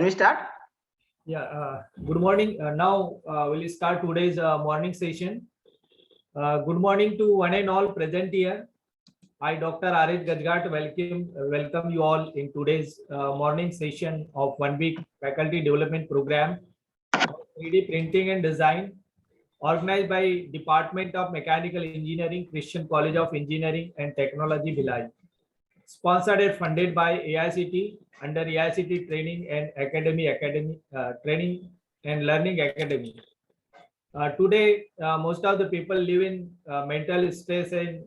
Can we start? Yeah, good morning. Now we'll start today's morning session. Good morning to one and all present here. I, Dr. R.H. Gajgat, welcome you all in today's morning session of 1 week faculty development program of 3D printing and design organized by Department of Mechanical Engineering, Christian College of Engineering and Technology, Bhilai. Sponsored and funded by AICT under AICT Training and Training and Learning Academy. Today, most of the people live in mental stress and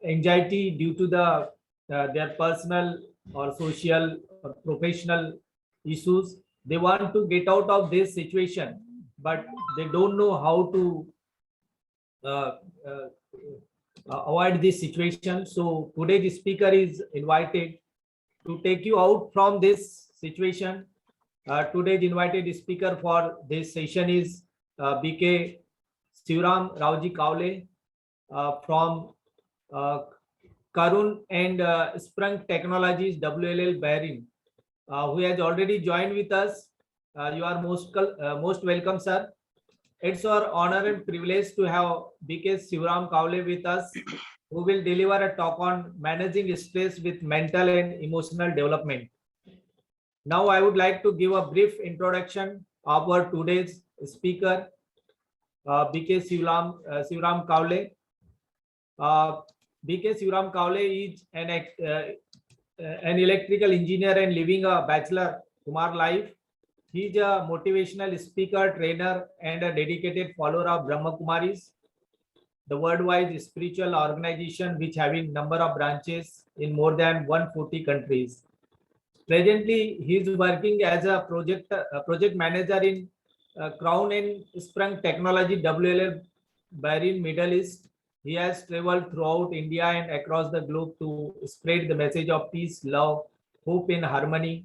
anxiety due to their personal or social or professional issues. They want to get out of this situation, but they don't know how to uh, uh, avoid this situation. So today the speaker is invited to take you out from this situation. Today's invited speaker for this session is BK Sivaram Rauji Kavle from Karun and Sprung Technologies WLL Bahrain, who has already joined with us. You are most welcome, sir. It's our honor and privilege to have BK Sivaram Kavle with us, who will deliver a talk on managing stress with mental and emotional development. Now, I would like to give a brief introduction of our today's speaker, BK Sivaram Kavle. BK Sivaram Kavle is an electrical engineer and living a bachelor Kumar life. He is a motivational speaker, trainer, and a dedicated follower of Brahma Kumaris, the worldwide spiritual organization which having number of branches in more than 140 countries. Presently, he is working as a project manager in Crown and Sprung Technology WLL Bahrain, Middle East. He has traveled throughout India and across the globe to spread the message of peace, love, hope, and harmony.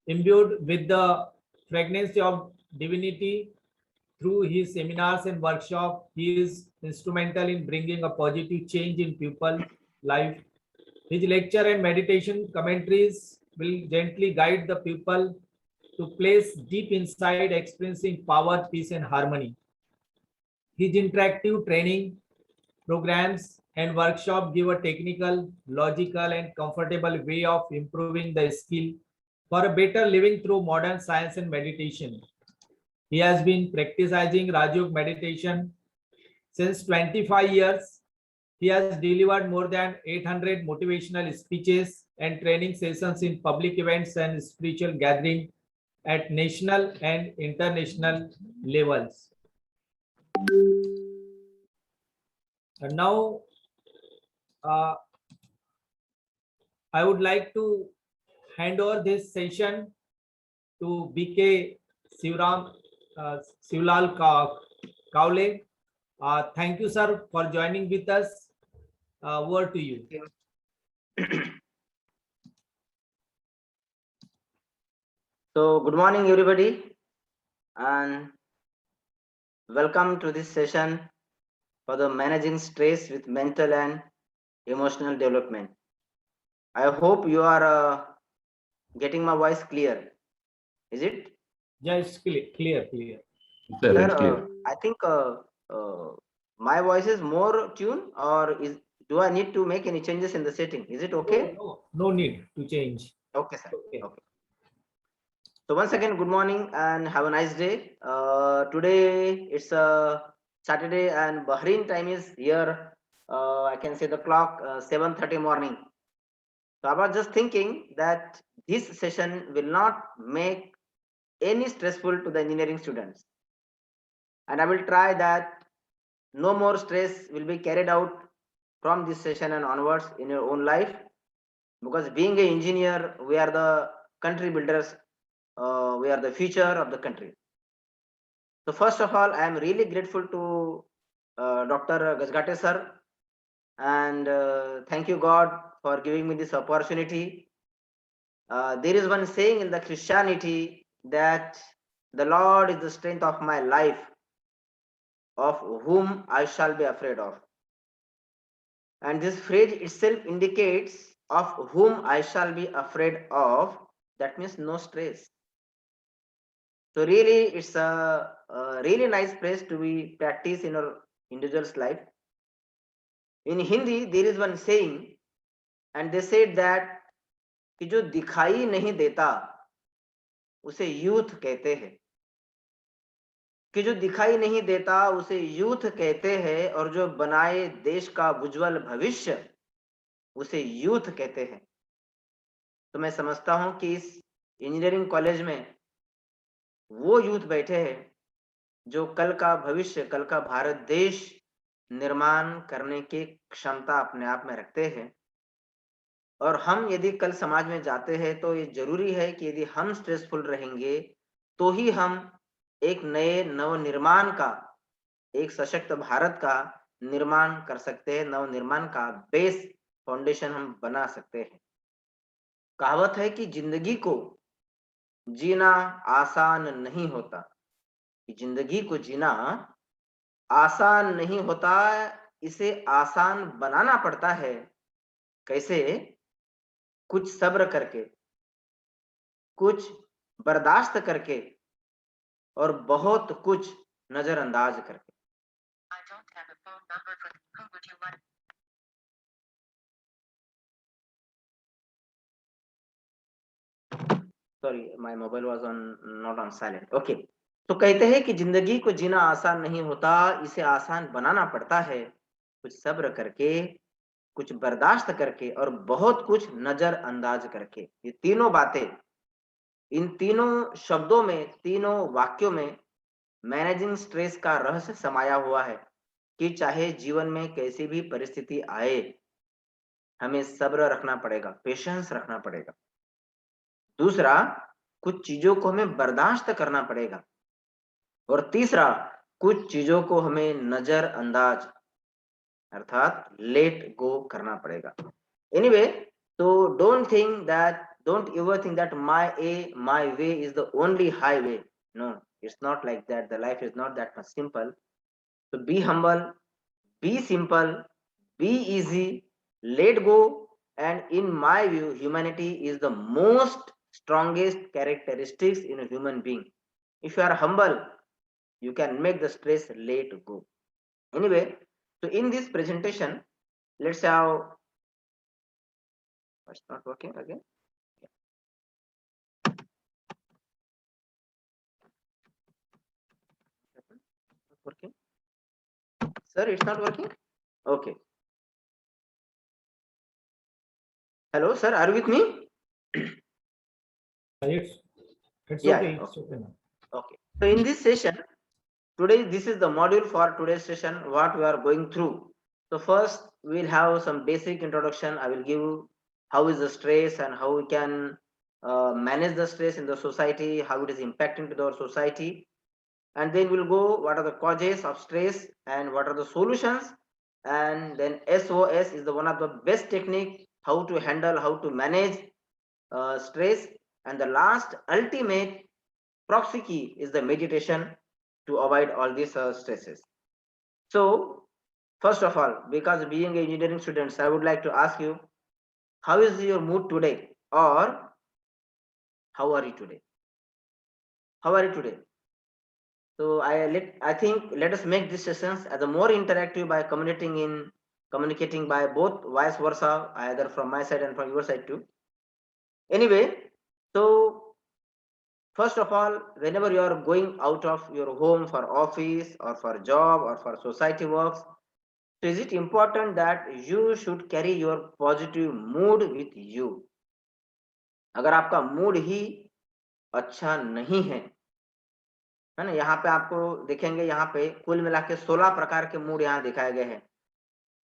Imbued with the fragrance of divinity through his seminars and workshops, he is instrumental in bringing a positive change in people's life. His lecture and meditation commentaries will gently guide the people to place deep inside experiencing power, peace, and harmony. His interactive training programs and workshops give a technical, logical, and comfortable way of improving the skill for a better living through modern science and meditation. He has been practicing Rajयोग meditation since 25 years. He has delivered more than 800 motivational speeches and training sessions in public events and spiritual gatherings at national and international levels. And now, I would like to hand over this session to BK Sivalal Kavle. Thank you, sir, for joining with us. Word to you. So, good morning, everybody, and welcome to this session for the managing stress with mental and emotional development. I hope you are getting my voice clear. Is it? Yes, clear. Sir, I think my voice is more tuned, or do I need to make any changes in the setting? Is it okay? No need to change. Okay, sir. Okay. So once again, good morning and have a nice day. Today it's a Saturday and Bahrain time is here. I can say the clock 7:30 morning. So I was just thinking that this session will not make any stressful to the engineering students, and I will try that no more stress will be carried out from this session and onwards in your own life, because being an engineer, we are the country builders. We are the future of the country. So first of all, I am really grateful to Dr. Gajgate sir, and thank you God for giving me this opportunity. There is one saying in the Christianity that the Lord is the strength of my life, of whom I shall be afraid of. And this phrase itself indicates of whom I shall be afraid of that means no stress. So really, it's a really nice place to be practice in our individual's life. In Hindi, there is one saying, and they said that कि जो दिखाई नहीं देता उसे youth कहते हैं, कि जो दिखाई नहीं देता उसे यूथ कहते हैं, और जो बनाए देश का उज्जवल भविष्य उसे यूथ कहते हैं। तो मैं समझता हूं कि इस इंजीनियरिंग कॉलेज में वो यूथ बैठे हैं जो कल का भविष्य, कल का भारत देश निर्माण करने की क्षमता अपने आप में रखते हैं। और हम यदि कल समाज में जाते हैं तो ये जरूरी है कि यदि हम स्ट्रेसफुल रहेंगे तो ही हम एक नए नवनिर्माण का, एक सशक्त भारत का निर्माण कर सकते हैं, नवनिर्माण का बेस फाउंडेशन हम बना सकते हैं। कहावत है कि जिंदगी को जीना आसान नहीं होता, कि जिंदगी को जीना आसान नहीं होता, इसे आसान बनाना पड़ता है। कैसे? कुछ सब्र करके, कुछ बर्दाश्त करके, और बहुत कुछ नजरअंदाज करके। I don't have a phone number for who would you like? Sorry, my mobile was on not on silent. Okay. तो कहते हैं कि जिंदगी को जीना आसान नहीं होता, इसे आसान बनाना पड़ता है, कुछ सब्र करके, कुछ बर्दाश्त करके, और बहुत कुछ नजरअंदाज करके। ये तीनों बातें, इन तीनों शब्दों में, तीनों वाक्यों में मैनेजिंग स्ट्रेस का रहस्य समाया हुआ है कि चाहे जीवन में कैसी भी परिस्थिति आए, हमें सब्र रखना पड़ेगा, पेशेंस रखना पड़ेगा। दूसरा, कुछ चीजों को हमें बर्दाश्त करना पड़ेगा, और तीसरा, कुछ चीजों को हमें नजरअंदाज अर्थात लेट गो करना पड़ेगा। एनीवे, तो don't ever think that my way is the only highway. No, it's not like that. The life is not that much simple. So be humble, be simple, be easy, let go. And in my view, humanity is the most strongest characteristics in a human being. If you are humble, you can make the stress let go. Anyway, so in this presentation, let's have, it's not working again. Working? Sir, it's not working? Okay. Hello, sir, are you with me? It's Yeah, okay. yeah, It's okay now. okay. So in this session, today, this is the module for today's session, what we are going through. So first, we'll have some basic introduction. I will give you how is the stress and how we can manage the stress in the society, how it is impacting to our society. And then we'll go what are the causes of stress and what are the solutions. And then SOS is the one of the best technique, how to handle, how to manage stress. And the last ultimate proxy key is the meditation to avoid all these stresses. So, first of all, because being an engineering student, I would like to ask you, how is your mood today? Or how are you today? How are you today? So I think let us make these sessions as a more interactive by communicating by both vice versa, either from my side and from your side too. Anyway, so first of all, whenever you are going out of your home for office or for job or for society works, so is it important that you should carry your positive mood with you? अगर आपका mood ही अच्छा नहीं है ना, यहाँ पे आपको देखेंगे, यहाँ पे कुल मिला के 16 प्रकार के मूड यहाँ दिखाए गए हैं।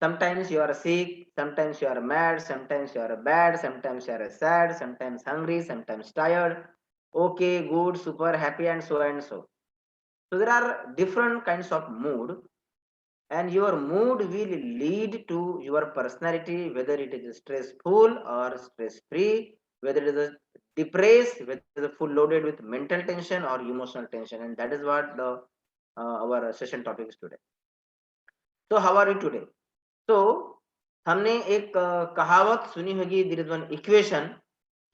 Sometimes you are sick, sometimes you are mad, sometimes you are bad, sometimes you are sad, sometimes hungry, sometimes tired, okay, good, super, happy, and so and so. So there are different kinds of mood, and your mood will lead to your personality, whether it is stressful or stress free, whether it is depressed, whether it is full loaded with mental tension or emotional tension. And that is what the our session topic is today. So how are you today? So हमने एक कहावत सुनी होगी, there is one equation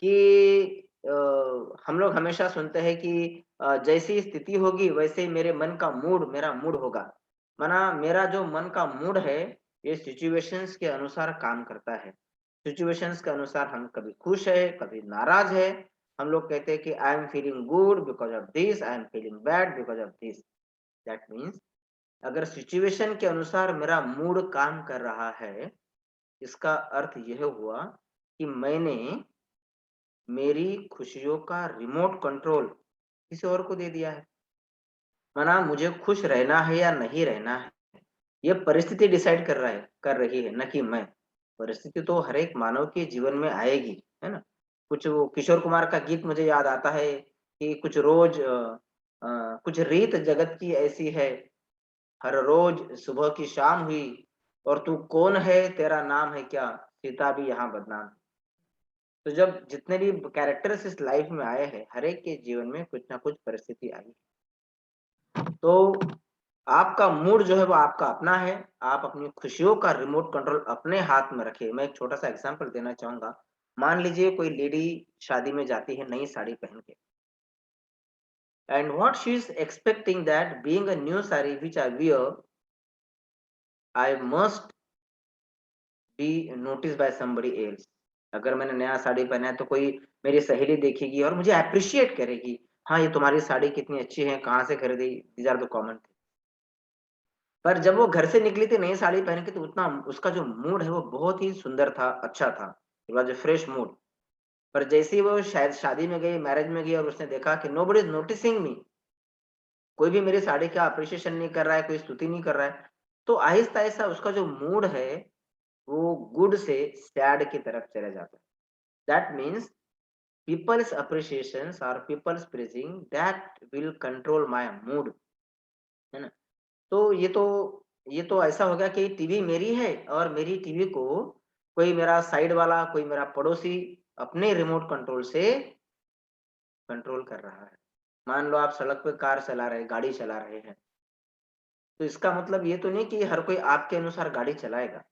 कि हम लोग हमेशा सुनते हैं कि जैसी स्थिति होगी वैसे ही मेरे मन का मूड मेरा मूड होगा। माना मेरा जो मन का मूड है, ये सिचुएशंस के अनुसार काम करता है। सिचुएशंस के अनुसार हम कभी खुश है, कभी नाराज है। हम लोग कहते हैं कि I am feeling good because of this, I am feeling bad because of this. That means अगर सिचुएशन के अनुसार मेरा मूड काम कर रहा है, इसका अर्थ यह हुआ कि मैंने मेरी खुशियों का रिमोट कंट्रोल किसी और को दे दिया है। माना मुझे खुश रहना है या नहीं रहना है, ये परिस्थिति डिसाइड कर रही है, न कि मैं। परिस्थिति तो हर एक मानव के जीवन में आएगी, है ना? कुछ वो किशोर कुमार का गीत मुझे याद आता है कि कुछ रोज कुछ रीत जगत की ऐसी है, हर रोज सुबह की शाम हुई, और तू कौन है, तेरा नाम है क्या, सीता भी यहाँ बदनाम। तो जब जितने भी कैरेक्टर्स इस लाइफ में आए हैं, हर एक के जीवन में कुछ ना कुछ परिस्थिति आई। तो आपका मूड जो है वो आपका अपना है। आप अपनी खुशियों का रिमोट कंट्रोल अपने हाथ में रखिए। मैं एक छोटा सा एग्जांपल देना चाहूंगा। मान लीजिए कोई लेडी शादी में जाती है नई साड़ी पहन के, and what she is expecting that being a new sari which I wear, I must be notice by somebody else. अगर मैंने नया साड़ी पहना है तो कोई मेरी सहेली देखेगी और मुझे अप्रिशिएट करेगी। हाँ, ये तुम्हारी साड़ी कितनी अच्छी है, कहाँ से खरीदी, दीज आर द कॉमन। पर जब वो घर से निकली थी नई साड़ी पहन के, तो उतना उसका जो मूड है वो बहुत ही सुंदर था, अच्छा था। It was a fresh mood. पर जैसे ही वो शायद शादी में गई, मैरिज में गई, और उसने देखा कि नोबडी इज नोटिसिंग मी, कोई भी मेरी साड़ी का अप्रिशिएशन नहीं कर रहा है, कोई स्तुति नहीं कर रहा है, तो आहिस्ता आहिस्ता उसका जो मूड है वो गुड से सैड की तरफ चला जाता है। दैट मीन्स पीपल्स अप्रिशिएशंस और peoples praising that will control my mood, है ना? तो ये तो ऐसा हो गया कि टीवी मेरी है, और मेरी टीवी को कोई मेरा साइड वाला, कोई मेरा पड़ोसी अपने रिमोट कंट्रोल से कंट्रोल कर रहा है। मान लो आप सड़क पे कार चला रहे, गाड़ी चला रहे हैं, तो इसका मतलब ये तो नहीं कि हर कोई आपके अनुसार गाड़ी चलाएगा।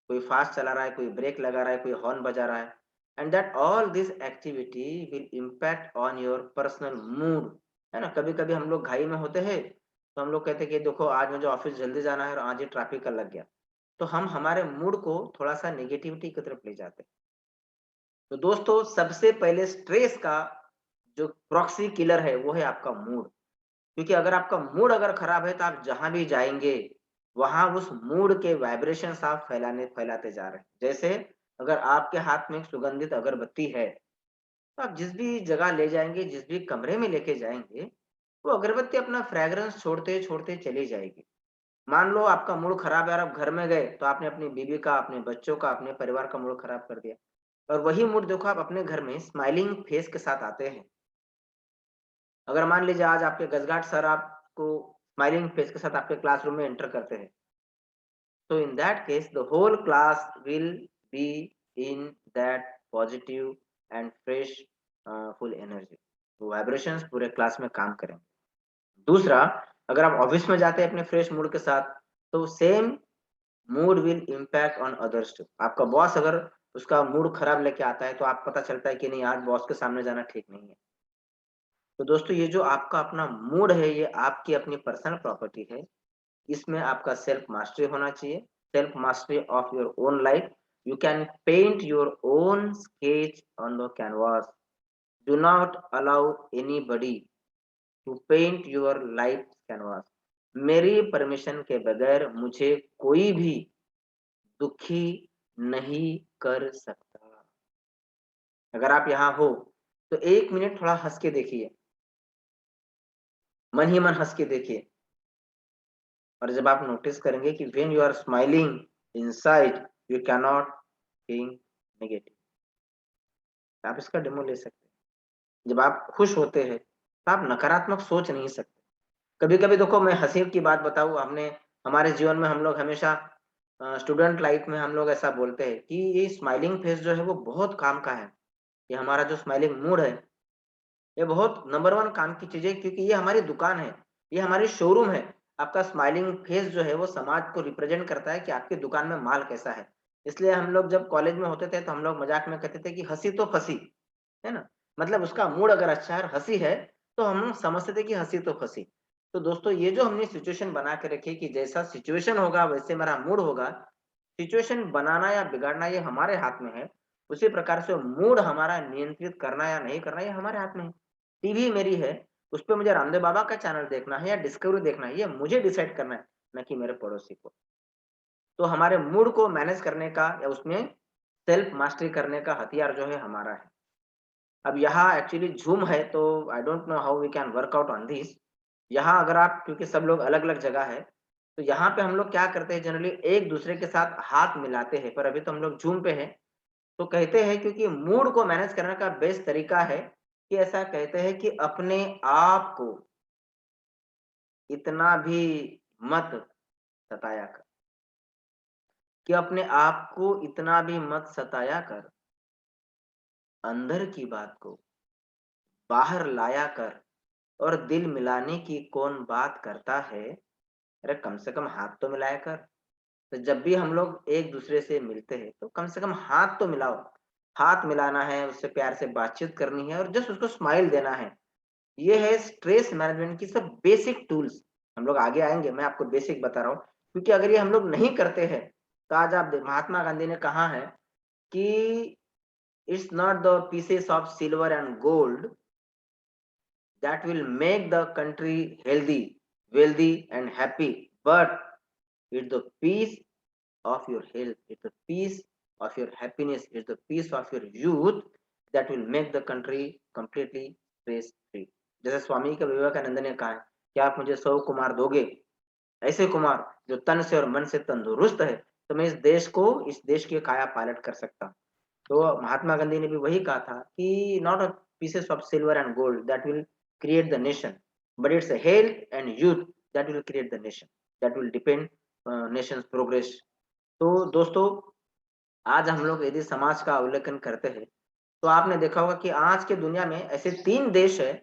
कोई फास्ट चला रहा है, कोई ब्रेक लगा रहा है, कोई हॉर्न बजा रहा है, and that all this activity will impact on your personal mood, है ना? कभी कभी हम लोग घाई में होते हैं, तो हम लोग कहते हैं कि देखो आज मुझे ऑफिस जल्दी जाना है और आज ये ट्रैफिक का लग गया। तो हम हमारे मूड को थोड़ा सा नेगेटिविटी की तरफ ले जाते हैं। तो दोस्तों, सबसे पहले स्ट्रेस का जो प्रॉक्सी किलर है वो है आपका मूड। क्योंकि अगर आपका मूड अगर खराब है तो आप जहां भी जाएंगे, वहां उस मूड के वाइब्रेशंस आप फैलाते जा रहे हैं। जैसे अगर आपके हाथ में एक सुगंधित अगरबत्ती है, तो आप जिस भी जगह ले जाएंगे, जिस भी कमरे में लेके जाएंगे, वो अगरबत्ती अपना फ्रेग्रेंस छोड़ते छोड़ते चली जाएगी। मान लो आपका मूड खराब है और आप घर में गए, तो आपने अपनी बीवी का, अपने बच्चों का, अपने परिवार का मूड खराब कर दिया। और वही मूड देखो आप अपने घर में स्माइलिंग फेस के साथ आते हैं। अगर मान लीजिए आज आपके गजगाट सर आपको स्माइलिंग फेस के साथ आपके क्लासरूम में एंटर करते हैं, तो in that case the whole class will be in that positive and fresh full energy. तो वाइब्रेशंस पूरे क्लास में काम करेंगे। दूसरा, अगर आप ऑफिस में जाते हैं अपने फ्रेश मूड के साथ, तो same mood will impact on others too. आपका बॉस अगर उसका मूड खराब लेके आता है, तो आप पता चलता है कि नहीं, आज बॉस के सामने जाना ठीक नहीं है। तो दोस्तों, ये जो आपका अपना मूड है, ये आपकी अपनी पर्सनल प्रॉपर्टी है। इसमें आपका सेल्फ मास्टरी होना चाहिए। Self mastery of your own life. You can paint your own sketch on the canvas. Do not allow anybody to paint your life canvas. मेरी परमिशन के बगैर मुझे कोई भी दुखी नहीं कर सकता। अगर आप यहाँ हो, तो 1 मिनट थोड़ा हंस के देखिए, मन ही मन हंस के देखिए। और जब आप नोटिस करेंगे कि when you are smiling inside, you can not think negative. आप इसका डेमो ले सकते हैं। जब आप खुश होते हैं, तो आप नकारात्मक सोच नहीं सकते। कभी कभी देखो, मैं हंसी की बात बताऊं, हमने हमारे जीवन में हम लोग हमेशा स्टूडेंट लाइफ में हम लोग ऐसा बोलते हैं कि ये स्माइलिंग फेस जो है वो बहुत काम का है। ये हमारा जो स्माइलिंग मूड है, ये बहुत नंबर वन काम की चीज है, क्योंकि ये हमारी दुकान है, ये हमारी शोरूम है। आपका स्माइलिंग फेस जो है वो समाज को रिप्रेजेंट करता है कि आपकी दुकान में माल कैसा है। इसलिए हम लोग जब कॉलेज में होते थे, तो हम लोग मजाक में कहते थे कि हंसी तो फंसी, है ना? मतलब उसका मूड अगर अच्छा है, हंसी है, तो हम समझते थे कि हंसी तो हंसी। तो दोस्तों ये जो हमने सिचुएशन बना के रखी कि जैसा सिचुएशन होगा वैसे मेरा मूड होगा। सिचुएशन बनाना या बिगाड़ना ये हमारे हाथ में है। उसी प्रकार से मूड हमारा नियंत्रित करना या नहीं करना ये हमारे हाथ में है। टीवी मेरी है, उस पे मुझे रामदेव बाबा का चैनल देखना है या डिस्कवरी देखना है, ये मुझे डिसाइड करना है, ना कि मेरे पड़ोसी को। तो हमारे मूड को मैनेज करने का या उसमें सेल्फ मास्टरी करने का हथियार जो है हमारा है। अब यहाँ एक्चुअली ज़ूम है, तो I don't know how we can work out on this. यहाँ अगर आप, क्योंकि सब लोग अलग-अलग जगह है, तो यहाँ पे हम लोग क्या करते हैं जनरली एक-दूसरे के साथ हाथ मिलाते हैं, पर अभी तो हम लोग ज़ूम पे हैं। तो कहते हैं क्योंकि मूड को मैनेज करने का बेस्ट तरीका है कि ऐसा कहते हैं कि अपने आप को इतना भी मत सताया कर, कि अपने आप को इतना भी मत सताया कर, अंदर की बात को बाहर लाया कर, और दिल मिलाने की कौन बात करता है? अरे कम से कम हाथ तो मिलाया कर। तो जब भी हम लोग एक-दूसरे से मिलते हैं, तो कम से कम हाथ तो मिलाओ। हाथ मिलाना है, उससे प्यार से बातचीत करनी है और जस्ट उसको स्माइल देना है। ये है स्ट्रेस मैनेजमेंट की सब बेसिक टूल्स। हम लोग आगे आएँगे, मैं आपको बेसिक बता रहा हूँ, क्योंकि अगर ये हम लोग नहीं करते हैं, तो आज आप महात्मा गांधी ने कहा है कि it's not the pieces of silver and gold that will make the country healthy, wealthy, and happy. But it's the peace of your health, it's the peace of your happiness, it's the peace of your youth that will make the country completely stress free. जैसे स्वामी का विवेकानंद ने कहा है कि आप मुझे 100 कुमार दोगे, ऐसे कुमार जो तन से और मन से तंदुरुस्त है, तो मैं इस देश की काया पालट कर सकता हूँ। तो महात्मा गांधी ने भी वही कहा था कि not a pieces of silver and gold that will create the nation, but it's a health and youth that will create the nation, that will depend nation's progress. तो दोस्तों, आज हम लोग यदि समाज का अवलोकन करते हैं, तो आपने देखा होगा कि आज के दुनिया में ऐसे 3 देश है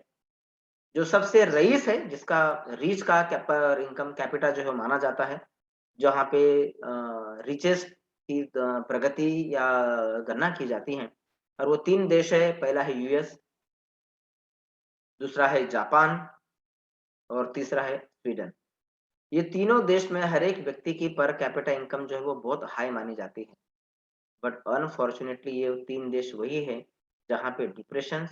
जो सबसे रईस है, जिसका रीच का पर इनकम कैपिटा जो है माना जाता है, जहाँ पे रिचेस्ट की प्रगति या गणना की जाती है। और वो 3 देश है, पहला है यूएस, दूसरा है जापान और तीसरा है स्वीडन। ये तीनों देश में हर एक व्यक्ति की पर कैपिटा इनकम जो है वो बहुत हाई मानी जाती है। बट अनफॉर्चुनेटली ये 3 देश वही है जहाँ पे डिप्रेशन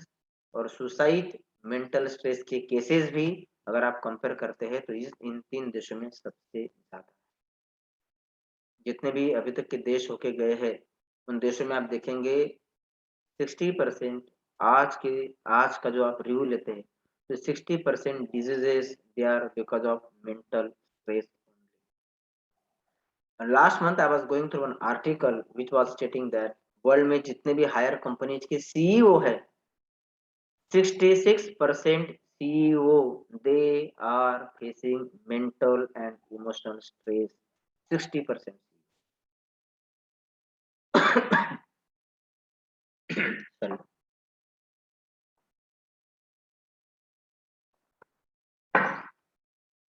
और सुसाइड, मेंटल स्ट्रेस के केसेस भी अगर आप कंपेयर करते हैं तो इन 3 देशों में सबसे ज़्यादा। जितने भी अभी तक के देश होके गए हैं, उन देशों में आप देखेंगे 60% आज का जो आप रिव्यू लेते हैं, तो 60% diseases they are because of mental stress. And last month I was going through an article which was stating that world में जितने भी हायर कंपनीज के सीईओ है, 66% CEO they are facing mental and emotional stress. 60%। Sorry.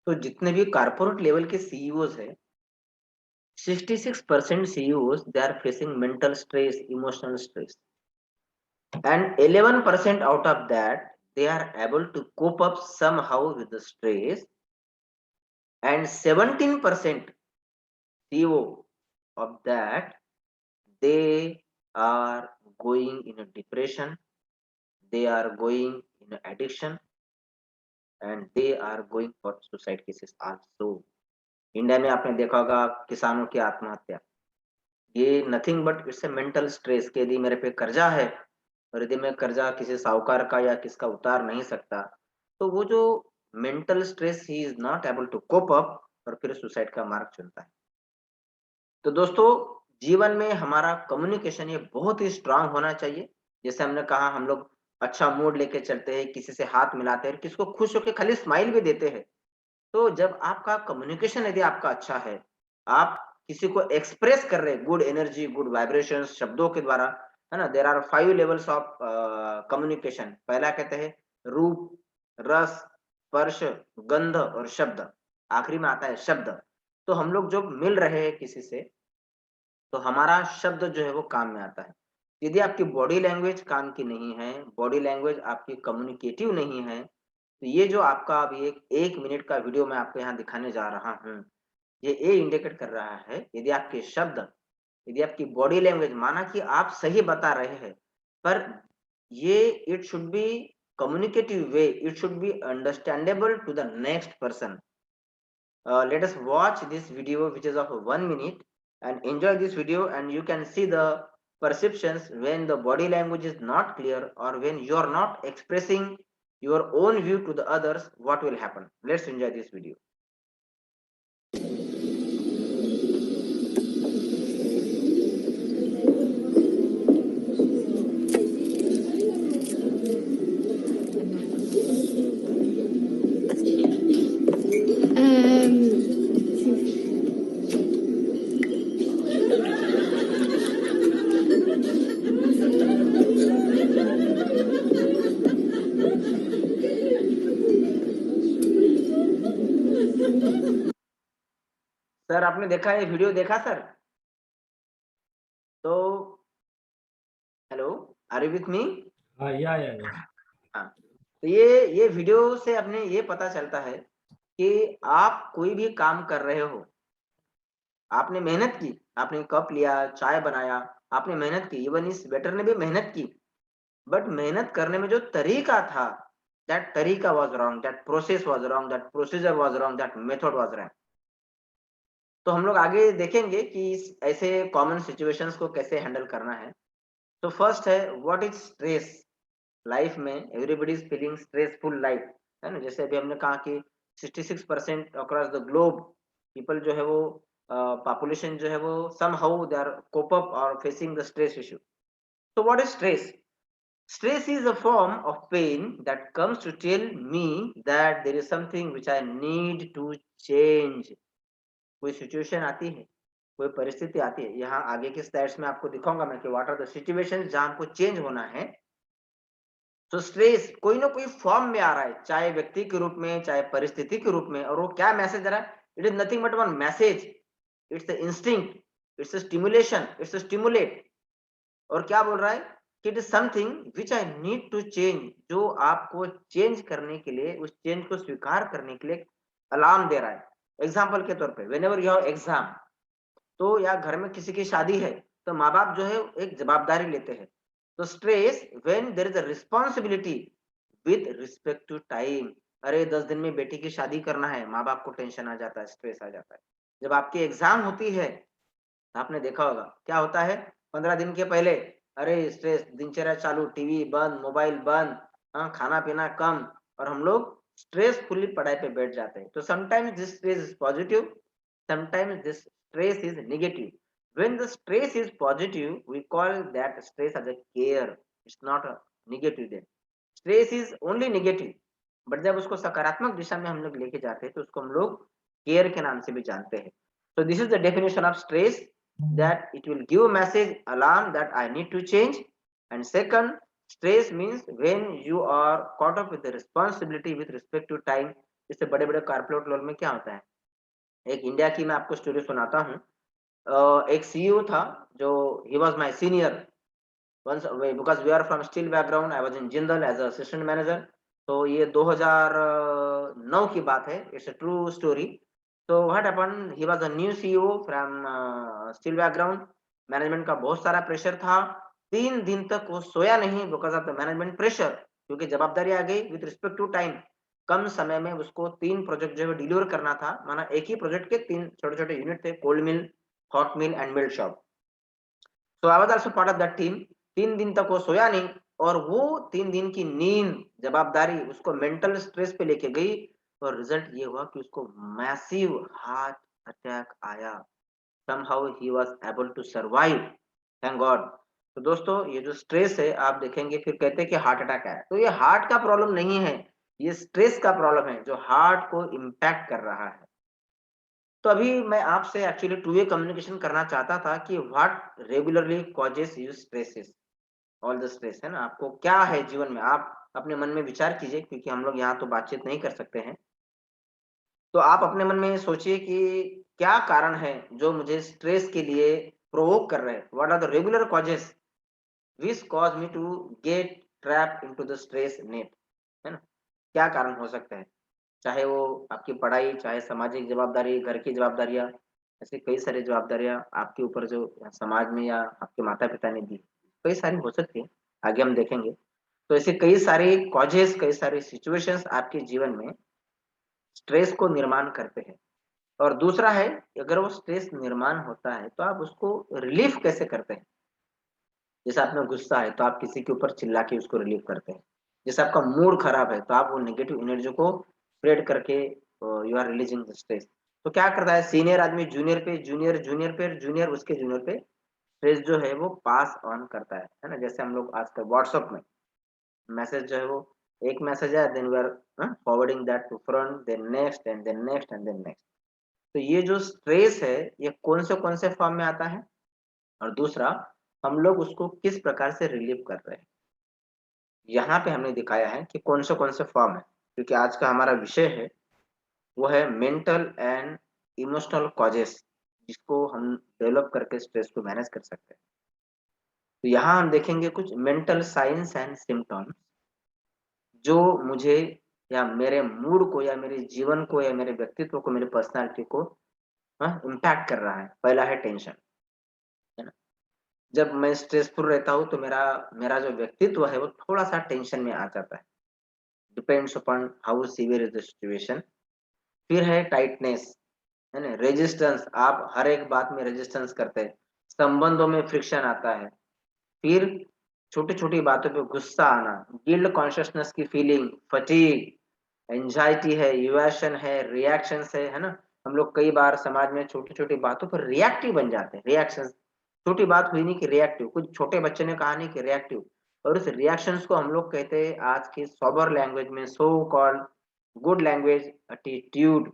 तो जितने भी corporate level के CEOs है, 66% CEOs they are facing mental stress, emotional stress, and 11% out of that they are able to cope up somehow with the stress, and 17% CEO of that they are going in a depression, they are going in a addiction, and they are going for suicide cases also. India में आपने देखा होगा किसानों की आत्महत्या, ये nothing but it's a mental stress कि यदि मेरे पे कर्जा है और यदि मैं कर्जा किसी साहूकार का या किसका उतार नहीं सकता, तो वो जो मेंटल स्ट्रेस ही is not able to cope up और फिर सुसाइड का मार्ग चुनता है। तो दोस्तों, जीवन में हमारा कम्युनिकेशन ये बहुत ही स्ट्रांग होना चाहिए। जैसे हमने कहा, हम लोग अच्छा मूड लेके चलते हैं, किसी से हाथ मिलाते हैं, किसी को खुश होकर खाली स्माइल भी देते हैं। तो जब आपका कम्युनिकेशन यदि आपका अच्छा है, आप किसी को एक्सप्रेस कर रहे हैं गुड एनर्जी, गुड वाइब्रेशंस शब्दों के द्वारा, है ना? There are 5 levels of communication. पहला कहते हैं रूप, रस, स्पर्श, गंध और शब्द। आखिरी में आता है शब्द। तो हम लोग जब मिल रहे हैं किसी से, तो हमारा शब्द जो है वो काम में आता है। यदि आपकी बॉडी लैंग्वेज काम की नहीं है, बॉडी लैंग्वेज आपकी कम्युनिकेटिव नहीं है, तो ये जो आपका अभी एक मिनट का वीडियो मैं आपको यहाँ दिखाने जा रहा हूँ, ये इंडिकेट कर रहा है, यदि आपके शब्द, यदि आपकी बॉडी लैंग्वेज, माना कि आप सही बता रहे हैं, पर ये it should be communicative way, it should be understandable to the next person. Let us watch this video which is of 1 minute and enjoy this video, and you can see the perceptions when the body language is not clear or when you are not expressing your own view to the others, what will happen. Let's enjoy this video. Sir आपने देखा ये video देखा sir? तो hello, are you with me? Yeah. हाँ, तो ये video से अपने ये पता चलता है कि आप कोई भी काम कर रहे हो, आपने मेहनत की, आपने कप लिया, चाय बनाया, आपने मेहनत की, इवन इस वेटर ने भी मेहनत की, बट मेहनत करने में जो तरीका था, दैट तरीका was wrong, that process was wrong, that procedure was wrong, that method was wrong. तो हम लोग आगे देखेंगे कि इस ऐसे कॉमन सिचुएशंस को कैसे हैंडल करना है. तो फर्स्ट है, व्हाट इज स्ट्रेस. लाइफ में everybody is feeling stressful life, है ना. जैसे अभी हमने कहा कि 66% अक्रॉस द ग्लोब पीपल जो है वो पॉपुलेशन जो है वो somehow they are cope up or facing the stress issue. So what is stress? Stress is a form of pain that comes to tell me that there is something which I need to change. कोई situation आती है, कोई परिस्थिति आती है, यहाँ आगे के स्लाइड्स में आपको दिखाऊंगा मैं कि व्हाट आर द सिचुएशंस जहां हमको चेंज होना है. तो स्ट्रेस कोई ना कोई फॉर्म में आ रहा है, चाहे व्यक्ति के रूप में, चाहे परिस्थिति के रूप में, और वो क्या मैसेज दे रहा है? It is nothing but one message. It's instinct, it's stimulation, it's stimulate. और क्या बोल रहा है कि it is something which I need to change, जो आपको चेंज करने के लिए, उस चेंज को स्वीकार करने के लिए अलार्म दे रहा है. एग्जाम्पल के तौर पे, when ever you have exam, तो या घर में किसी की शादी है, तो माँ बाप जो है एक जवाबदारी लेते हैं. तो stress when there is a responsibility with respect to time. अरे 10 दिन में बेटी की शादी करना है, माँ बाप को टेंशन आ जाता है, स्ट्रेस आ जाता है. जब आपकी एग्जाम होती है, आपने देखा होगा क्या होता है 15 दिन के पहले, अरे स्ट्रेस, दिनचर्या चालू, टीवी बंद, मोबाइल बंद, हाँ, खाना पीना कम, और हम लोग स्ट्रेसफुली पढ़ाई पे बैठ जाते हैं. तो sometimes this stress is positive, sometimes this stress is negative. When the stress is positive, we call that stress as a care. It's not a negative then. Stress is only negative. But जब उसको सकारात्मक दिशा में हम लोग लेके जाते हैं तो उसको हम लोग केयर के नाम से भी जानते हैं. So this is the definition of stress, that it will give a message, alarm that I need to change. And second, stress means when you are caught up with the responsibility with respect to time. इससे बड़े बड़े corporate world में क्या होता है, एक India की मैं आपको स्टोरी सुनाता हूँ. एक सीईओ था जो, he was my senior once, because we are from steel background, I was in Jindal as assistant manager. तो ये 2009 की बात है, इट्स अ ट्रू स्टोरी. तो what happened, he was a new CEO from steel background. Management का बहुत सारा pressure था. 3 दिन तक वो सोया नहीं because of the management pressure, क्योंकि जवाबदारी आ गई विद रिस्पेक्ट टू टाइम. कम समय में उसको 3 प्रोजेक्ट जो है डिलीवर करना था, माना एक ही प्रोजेक्ट के 3 छोटे-छोटे यूनिट थे, cold mill, hot mill and milk shop. So I was also part of that team. 3 दिन तक वो सोया नहीं, और वो 3 दिन की नींद, जवाबदारी उसको मेंटल स्ट्रेस पे लेके गई, और रिजल्ट ये हुआ कि उसको मैसिव हार्ट अटैक आया. Somehow he was able to survive, thank God. तो दोस्तों, ये जो स्ट्रेस है, आप देखेंगे फिर कहते हैं कि हार्ट अटैक आया, तो ये हार्ट का प्रॉब्लम नहीं है, ये स्ट्रेस का प्रॉब्लम है जो हार्ट को इम्पैक्ट कर रहा है. तो अभी मैं आपसे एक्चुअली टू वे कम्युनिकेशन करना चाहता था कि what regularly causes you stresses, all the stress, है ना. आपको क्या है जीवन में, आप अपने मन में विचार कीजिए, क्योंकि हम लोग यहाँ तो बातचीत नहीं कर सकते हैं. तो आप अपने मन में सोचिए कि क्या कारण है जो मुझे स्ट्रेस के लिए प्रोवोक कर रहे हैं, what are the regular causes which cause me to get trap into the stress net, है ना? क्या कारण हो सकता है? चाहे वो आपकी पढ़ाई, चाहे सामाजिक जवाबदारी, घर की जवाबदारियाँ, ऐसे कई सारी जवाबदारियाँ आपके ऊपर जो समाज में या आपके माता-पिता ने दी, कई सारी हो सकती है, आगे हम देखेंगे। तो ऐसे कई सारे कॉजेज़, कई सारे सिचुएशंस आपके जीवन में स्ट्रेस को निर्माण करते हैं। और दूसरा है, अगर वो स्ट्रेस निर्माण होता है, तो आप उसको रिलीफ़ कैसे करते हैं? जैसे आप में गुस्सा है, तो आप किसी के ऊपर चिल्ला के उसको रिलीव करते हैं। जैसे आपका मूड खराब है, तो आप वो नेगेटिव एनर्जी को स्प्रेड करके you are releasing the stress. तो क्या करता है सीनियर आदमी जूनियर पे, जूनियर जूनियर पे, जूनियर उसके जूनियर पे स्ट्रेस जो है वो पास ऑन करता है ना? जैसे हम लोग आजकल व्हाट्सएप में मैसेज जो है वो एक मैसेज है, then we are forwarding that to front, then next end then next end then next. तो ये जो स्ट्रेस है, ये कौन से फॉर्म में आता है? और दूसरा, हम लोग उसको किस प्रकार से रिलीव कर रहे हैं। यहाँ पे हमने दिखाया है कि कौन से फॉर्म है, क्योंकि आज का हमारा विषय है वो है मेंटल एंड इमोशनल कॉजेस, जिसको हम डेवलप करके स्ट्रेस को मैनेज कर सकते हैं। तो यहाँ हम देखेंगे कुछ मेंटल साइंस एंड सिम्टम्स जो मुझे या मेरे मूड को या मेरे जीवन को या मेरे व्यक्तित्व को, मेरे पर्सनालिटी को इम्पैक्ट कर रहा है। पहला है टेंशन, है ना? जब मैं स्ट्रेसफुल रहता हूँ तो मेरा मेरा जो व्यक्तित्व है वो थोड़ा-सा टेंशन में आ जाता है। Depends upon how severe is the situation. फिर है टाइटनेस, है ना? रेजिस्टेंस, आप हर एक बात में रेजिस्टेंस करते हैं। संबंधों में फ्रिक्शन आता है। फिर छोटी-छोटी बातों पे गुस्सा आना, गिल्ट कॉन्शसनेस की फीलिंग, फटीग, एंग्जायटी है, इवैशन है, रिएक्शंस है ना? हम लोग कई बार समाज में छोटी-छोटी बातों पर रिएक्टिव बन जाते हैं, रिएक्शंस। छोटी बात हुई नहीं कि रिएक्टिव, कुछ छोटे बच्चे ने कहा नहीं कि रिएक्टिव। और उस रिएक्शंस को हम लोग कहते हैं आज की सोबर लैंग्वेज में so called good language attitude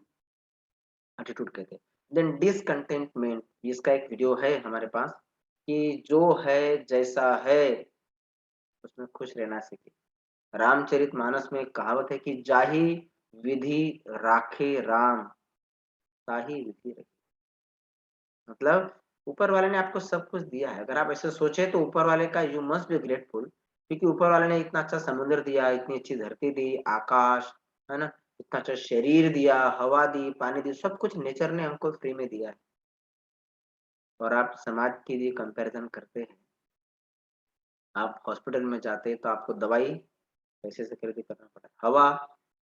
कहते हैं। देन डिसकंटेंटमेंट, इसका एक वीडियो है हमारे पास कि जो है जैसा है उसमें खुश रहना सीखे। रामचरितमानस में एक कहावत है कि जाहि विधि राखे राम, ताहि विधि रखी। मतलब ऊपर वाले ने आपको सब कुछ दिया है। अगर आप ऐसे सोचे तो ऊपर वाले का यू मस्ट बी ग्रेटफुल, क्योंकि ऊपर वाले ने इतना अच्छा समुद्र दिया, इतनी अच्छी धरती दी, आकाश, है ना? इतना अच्छा शरीर दिया, हवा दी, पानी दी, सब कुछ नेचर ने हमको फ्री में दिया है। और आप समाज की ये कंपैरिजन करते हैं। आप हॉस्पिटल में जाते हैं तो आपको दवाई पैसे से खरीदी करना पड़ता है, हवा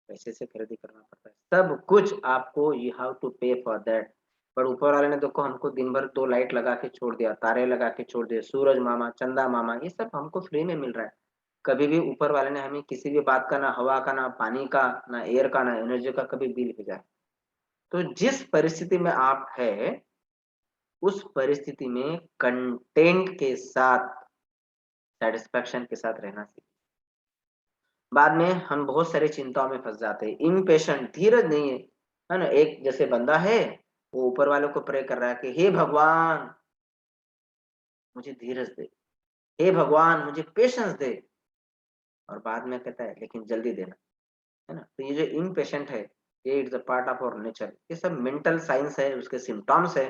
पैसे से खरीदी करना पड़ता है, सब कुछ आपको यू हैव टू पे फॉर दैट। पर ऊपर वाले ने देखो हमको दिन भर 2 लाइट लगा के छोड़ दिया, तारे लगा के छोड़ दिए, सूरज मामा, चंदा मामा, ये सब हमको फ्री में मिल रहा है। कभी भी ऊपर वाले ने हमें किसी भी बात का, ना हवा का, ना पानी का, ना एयर का, ना एनर्जी का कभी बिल भेजा है। तो जिस परिस्थिति में आप है, उस परिस्थिति में कंटेंट के साथ, सैटिस्फैक्शन के साथ रहना सीखें। बाद में हम बहुत सारी चिंताओं में फँस जाते हैं। इम्पेशेंट, धीरज नहीं है ना? एक जैसे बंदा है, वो ऊपर वाले को प्रे कर रहा है कि हे भगवान मुझे धीरज दे, हे भगवान मुझे पेशेंस दे, और बाद में कहता है लेकिन जल्दी देना, है ना? तो ये जो इम्पेशेंट है, ये it's a part of our nature. ये सब मेंटल साइंस है, उसके सिम्पटम्स है।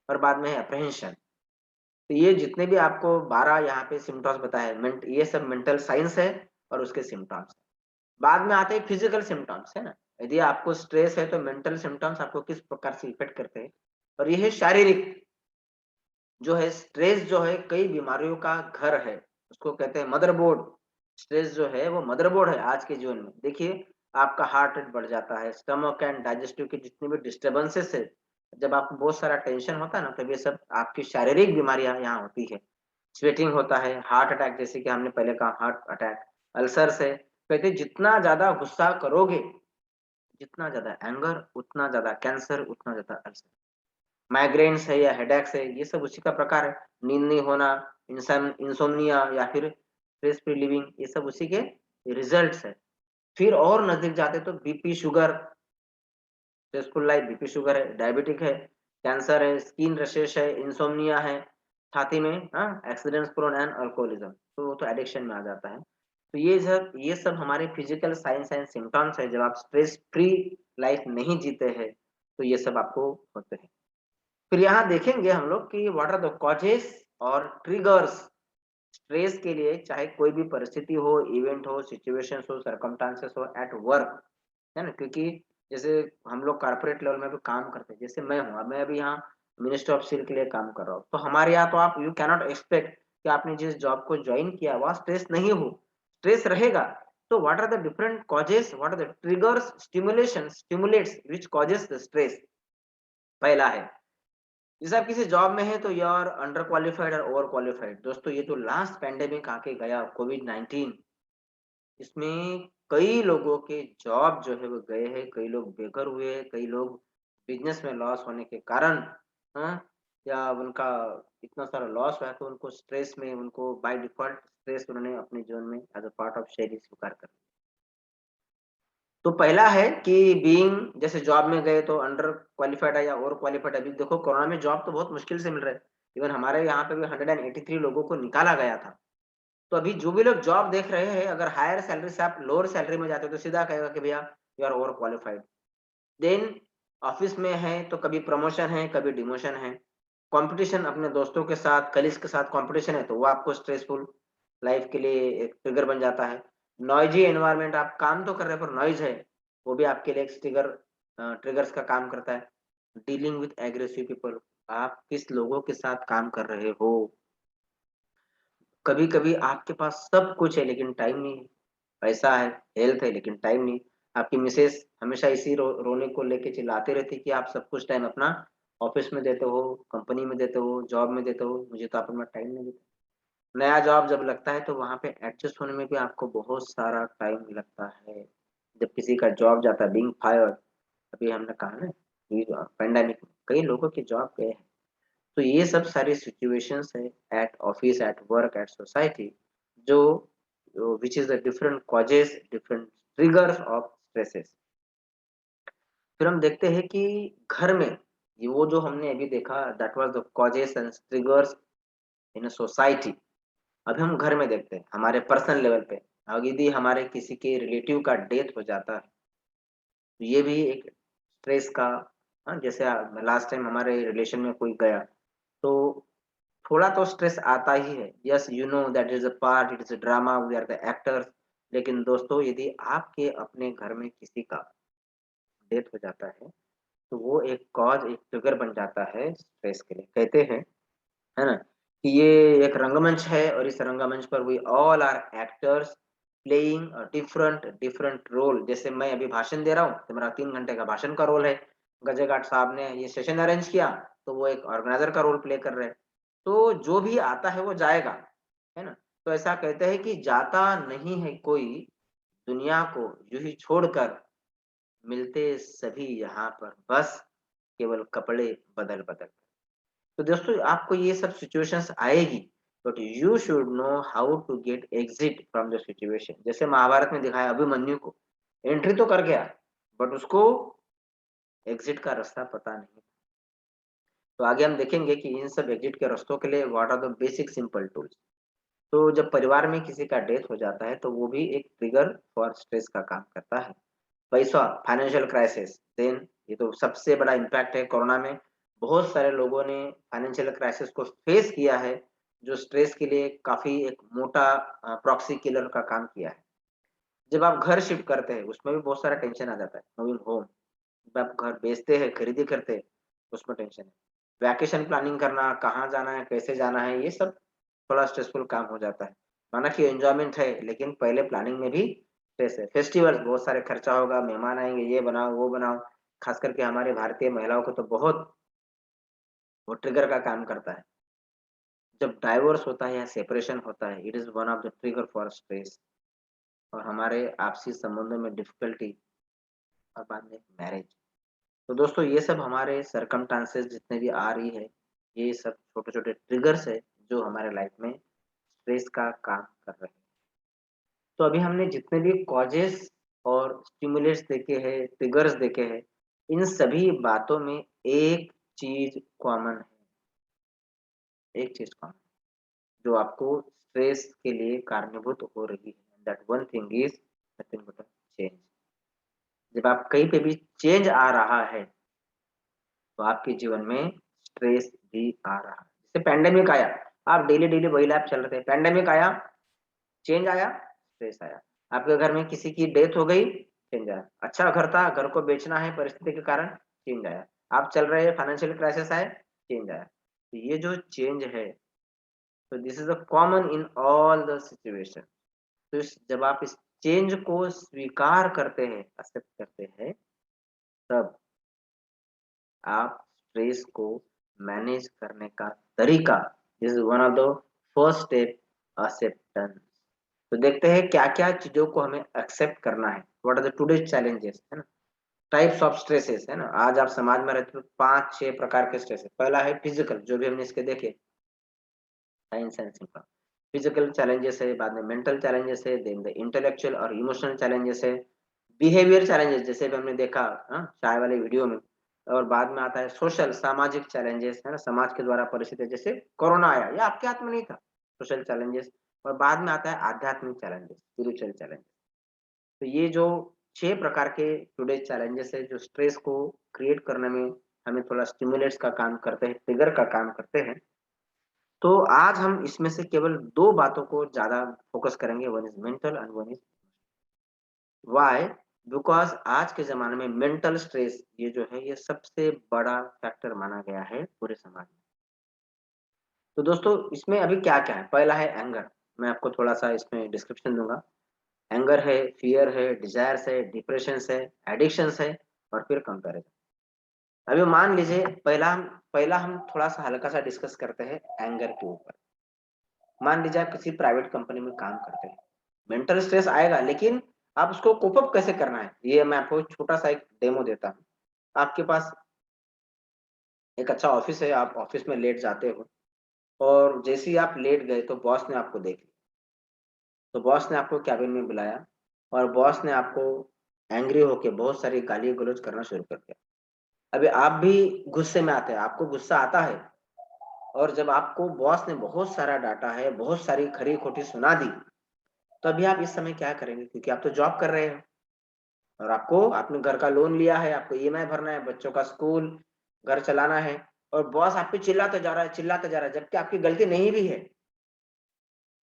और बाद में है अप्रहेंशन। तो ये जितने भी आपको 12 यहाँ पे सिम्पटम्स बताए, मेंट ये सब मेंटल साइंस है और उसके सिम्पटम्स। बाद में आते हैं फिजिकल सिम्पटम्स, है ना? यदि आपको स्ट्रेस है तो मेंटल सिम्पटम्स आपको किस प्रकार से इफेक्ट करते हैं। और ये है शारीरिक, जो है स्ट्रेस जो है कई बीमारियों का घर है, उसको कहते हैं मदरबोर्ड। स्ट्रेस जो है वो मदरबोर्ड है आज के जीवन में। देखिए, आपका हार्ट रेट बढ़ जाता है, स्टमक एंड डाइजेस्टिव की जितनी भी डिस्टर्बेंसेस है, जब आपको बहुत सारा टेंशन होता है ना, तब ये सब आपकी शारीरिक बीमारियां यहाँ होती है। स्वेटिंग होता है, हार्ट अटैक, जैसे कि हमने पहले कहा हार्ट अटैक, अल्सर्स है। कहते हैं जितना ज्यादा गुस्सा करोगे, जितना ज़्यादा एंगर, उतना ज़्यादा कैंसर, उतना ज़्यादा अल्सर। माइग्रेन्स है या हेडेक्स है, ये सब उसी का प्रकार है। नींद नहीं होना, इंसोम्निया या फिर स्ट्रेस फ्री लिविंग, ये सब उसी के रिजल्ट्स है। फिर और नज़दीक जाते तो BP, sugar, stressful life, BP, sugar है, डायबिटिक है, कैंसर है, स्किन रैशेस है, इंसोम्निया है, छाती में एक्सीडेंट्स प्रोन एंड अल्कोहलिज्म, तो वो तो एडिक्शन में आ जाता है। तो ये सब हमारे फिजिकल साइंस एंड सिम्पटम्स है। जब आप स्ट्रेस फ्री लाइफ नहीं जीते हैं, तो ये सब आपको होते हैं। फिर यहाँ देखेंगे हम लोग कि व्हाट आर द कॉजेस और ट्रिगर्स स्ट्रेस के लिए चाहे कोई भी परिस्थिति हो, इवेंट हो, सिचुएशंस हो, सर्कमस्टांसेस हो एट वर्क, है ना? क्योंकि जैसे हम लोग कॉर्पोरेट लेवल में भी काम करते हैं, जैसे मैं हूँ, अब मैं अभी यहाँ मिनिस्ट्री ऑफ स्किल के लिए काम कर रहा हूँ, तो हमारे यहाँ तो आप यू कैन नॉट एक्सपेक्ट कि आपने जिस जॉब को ज्वाइन किया वहाँ स्ट्रेस नहीं हो, स्ट्रेस रहेगा। तो what are the different causes, what are the triggers, stimulation, stimulates which causes the stress? पहला है, जैसे आप किसी जॉब में है तो यू आर अंडर क्वालिफाइड और ओवर क्वालिफाइड। दोस्तों ये जो लास्ट पैंडेमिक आके गया कोविड-19, इसमें कई लोगों के जॉब जो है वो गए हैं, कई लोग बेघर हुए हैं, कई लोग बिजनेस में लॉस होने के कारण, हाँ, या उनका इतना सारा लॉस हुआ है तो उनको स्ट्रेस में, उनको बाय डिफॉल्ट स्ट्रेस उन्होंने अपने जीवन में एज अ पार्ट ऑफ शैली स्वीकार कर। तो पहला है कि बीइंग, जैसे जॉब में गए तो अंडर क्वालिफाइड है या ओवर क्वालिफाइड है। अभी देखो कोरोना में जॉब तो बहुत मुश्किल से मिल रहा है। इवन हमारे यहाँ पे भी 183 लोगों को निकाला गया था। तो अभी जो भी लोग जॉब देख रहे हैं, अगर हायर सैलरी से आप लोअर सैलरी में जाते हो तो सीधा कहेगा कि भैया you are over qualified. Then office में है तो कभी प्रमोशन है, कभी डिमोशन है। कंपटीशन अपने दोस्तों के साथ, कलीग्स के साथ कंपटीशन है तो वो आपको स्ट्रेसफुल लाइफ के लिए एक ट्रिगर बन जाता है। नॉइजी एनवायरनमेंट, आप काम तो कर रहे हैं पर नॉइज है, वो भी आपके लिए एक ट्रिगर्स का काम करता है। डीलिंग विद एग्रेसिव पीपल, आप किस लोगों के साथ काम कर रहे हो। कभी-कभी आपके पास सब कुछ है लेकिन टाइम नहीं है, पैसा है, हेल्थ है लेकिन टाइम नहीं। आपकी मिसेज़ हमेशा इसी रोने को लेके चिल्लाती रहती है कि आप सब कुछ टाइम अपना ऑफ़िस में देते हो, कंपनी में देते हो, जॉब में देते हो, मुझे तो आप अपना टाइम नहीं देते। नया जॉब जब लगता है तो वहाँ पे एडजस्ट होने में भी आपको बहुत सारा टाइम लगता है। जब किसी का जॉब जाता है, बीइंग फायर्ड, अभी हमने कहा ना कि पैंडेमिक में कई लोगों की जॉब गए हैं। तो ये सब सारी सिचुएशंस है at office, at work, at society, जो which is the different causes, different triggers of stresses. फिर हम देखते हैं कि घर में, ये वो जो हमने अभी देखा that was the causes and triggers in a society. अभी हम घर में देखते हैं, हमारे पर्सनल लेवल पे। अब यदि हमारे किसी के रिलेटिव का डेथ हो जाता है, तो ये भी एक स्ट्रेस का, हाँ, जैसे लास्ट टाइम हमारे रिलेशन में कोई गया, तो थोड़ा तो स्ट्रेस आता ही है। Yes, you know that is a part, it is a drama, we are the actors. लेकिन दोस्तों यदि आपके अपने घर में किसी का डेथ हो जाता है, तो वो एक कॉज़, एक ट्रिगर बन जाता है स्ट्रेस के लिए। कहते हैं, है ना? कि ये एक रंगमंच है और इस रंगमंच पर we all are actors playing a different different role. जैसे मैं अभी भाषण दे रहा हूँ, तो मेरा 3 घंटे का भाषण का रोल है। गजेघाट साहब ने ये सेशन अरेंज किया, तो वो एक ऑर्गेनाइज़र का रोल प्ले कर रहे हैं। तो जो भी आता है वो जाएगा, है ना? तो ऐसा कहते हैं कि जाता नहीं है कोई दुनिया को यूँ ही छोड़कर, मिलते सभी यहाँ पर बस केवल कपड़े बदल-बदल। तो दोस्तों आपको ये सब सिचुएशंस आएगी, but you should know how to get exit from the situation. जैसे महाभारत में दिखाया अभिमन्यु को, एंट्री तो कर गया बट उसको एग्जिट का रास्ता पता नहीं। तो आगे हम देखेंगे कि इन सब एग्जिट के रास्तों के लिए what are the basic simple tools. तो जब परिवार में किसी का डेथ हो जाता है तो वो भी एक ट्रिगर फॉर स्ट्रेस का काम करता है। पैसा, फाइनेंशियल क्राइसिस, देन ये तो सबसे बड़ा इम्पैक्ट है कोरोना में। बहुत सारे लोगों ने फाइनेंशियल क्राइसिस को फेस किया है, जो स्ट्रेस के लिए काफ़ी एक मोटा प्रॉक्सी किलर का काम किया है। जब आप घर शिफ्ट करते हैं, उसमें भी बहुत सारा टेंशन आ जाता है, मूविंग होम। जब आप घर बेचते हैं, खरीदी करते हैं, उसमें टेंशन है। वैकेशन प्लानिंग करना, कहाँ जाना है, कैसे जाना है, ये सब थोड़ा स्ट्रेसफुल काम हो जाता है। माना कि एन्जॉयमेंट है, लेकिन पहले प्लानिंग में भी स्ट्रेस है। फेस्टिवल, बहुत सारे खर्चा होगा, मेहमान आएँगे, ये बनाओ, वो बनाओ। खास करके हमारे भारतीय महिलाओं को तो बहुत वो ट्रिगर का काम करता है। जब डाइवोर्स होता है या सेपरेशन होता है, it is one of the trigger for stress, और हमारे आपसी संबंधों में डिफ़िकल्टी, और बाद में मैरिज। तो दोस्तों ये सब हमारे सर्कमस्टांसेस जितने भी आ रही है, ये सब छोटे-छोटे ट्रिगर्स है, जो हमारे लाइफ में स्ट्रेस का काम कर रहे हैं। तो अभी हमने जितने भी कॉजेस और स्टिमुलेट्स देखे हैं, ट्रिगर्स देखे हैं, इन सभी बातों में एक चीज़ कॉमन है, एक चीज़ कॉमन, जो आपको स्ट्रेस के लिए कारणीभूत हो रही है। That one thing is nothing but a change. जब आप कहीं पे भी चेंज आ रहा है, तो आपके जीवन में स्ट्रेस भी आ रहा है। जैसे पैंडेमिक आया, आप डेली डेली वही लाइफ चल रहे थे, पैंडेमिक आया, चेंज आया, स्ट्रेस आया। आपके घर में किसी की डेथ हो गई, चेंज आया। अच्छा घर था, घर को बेचना है परिस्थिति के कारण, चेंज आया। आप चल रहे हैं, फाइनेंशियल क्राइसिस आए, चेंज आया। तो ये जो चेंज है, तो this is a common in all the situation. तो जब आप इस चेंज को स्वीकार करते हैं, एक्सेप्ट करते हैं, तब आप स्ट्रेस को मैनेज करने का तरीका, this is one of the first step, acceptance. तो देखते हैं क्या क्या चीजों को हमें एक्सेप्ट करना है। What are the today challenges, है ना, टाइप्स ऑफ स्ट्रेसेस, है ना। आज आप समाज में रहते हो, 5-6 प्रकार के स्ट्रेस है। पहला है फिजिकल, जो भी हमने इसके देखे, science and simple. Physical challenges है, बाद में मेंटल चैलेंजेस है, देन द इंटेलेक्चुअल और इमोशनल चैलेंजेस है, बिहेवियर चैलेंजेस जैसे भी हमने देखा, हाँ, चाय वाले वीडियो में। और बाद में आता है सोशल, सामाजिक चैलेंजेस, है ना, समाज के द्वारा परिस्थिति, जैसे कोरोना आया, ये आपके हाथ में नहीं था, सोशल चैलेंजेस। और बाद में आता है आध्यात्मिक चैलेंजेस, स्पिरिचुअल चैलेंजेस। तो ये जो 6 प्रकार के टुडे चैलेंजेस है, जो स्ट्रेस को क्रिएट करने में हमें थोड़ा स्टिमुलेट्स का काम करते हैं, ट्रिगर का काम करते हैं। तो आज हम इसमें से केवल 2 बातों को ज़्यादा फोकस करेंगे, one is mental and one is why? Because आज के ज़माने में मेंटल स्ट्रेस ये जो है, ये सबसे बड़ा फैक्टर माना गया है पूरे समाज में। तो दोस्तों इसमें अभी क्या-क्या है? पहला है एंगर, मैं आपको थोड़ा-सा इसमें डिस्क्रिप्शन दूँगा। एंगर है, फियर है, डिज़ायर्स है, डिप्रेशंस है, एडिक्शंस है और फिर कंपैरिज़न। अभी मान लीजिए पहला हम थोड़ा-सा हल्का-सा डिस्कस करते हैं एंगर के ऊपर। मान लीजिए आप किसी प्राइवेट कंपनी में काम करते हैं, मेंटल स्ट्रेस आएगा, लेकिन आप उसको कोप अप कैसे करना है, ये मैं आपको छोटा-सा एक डेमो देता हूँ। आपके पास एक अच्छा ऑफिस है, आप ऑफिस में लेट जाते हो और जैसे ही आप लेट गए तो बॉस ने आपको देख लिया। तो बॉस ने आपको केबिन में बुलाया और बॉस ने आपको एंग्री होके बहुत सारी गाली-गलौज करना शुरू कर दिया। अभी आप भी गुस्से में आते हैं, आपको गुस्सा आता है और जब आपको बॉस ने बहुत सारा डाँटा है, बहुत सारी खरी-खोटी सुना दी, तो अभी आप इस समय क्या करेंगे? क्योंकि आप तो जॉब कर रहे हो और आपने घर का लोन लिया है, आपको ईएमआई भरना है, बच्चों का स्कूल, घर चलाना है और बॉस आप पे चिल्लाते जा रहा है, जबकि आपकी गलती नहीं भी है।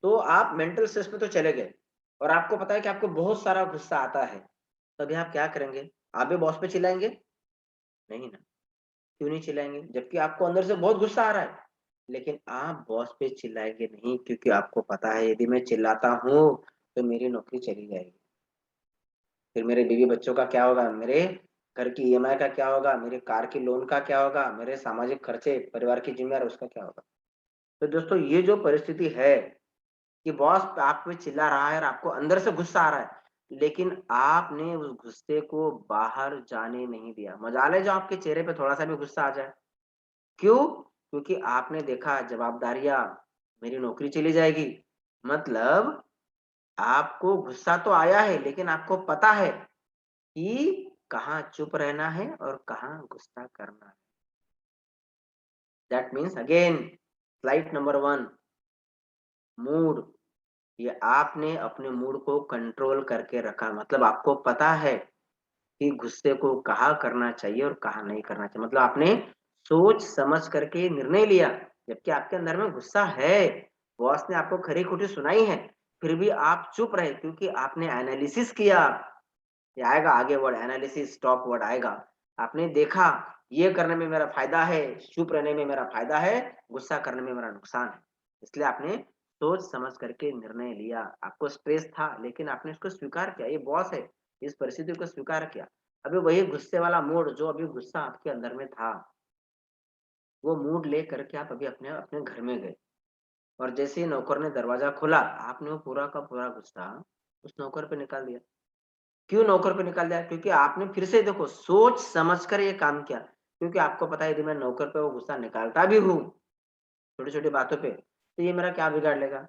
तो आप मेंटल स्ट्रेस में तो चले गए और आपको पता है कि आपको बहुत सारा गुस्सा आता है। तो अभी आप क्या करेंगे? आप भी बॉस पे चिल्लाएँगे? नहीं ना, क्यों नहीं चिल्लाएँगे? जबकि आपको अंदर से बहुत गुस्सा आ रहा है। लेकिन आप बॉस पे चिल्लाएँगे नहीं, क्योंकि आपको पता है यदि मैं चिल्लाता हूँ, तो मेरी नौकरी चली जाएगी। फिर मेरे बीवी बच्चों का क्या होगा? मेरे घर की ईएमआई का क्या होगा? मेरे कार की लोन का क्या होगा? मेरे सामाजिक खर्चे, परिवार की ज़िम्मेदारी उसका क्या होगा? तो दोस्तों ये जो परिस्थिति है कि बॉस आप पे चिल्ला रहा है और आपको अंदर से गुस्सा आ रहा है, लेकिन आपने उस गुस्से को बाहर जाने नहीं दिया। मजाल है जो आपके चेहरे पे थोड़ा-सा भी गुस्सा आ जाए। क्यों? क्योंकि आपने देखा जवाबदारियाँ, मेरी नौकरी चली जाएगी, मतलब आपको गुस्सा तो आया है, लेकिन आपको पता है कि कहाँ चुप रहना है और कहाँ गुस्सा करना है। That means again slide number 1, mood. ये आपने अपने मूड को कंट्रोल करके रखा, मतलब आपको पता है कि गुस्से को कहाँ करना चाहिए और कहाँ नहीं करना चाहिए। मतलब आपने सोच समझ करके निर्णय लिया, जबकि आपके अंदर में गुस्सा है, बॉस ने आपको खरी-खोटी सुनाई है, फिर भी आप चुप रहे क्योंकि आपने एनालिसिस किया। ये आएगा आगे वर्ड, एनालिसिस स्टॉप वर्ड आएगा। आपने देखा ये करने में मेरा फ़ायदा है, चुप रहने में मेरा फ़ायदा है, गुस्सा करने में मेरा नुकसान है। इसलिए आपने सोच समझ करके निर्णय लिया। आपको स्ट्रेस था, लेकिन आपने उसको स्वीकार किया, ये बॉस है, इस परिस्थिति को स्वीकार किया। अभी वही गुस्से वाला मूड, जो अभी गुस्सा आपके अंदर में था, वो मूड लेकर के आप अभी अपने अपने घर में गए और जैसे ही नौकर ने दरवाज़ा खोला, आपने वो पूरा का पूरा गुस्सा उस नौकर पे निकाल दिया। क्यों नौकर पे निकाल दिया? क्योंकि आपने फिर से देखो सोच समझ कर ये काम किया। क्योंकि आपको पता है यदि मैं नौकर पे वो गुस्सा निकालता भी हूँ, छोटी-छोटी बातों पे, तो ये मेरा क्या बिगाड़ लेगा?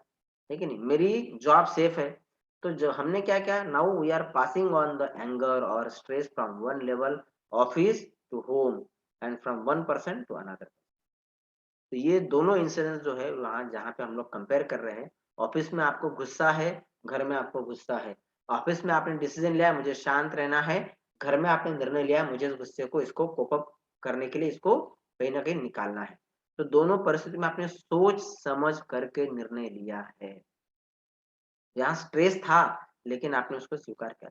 है कि नहीं? मेरी जॉब सेफ है। तो जो हमने क्या किया, now we are passing on the anger और stress from one level office to home and from one person to another. तो ये दोनों इंसिडेंस जो है वहाँ जहाँ पे हम लोग कंपेयर कर रहे हैं, ऑफिस में आपको गुस्सा है, घर में आपको गुस्सा है। ऑफिस में आपने डिसीजन लिया मुझे शांत रहना है, घर में आपने निर्णय लिया मुझे इस गुस्से को इसको कोप अप करने के लिए इसको कहीं न कहीं निकालना है। तो दोनों परिस्थिति में आपने सोच समझ करके निर्णय लिया है। यहाँ स्ट्रेस था लेकिन आपने उसको स्वीकार किया।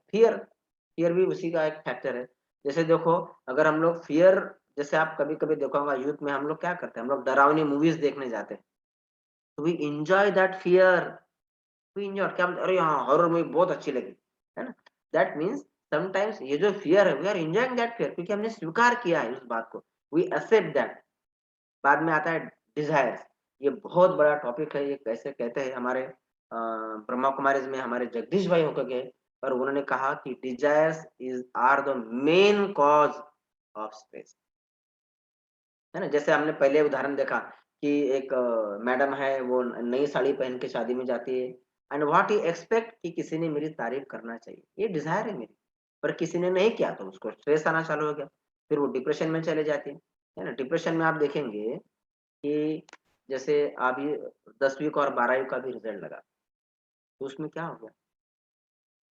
फियर भी उसी का एक फैक्टर है। जैसे देखो, अगर हम लोग फियर, जैसे आप कभी कभी देखा होगा यूथ में हम लोग क्या करते हैं, हम लोग डरावनी मूवीज देखने जाते हैं, तो we enjoy that fear, we enjoy क्या बोलते हैं, अरे हाँ हॉरर मूवी बहुत अच्छी लगी, है ना। दैट मीन्स समटाइम्स ये जो फियर है, we are enjoying that fear, क्योंकि हमने स्वीकार किया है उस बात को, वी एक्सेप्ट दैट। बाद में आता है डिजायर्स। ये बहुत बड़ा टॉपिक है, ये कैसे कहते हैं हमारे ब्रह्मा कुमारीज में हमारे जगदीश भाई होकर गए, और उन्होंने कहा कि desires is are the main cause of stress, है ना। जैसे हमने पहले उदाहरण देखा कि एक मैडम है, वो नई साड़ी पहन के शादी में जाती है, एंड व्हाट यू एक्सपेक्ट कि किसी ने मेरी तारीफ करना चाहिए, ये डिजायर है मेरी, पर किसी ने नहीं किया तो उसको स्ट्रेस आना चालू हो गया, फिर वो डिप्रेशन में चले जाती है ना। डिप्रेशन में आप देखेंगे कि जैसे अभी 10वीं का और 12वीं का भी रिजल्ट लगा, तो उसमें क्या हो गया,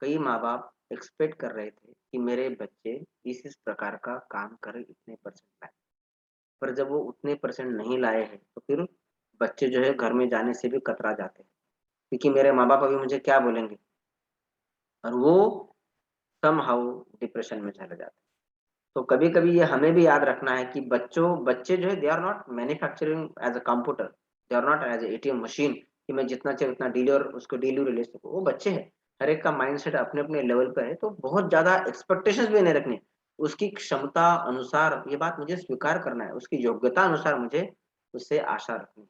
कई माँ बाप एक्सपेक्ट कर रहे थे कि मेरे बच्चे इस प्रकार का काम कर इतने परसेंट लाए, पर जब वो उतने परसेंट नहीं लाए हैं तो फिर बच्चे जो है घर में जाने से भी कतरा जाते हैं, क्योंकि मेरे माँ बाप अभी मुझे क्या बोलेंगे, और वो समहाउ डिप्रेशन में चले जाते हैं। तो कभी कभी ये हमें भी याद रखना है कि बच्चे जो है they are not manufacturing as a computer, they are not as ATM machine कि मैं जितना चाहे उतना डील और उसको डिलीवर ले सकूं। वो बच्चे हैं, हर एक का माइंडसेट अपने अपने लेवल पर है, तो बहुत ज्यादा एक्सपेक्टेशंस भी नहीं रखनी, उसकी क्षमता अनुसार ये बात मुझे स्वीकार करना है, उसकी योग्यता अनुसार मुझे उससे आशा रखनी है।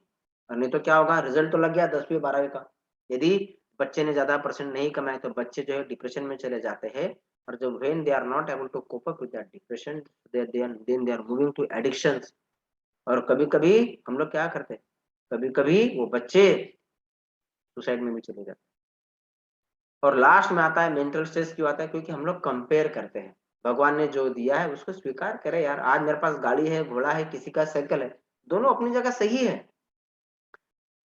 और नहीं तो क्या होगा, रिजल्ट तो लग गया 10वीं 12वीं का, यदि बच्चे ने ज्यादा परसेंट नहीं कमाए तो बच्चे जो है डिप्रेशन में चले जाते हैं, और जब when they are not able to cope up with that depression, then they are moving to addictions। और कभी कभी हम लोग क्या करते हैं, कभी कभी वो बच्चे सुसाइड में भी चले जाते हैं। और लास्ट में आता है मेंटल स्ट्रेस, क्यों आता है, क्योंकि हम लोग कंपेयर करते हैं। भगवान ने जो दिया है उसको स्वीकार करे यार, आज मेरे पास गाड़ी है, घोड़ा है, किसी का साइकिल है, दोनों अपनी जगह सही है।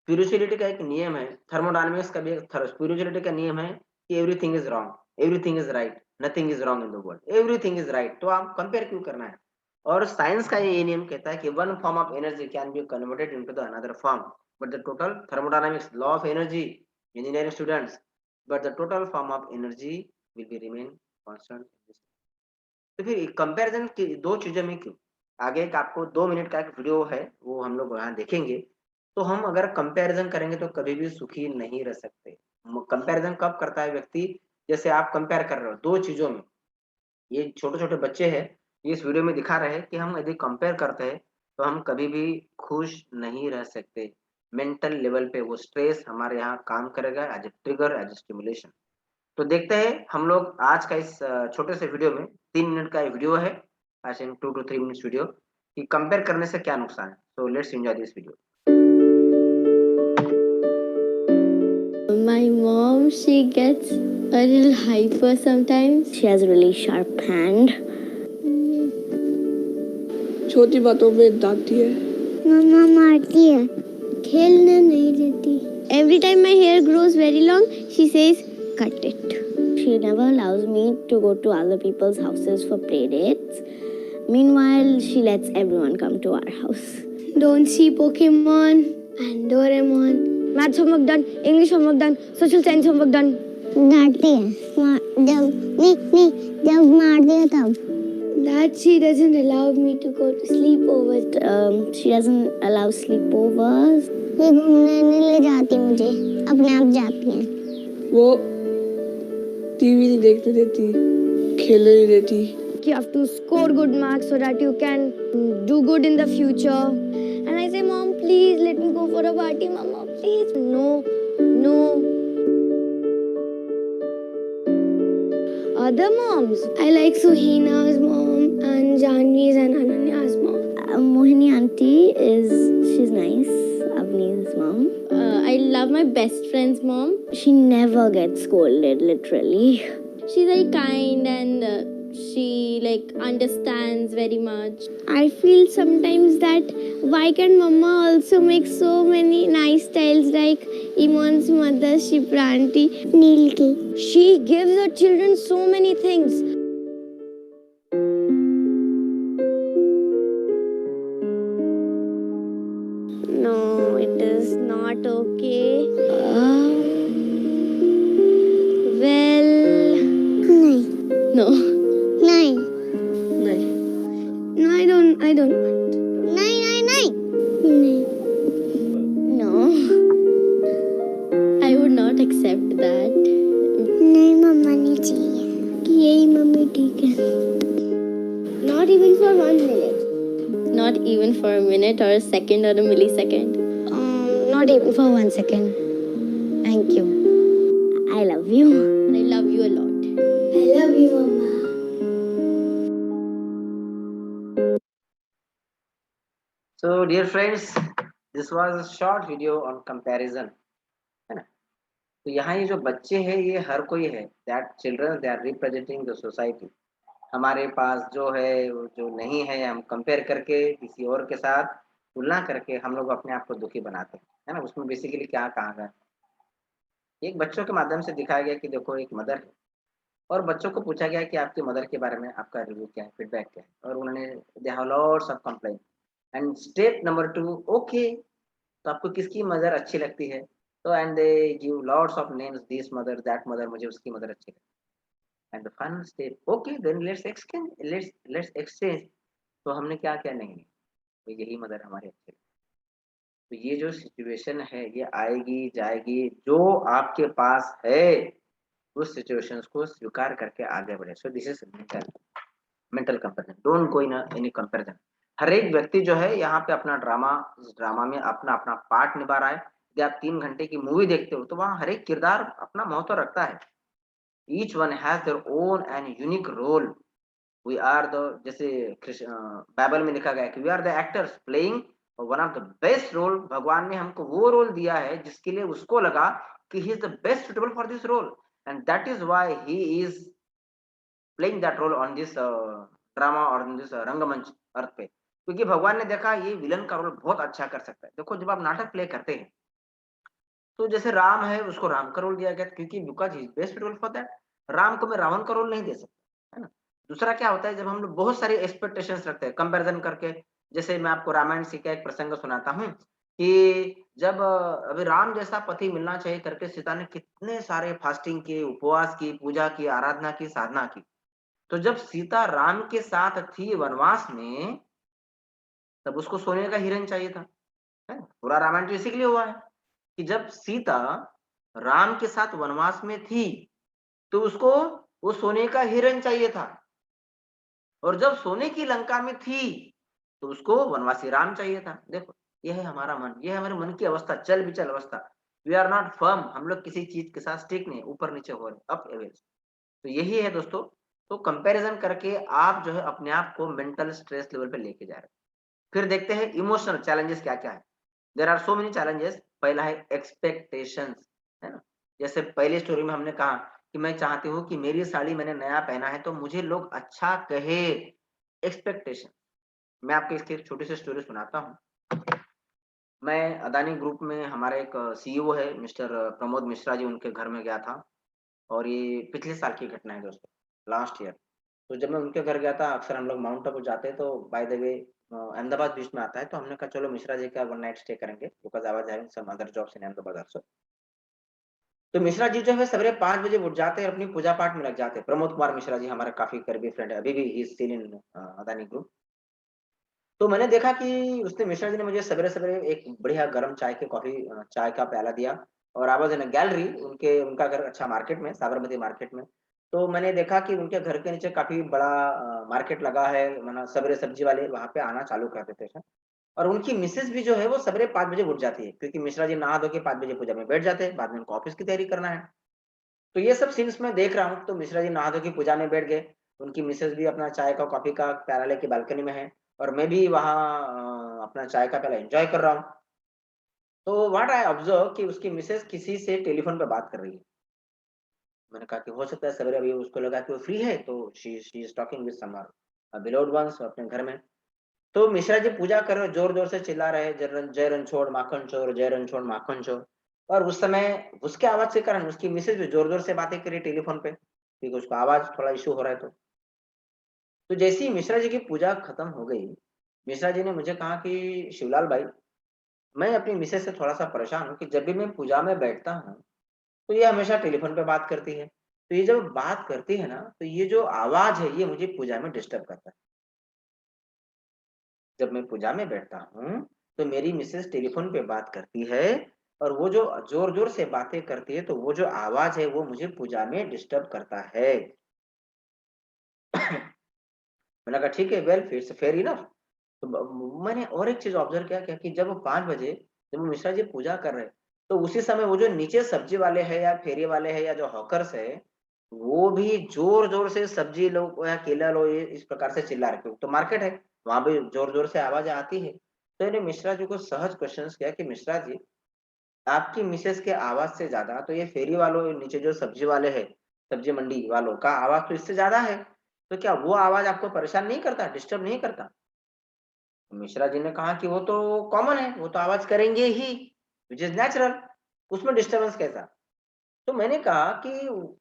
स्पिरिचुअलिटी का एक नियम है, थर्मोडायनामिक्स का भी एक स्पिरिचुअलिटी का नियम है कि everything is wrong, everything is right, nothing is wrong in the world, everything is right. तो आप कंपेयर क्यों करना है। और साइंस का ये नियम कहता है कि one form of energy can be converted into the another form, but the total thermodynamics law of energy, engineering students, but the total form of energy will be remain constant. तो फिर comparison की दो चीजों में क्यों, आगे एक आपको 2 मिनट का एक वीडियो है, वो हम लोग वहां देखेंगे। तो हम अगर कंपैरिजन करेंगे तो कभी भी सुखी नहीं रह सकते। कंपैरिजन कब करता है व्यक्ति, जैसे आप कंपेयर कर रहे हो दो चीजों में, ये छोटे छोटे बच्चे हैं, ये इस वीडियो में दिखा रहे हैं कि हम यदि कंपेयर करते हैं तो हम कभी भी खुश नहीं रह सकते। मेंटल लेवल पे वो स्ट्रेस हमारे यहाँ काम करेगा as a trigger, as a stimulation. तो देखते हैं हम लोग आज का इस छोटे से वीडियो में, 3 मिनट का ये वीडियो है, I think 2 to 3 minutes video, कि कंपेयर करने से क्या नुकसान है। So let's enjoy this video. My mom, she gets a little hyper sometimes. She has a really sharp hand. छोटी बातों पे डांटती है। मम्मा मारती है, खेलने नहीं देती. Every time my hair grows very long, she says, cut it. She never allows me to go to other people's houses for play dates. Meanwhile, she lets everyone come to our house. Don't see Pokemon and Doraemon. Maths homework done, English homework done, social science homework done. डांटती है जब मारती है तब. That she doesn't allow me to go to sleepovers. She doesn't allow sleepovers. ये घूमने नहीं ले जाती मुझे, अपने आप जाती है. वो टीवी नहीं देखने देती, खेलने नहीं देती. You have to score good marks so that you can do good in the future. And I say, Mom, please let me go for a party. Mama, please. No. Other moms. I like Suhina's mom and Janvi's and Ananya's mom. Mohini auntie she's nice. Avni's mom. I love my best friend's mom. She never gets scolded, literally. She's very kind and she understands very much. I feel sometimes that why can't Mama also make so many nice styles like Imon's mother, Shipranti, Neelki. She gives her children so many things. not okay. Well, no. नहीं No, I don't want. नहीं No. I would not accept that. नहीं मम्मा नहीं चाहिए यही mummy ठीक है. not even for 1 minute Not even for a minute or a second or a millisecond. not even for 1 second thank you I love you. And I love you a lot. I love you mama So dear friends, this was a short video on comparison, है ना? तो यहाँ ये जो बच्चे हैं ये हर कोई है, that children they are representing the society. हमारे पास जो है वो जो नहीं है हम कंपेयर करके किसी और के साथ तुलना करके हम लोग अपने आप को दुखी बनाते हैं, है ना? उसमें बेसिकली क्या कहा गया, एक बच्चों के माध्यम से दिखाया गया कि देखो एक मदर है और बच्चों को पूछा गया कि आपकी मदर के बारे में आपका रिव्यू क्या है, फीडबैक क्या है, और उन्होंने they have lots of complaint and step number 2 okay, तो आपको किसकी मदर अच्छी लगती है, तो and they give lots of names, this mother that mother, मुझे उसकी मदर अच्छी लगती है, and the final step okay then let's exchange, तो हमने क्या क्या नहीं, तो यही मदर हमारी अच्छी लगती है। तो ये जो सिचुएशन है ये आएगी जाएगी, जो आपके पास है उस सिचुएशंस को स्वीकार करके आगे बढ़े। So this is mental comparison, don't go in any comparison. हर एक व्यक्ति जो है यहाँ पे अपना ड्रामा, इस ड्रामा में अपना अपना पार्ट निभा रहा है। यदि आप 3 घंटे की मूवी देखते हो तो वहाँ हर एक किरदार अपना महत्व रखता है। Each one has their own and unique role. We are the, जैसे बाइबल में लिखा गया है कि we are the actors playing one of the best role. भगवान ने हमको वो रोल दिया है जिसके लिए उसको लगा कि he is the best suitable for this role, and that is why he is playing that role on this drama और दिस रंगमंच अर्थ पे, क्योंकि भगवान ने देखा ये विलन का रोल बहुत अच्छा कर सकता है। देखो जब आप नाटक प्ले करते हैं तो जैसे राम है उसको राम का रोल दिया गया क्योंकि because he is best role for that. Ram को मैं रावण का रोल नहीं दे सकता, है ना। दूसरा क्या होता है जब हम लोग बहुत सारी एक्सपेक्टेशंस रखते हैं कंपैरिजन करके, जैसे मैं आपको रामायण से का एक प्रसंग सुनाता हूँ कि जब अभी राम जैसा पति मिलना चाहिए करके सीता ने कितने सारे फास्टिंग किए, उपवास की, पूजा की, आराधना की, साधना की। तो जब सीता राम के साथ थी वनवास में तब उसको सोने का हिरण चाहिए था, है। पूरा रामायण तो इसी के लिए हुआ है कि जब सीता राम के साथ वनवास में थी तो उसको वो सोने का हिरण चाहिए था, और जब सोने की लंका में थी तो उसको वनवासी राम चाहिए था। देखो यह है हमारा मन, यह है हमारे मन की अवस्था, चल विचल अवस्था। वी आर नॉट फर्म, हम लोग किसी चीज के साथ स्टिक नहीं, ऊपर नीचे हो रहे, अप एवरेज। तो यही है दोस्तों। तो कंपैरिजन करके आप जो है अपने आप को मेंटल स्ट्रेस लेवल पे लेके जा रहे हैं। फिर देखते हैं इमोशनल चैलेंजेस क्या क्या है। There are so many challenges. पहला है एक्सपेक्टेशंस, है ना। जैसे पहली स्टोरी में हमने कहा कि मैं चाहती हूँ कि मेरी साड़ी मैंने नया पहना है तो मुझे लोग अच्छा कहे, एक्सपेक्टेशन। मैं आपको इसकी एक छोटी सी स्टोरी सुनाता हूँ। मैं अदानी ग्रुप में हमारे एक सीईओ है मिस्टर प्रमोद मिश्रा जी, उनके घर में गया था, और ये पिछले साल की घटना है दोस्तों, लास्ट ईयर। तो जब मैं उनके घर गया था, अक्सर हम लोग माउंट आबू जाते हैं तो बाय द वे अहमदाबाद बीच में आता है, तो हमने कहा चलो मिश्रा जी का 1 नाइट स्टे करेंगे because I was having some other jobs in Ahmedabad also. तो मिश्रा जी जो है सवेरे 5 बजे उठ जाते हैं, अपनी पूजा पाठ में लग जाते हैं। प्रमोद कुमार मिश्रा जी हमारे काफी करीबी फ्रेंड है, अभी भी he is still in Adani group. तो मैंने देखा कि उसने, मिश्रा जी ने मुझे सवेरे-सवेरे एक बढ़िया गरम चाय की कॉफ़ी चाय का प्याला दिया, और I was in a gallery, उनका घर अच्छा मार्केट में, साबरमती मार्केट में। तो मैंने देखा कि उनके घर के नीचे काफ़ी बड़ा मार्केट लगा है, माना सवेरे सब्जी वाले वहाँ पे आना चालू कर देते हैं। और उनकी मिसेज़ भी जो है वो सवेरे 5 बजे उठ जाती है, क्योंकि मिश्रा जी नहा धो के 5 बजे पूजा में बैठ जाते हैं, बाद में उनको ऑफ़िस की तैयारी करना है। तो ये सब सीन्स मैं देख रहा हूँ, तो मिश्रा जी नहा धो के पूजा में बैठ गए, उनकी मिसेज़ भी अपना चाय का, कॉफ़ी का प्याला लेके बालकनी में है, और मैं भी वहाँ अपना चाय का प्याला एन्जॉय कर रहा हूँ। तो व्हाट आई ऑब्जर्व कि उसकी मिसेज़ किसी से टेलीफ़ोन पे बात कर रही है। मैंने कहा कि हो सकता है सवेरे अभी उसको लगा कि वो फ्री है, तो she is talking with some beloved ones अपने घर में। तो मिश्रा जी पूजा कर रहे, ज़ोर-ज़ोर से चिल्ला रहे, जय रणछोड़ माखन चोर, जय रणछोड़ माखन चोर। और उस समय उसके आवाज़ के कारण उसकी मिसेज़ भी ज़ोर-ज़ोर से बातें कर रही टेलीफ़ोन पे, क्योंकि उसको आवाज़ थोड़ा इश्यू हो रहा है तो। तो जैसे ही मिश्रा जी की पूजा खत्म हो गई, मिश्रा जी ने मुझे कहा कि शिवलाल भाई, मैं अपनी मिसेज से थोड़ा सा परेशान हूँ कि जब भी मैं पूजा में बैठता हूँ तो ये हमेशा टेलीफोन पे बात करती है। तो ये जब बात करती है ना, तो ये जो आवाज है ये मुझे पूजा में डिस्टर्ब करता है। जब मैं पूजा में बैठता हूँ तो मेरी मिसेज टेलीफोन पे बात करती है और वो जो जोर जोर से बातें करती है, तो वो जो आवाज है वो मुझे पूजा में डिस्टर्ब करता है। मैंने कहा ठीक है, वेल इट्स फेयर इनफ। तो मैंने और एक चीज ऑब्जर्व किया कि जब वो 5 बजे जब वो मिश्रा जी पूजा कर रहे, तो उसी समय वो जो नीचे सब्जी वाले हैं या फेरी वाले हैं या जो हॉकर्स है, वो भी जोर जोर से सब्जी लो या केला लो, ये इस प्रकार से चिल्ला रहे, तो मार्केट है, वहां भी जोर जोर से आवाज आती है। तो मैंने मिश्रा जी को सहज क्वेश्चन किया कि मिश्रा जी, आपकी मिसेस के आवाज से ज्यादा तो ये फेरी वालों, नीचे जो सब्जी वाले हैं, सब्जी मंडी वालों का आवाज तो इससे ज्यादा है। तो क्या वो आवाज आपको परेशान नहीं करता, डिस्टर्ब नहीं करता? मिश्रा जी ने कहा कि वो तो कॉमन है, वो तो आवाज करेंगे ही, विच इज नेचुरल, उसमें डिस्टरबेंस कैसा? तो मैंने कहा कि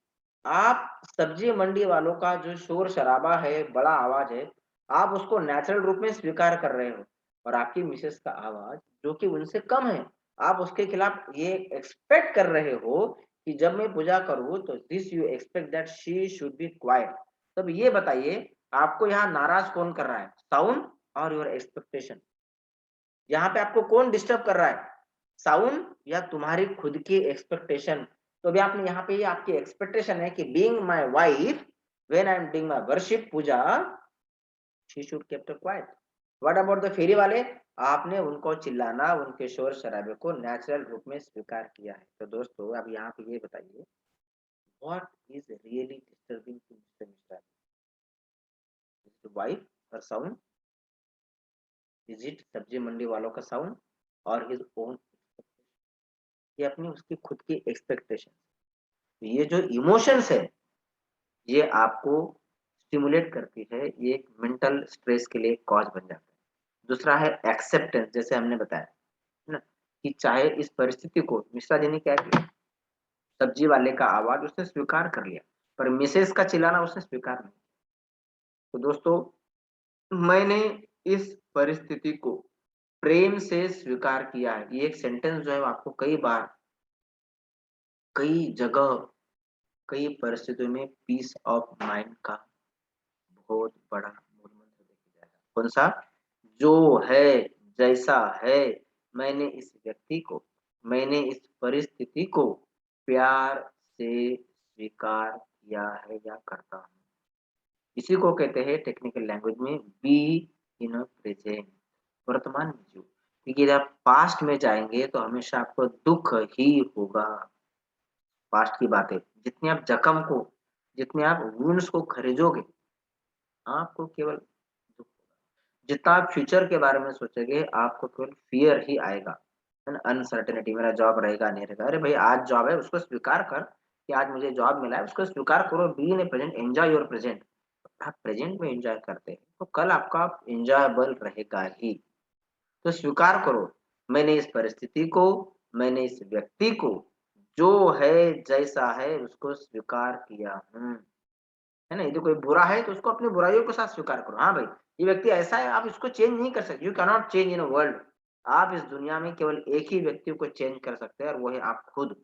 आप सब्जी मंडी वालों का जो शोर शराबा है, बड़ा आवाज है, आप उसको नेचुरल रूप में स्वीकार कर रहे हो, और आपकी मिसेस का आवाज जो कि उनसे कम है, आप उसके खिलाफ ये एक्सपेक्ट कर रहे हो कि जब मैं पूजा करूं तो this you expect that she should be quite. तब ये बताइए, आपको यहाँ नाराज कौन कर रहा है, साउंड और योर एक्सपेक्टेशन? यहाँ पे आपको कौन डिस्टर्ब कर रहा है, साउंड या तुम्हारी खुद की एक्सपेक्टेशन? तो अभी आपने यहाँ पे ये आपकी एक्सपेक्टेशन है कि being my wife, when I am doing my worship puja, she should keep quiet. What about the ferry वाले? आपने उनको चिल्लाना, उनके शोर शराबे को नेचुरल रूप में स्वीकार किया है। तो दोस्तों अब यहाँ पे ये बताइए, what is really disturbing to mister Mishra? Is wife और साउंड? इज इट सब्जी मंडी वालों का साउंड और हिज ओन? ये अपनी उसकी खुद की एक्सपेक्टेशन। ये जो इमोशंस है ये आपको स्टिमुलेट करती है, ये एक मेंटल स्ट्रेस के लिए कॉज बन जाता है। दूसरा है एक्सेप्टेंस, जैसे हमने बताया है ना, कि चाहे इस परिस्थिति को मिश्रा जी ने क्या किया, सब्जी वाले का आवाज उसने स्वीकार कर लिया, पर मिसेस का चिल्लाना उसने स्वीकार नहीं। तो दोस्तों, मैंने इस परिस्थिति को प्रेम से स्वीकार किया है, ये एक सेंटेंस जो है वो आपको कई बार, कई जगह, कई परिस्थितियों में पीस ऑफ माइंड का बहुत बड़ा मूल मंत्र देखा जाएगा। कौन सा? जो है, जैसा है, मैंने इस व्यक्ति को, मैंने इस परिस्थिति को प्यार से स्वीकार किया है या करता हूँ। इसी को कहते हैं टेक्निकल लैंग्वेज में बी इन प्रेजेंट, वर्तमान में जियो। क्योंकि यदि आप पास्ट में जाएंगे तो हमेशा आपको दुख ही होगा। पास्ट की बातें, जितनी आप जख्म को, जितने आप वुंड्स को खरीदोगे, आपको केवल दुख होगा। जितना आप फ्यूचर के बारे में सोचोगे, आपको केवल फियर ही आएगा, है ना, अनसर्टेनिटी, मेरा जॉब रहेगा नहीं रहेगा। अरे भाई, आज जॉब है उसको स्वीकार कर कि आज मुझे जॉब मिला है, उसको स्वीकार करो, be in present, enjoy your present. आप प्रेजेंट में एंजॉय करते हैं तो कल आपका एंजॉयबल रहेगा ही। तो स्वीकार करो, मैंने इस परिस्थिति को, मैंने इस व्यक्ति को, जो है जैसा है उसको स्वीकार किया हूँ, है ना। यदि कोई बुरा है तो उसको अपनी बुराइयों के साथ स्वीकार करो। हाँ भाई, ये व्यक्ति ऐसा है, आप इसको चेंज नहीं कर सकते, you can not change in world. आप इस दुनिया में केवल एक ही व्यक्ति को चेंज कर सकते हैं और वो है आप खुद,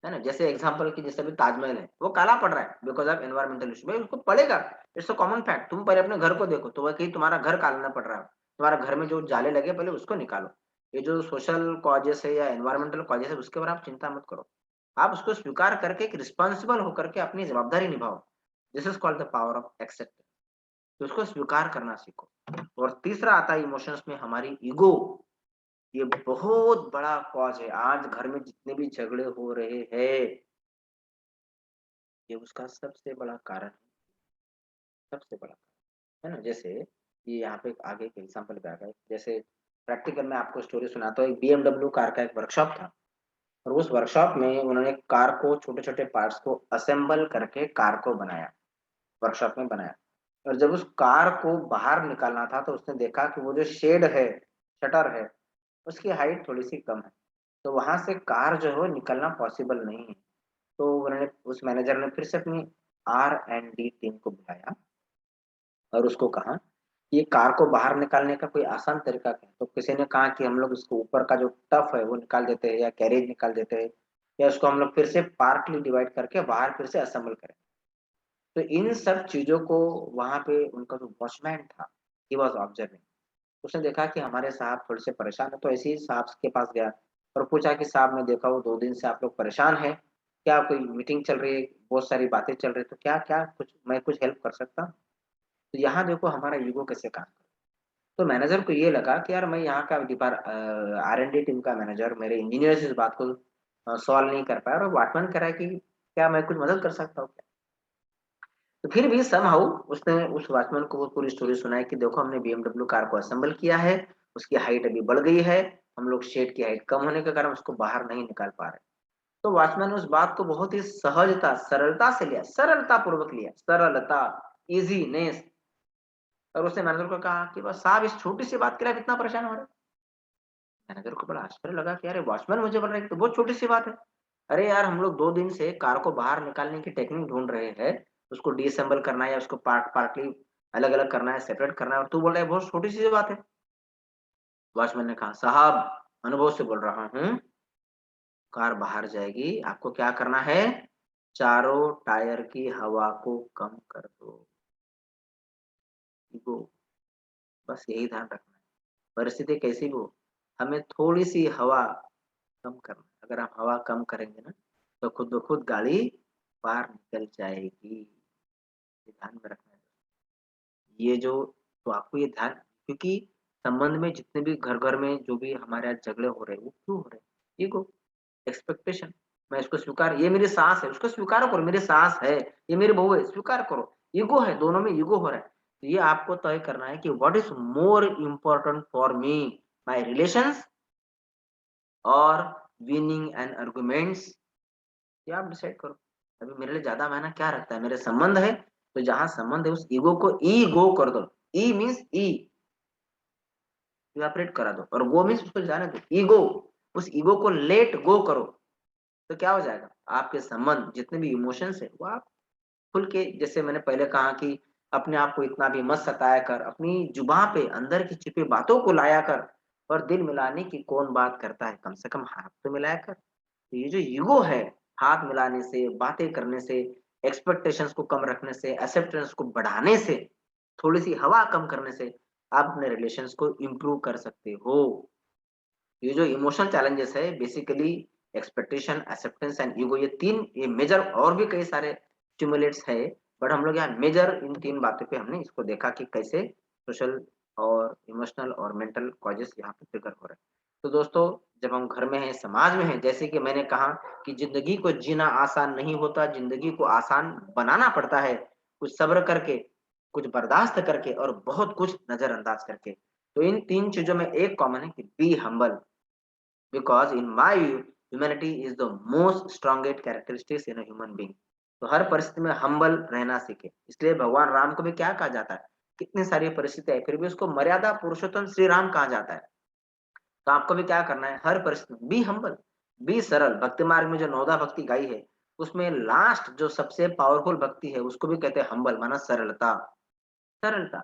है ना। जैसे एग्जांपल की, जैसे अभी ताजमहल है, वो काला पड़ रहा है बिकॉज ऑफ एनवायरमेंटल इशू, भाई उसको पड़ेगा, इट्स अ कॉमन फैक्ट। तुम पहले अपने घर को देखो तो वह कहीं तुम्हारा घर काला ना पड़ रहा है, तुम्हारा घर में जो जाले लगे पहले उसको निकालो। ये जो सोशल कॉजेस है या एनवायरमेंटल कॉजेस है उसके बारे में आप चिंता मत करो, आप उसको स्वीकार करके एक रिस्पॉन्सिबल होकर के अपनी जवाबदारी निभाओ। This is called the power of acceptance. तो उसको स्वीकार करना सीखो। और तीसरा आता है इमोशंस में हमारी ईगो। ये बहुत बड़ा कॉज है, आज घर में जितने भी झगड़े हो रहे हैं ये उसका सबसे बड़ा कारण है, सबसे बड़ा, है ना। जैसे ये यहाँ पे आगे एक एग्जांपल पे आ गया, जैसे प्रैक्टिकल में आपको स्टोरी सुनाता हूँ। एक BMW कार का एक वर्कशॉप था, और उस वर्कशॉप में उन्होंने कार को छोटे छोटे पार्ट्स को असेंबल करके कार को बनाया, वर्कशॉप में बनाया। और जब उस कार को बाहर निकालना था तो उसने देखा कि वो जो शेड है, शटर है, उसकी हाइट थोड़ी सी कम है, तो वहां से कार जो है वो निकलना पॉसिबल नहीं है। तो उन्होंने, उस मैनेजर ने फिर से अपनी R&D टीम को बुलाया और उसको कहा ये कार को बाहर निकालने का कोई आसान तरीका क्या है? तो किसी ने कहा कि हम लोग इसको ऊपर का जो टफ है वो निकाल देते हैं, या कैरेज निकाल देते हैं, या उसको हम लोग फिर से पार्टली डिवाइड करके बाहर फिर से असेंबल करें। तो इन सब चीजों को वहां पे उनका जो वॉचमैन था, ही वॉज ऑब्जर्विंग। उसने देखा कि हमारे साहब थोड़े से परेशान है, तो ऐसे ही साहब के पास गया और पूछा कि साहब मैं देखा वो 2 दिन से आप लोग परेशान है, क्या कोई मीटिंग चल रही है, बहुत सारी बातें चल रही है, तो क्या क्या कुछ मैं कुछ हेल्प कर सकता हूँ? तो यहाँ देखो हमारा ईगो कैसे काम करता है। तो मैनेजर को ये लगा कि यार मैं यहाँ का R&D टीम का मैनेजर, मेरे इंजीनियर इस बात को सॉल्व नहीं कर पाया, और वॉचमैन कह रहा है कि क्या मैं कुछ मदद कर सकता हूँ क्या? तो फिर भी समहाउ उसने उस वॉचमैन को वो पूरी स्टोरी सुनाई कि देखो हमने BMW कार को असेंबल किया है, उसकी हाइट अभी बढ़ गई है, हम लोग शेड की हाइट कम होने के कारण उसको बाहर नहीं निकाल पा रहे। तो वॉचमैन ने उस बात को बहुत ही सहजता सरलता से लिया, सरलता पूर्वक लिया, सरलता, इजीनेस। और उसने मैनेजर को कहा कि बस साहब इस छोटी सी बात के लिए आप इतना परेशान हो रहे हैं? मैनेजर को बड़ा आश्चर्य लगा कि अरे वॉचमैन मुझे बोल रहा है कि तो बहुत छोटी सी बात है। अरे यार हम लोग 2 दिन से कार को बाहर निकालने की टेक्निक ढूंढ रहे हैं, उसको डीअसेंबल करना है या उसको पार्टली अलग अलग करना है, सेपरेट करना है, और तू बोल रहा है बहुत छोटी सी बात है। वॉचमैन ने कहा साहब अनुभव से बोल रहा हूँ, कार बाहर जाएगी, आपको क्या करना है, चारों टायर की हवा को कम कर दो। ईगो, बस यही ध्यान रखना है। परिस्थिति कैसी भी हो, हमें थोड़ी सी हवा कम करना है। अगर आप हवा कम करेंगे ना, तो खुद ब खुद गाड़ी बाहर निकल जाएगी। ये ध्यान में रखना है। ये जो, तो आपको ये ध्यान, क्योंकि संबंध में जितने भी घर-घर में जो भी हमारे यहाँ झगड़े हो रहे हैं, वो क्यों हो रहे हैं? Ego, expectation. मैं इसको स्वीकार, ये मेरी सास है, उसको स्वीकार करो, मेरी सास है, ये मेरी बहू है, स्वीकार करो। ईगो है, दोनों में ईगो हो रहा है। तो ये आपको तय करना है कि what is more important for me, my relations और विनिंग एन आर्गुमेंट्स? ये आप डिसाइड करो। अभी मेरे लिए ज्यादा मायना क्या रखता है, मेरे संबंध है, तो जहां संबंध है उस ईगो को ई गो कर दो। ई मीन्स ई, इवापोरेट करा दो, और वो मीन्स उसको जाने दो, ईगो। उस ईगो को लेट गो करो। तो क्या हो जाएगा, आपके संबंध जितने भी इमोशंस है वो आप खुल के, जैसे मैंने पहले कहा कि अपने आप को इतना भी मत सताया कर, अपनी जुबान पे अंदर की छिपी बातों को लाया कर, और दिल मिलाने की कौन बात करता है, कम से कम हाथ तो मिलाया कर। तो ये जो ईगो है, हाथ मिलाने से, बातें करने से, एक्सपेक्टेशंस को कम रखने से, एक्सेप्टेंस को बढ़ाने से, थोड़ी सी हवा कम करने से आप अपने रिलेशंस को इम्प्रूव कर सकते हो। ये जो इमोशनल चैलेंजेस है basically expectation, acceptance and ego, ये 3, ये मेजर, और भी कई सारे स्टिमुलेट्स है, बट हम लोग यहाँ मेजर इन 3 बातों पे हमने इसको देखा कि कैसे सोशल और इमोशनल और मेंटल कॉजेस यहाँ पे ट्रिगर हो रहे हैं। तो दोस्तों, जब हम घर में हैं, समाज में हैं, जैसे कि मैंने कहा कि जिंदगी को जीना आसान नहीं होता, जिंदगी को आसान बनाना पड़ता है, कुछ सब्र करके, कुछ बर्दाश्त करके, और बहुत कुछ नजरअंदाज करके। तो इन 3 चीजों में एक कॉमन है कि be humble, because in my view humanity is the most strongest characteristics in a human being। तो हर परिस्थिति में हम्बल रहना सीखे। इसलिए भगवान राम को भी क्या कहा जाता है, कितनी सारी परिस्थिति है फिर भी उसको मर्यादा पुरुषोत्तम श्री राम कहा जाता है। तो आपको भी क्या करना है, हर परिस्थिति बी हम्बल, बी सरल। भक्ति मार्ग में जो 9दा भक्ति गाई है, उसमें लास्ट जो सबसे पावरफुल भक्ति है उसको भी कहते हैं हम्बल, माना सरलता। सरलता,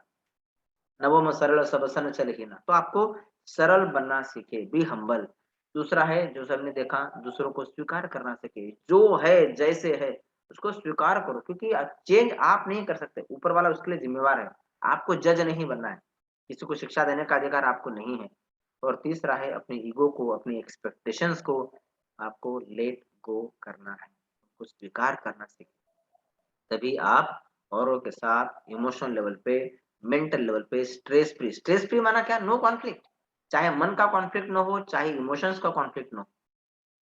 नवों में सरल सब सन चल ही ना। तो आपको सरल बनना सीखे, बी हम्बल। दूसरा है जो सबने देखा, दूसरों को स्वीकार करना सीखे, जो है जैसे है उसको स्वीकार करो, क्योंकि चेंज आप नहीं कर सकते, ऊपर वाला उसके लिए जिम्मेवार है। आपको जज नहीं बनना है, किसी को शिक्षा देने का अधिकार आपको नहीं है। और तीसरा है अपने ईगो को, अपनी एक्सपेक्टेशंस को आपको लेट गो करना है, उसको स्वीकार करना सीखे। तभी आप औरों के साथ इमोशनल लेवल पे, मेंटल लेवल पे स्ट्रेस फ्री। स्ट्रेस फ्री माना क्या, नो कॉन्फ्लिक्ट। चाहे मन का कॉन्फ्लिक्ट ना हो, चाहे इमोशंस का कॉन्फ्लिक्ट ना हो,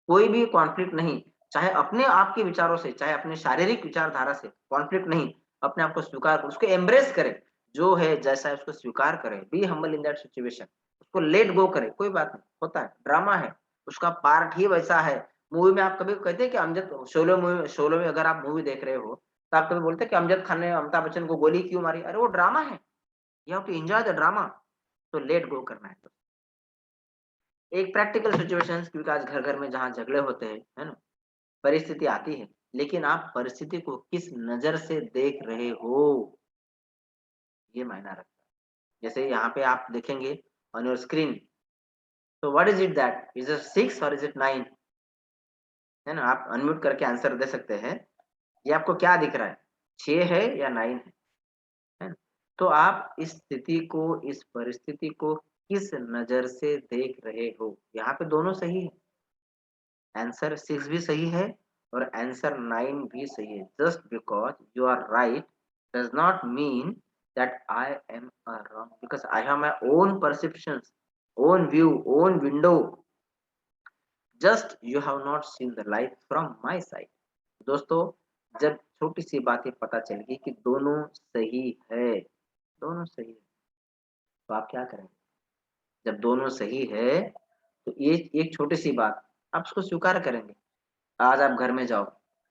कोई भी कॉन्फ्लिक्ट नहीं, चाहे अपने आप के विचारों से, चाहे अपने शारीरिक विचारधारा से कॉन्फ्लिक्ट नहीं। अपने आप को स्वीकार करो, उसको एम्ब्रेस करे, जो है जैसा है उसको स्वीकार करे, be humble in that situation. उसको लेट गो करे, कोई बात नहीं, होता है, ड्रामा है, उसका पार्ट ही वैसा है। मूवी में आप कभी कहते हैं कि अमजद, शोले में अगर आप मूवी देख रहे हो, तो आप कभी बोलते हैं कि अमजद खान ने अमिताभ बच्चन को गोली क्यों मारी? अरे वो ड्रामा है, you have to enjoy the drama. तो लेट गो करना है। तो एक प्रैक्टिकल सिचुएशंस, क्योंकि आज घर-घर में जहाँ झगड़े होते हैं, है ना? परिस्थिति आती है, लेकिन आप परिस्थिति को किस नज़र से देख रहे हो, ये मायना रखता है। जैसे यहाँ पे आप देखेंगे ऑन योर स्क्रीन, तो what is it that, is it 6 और इज इट 9? है ना, आप अनम्यूट करके आंसर दे सकते हैं। ये आपको क्या दिख रहा है, 6 है या 9 है ना? तो आप इस स्थिति को, इस परिस्थिति को किस नजर से देख रहे हो? यहाँ पे दोनों सही है, आंसर 6 भी सही है और आंसर 9 भी सही है। Just because you are right does not mean that I am wrong, because I have my own perceptions, own view, own window. Just you have not seen the life from my side. दोस्तों, जब छोटी सी बातें पता चल गई कि दोनों सही है, दोनों सही है, तो आप क्या करेंगे? जब दोनों सही है तो ये एक छोटी सी बात आप उसको स्वीकार करेंगे। आज आप घर में जाओ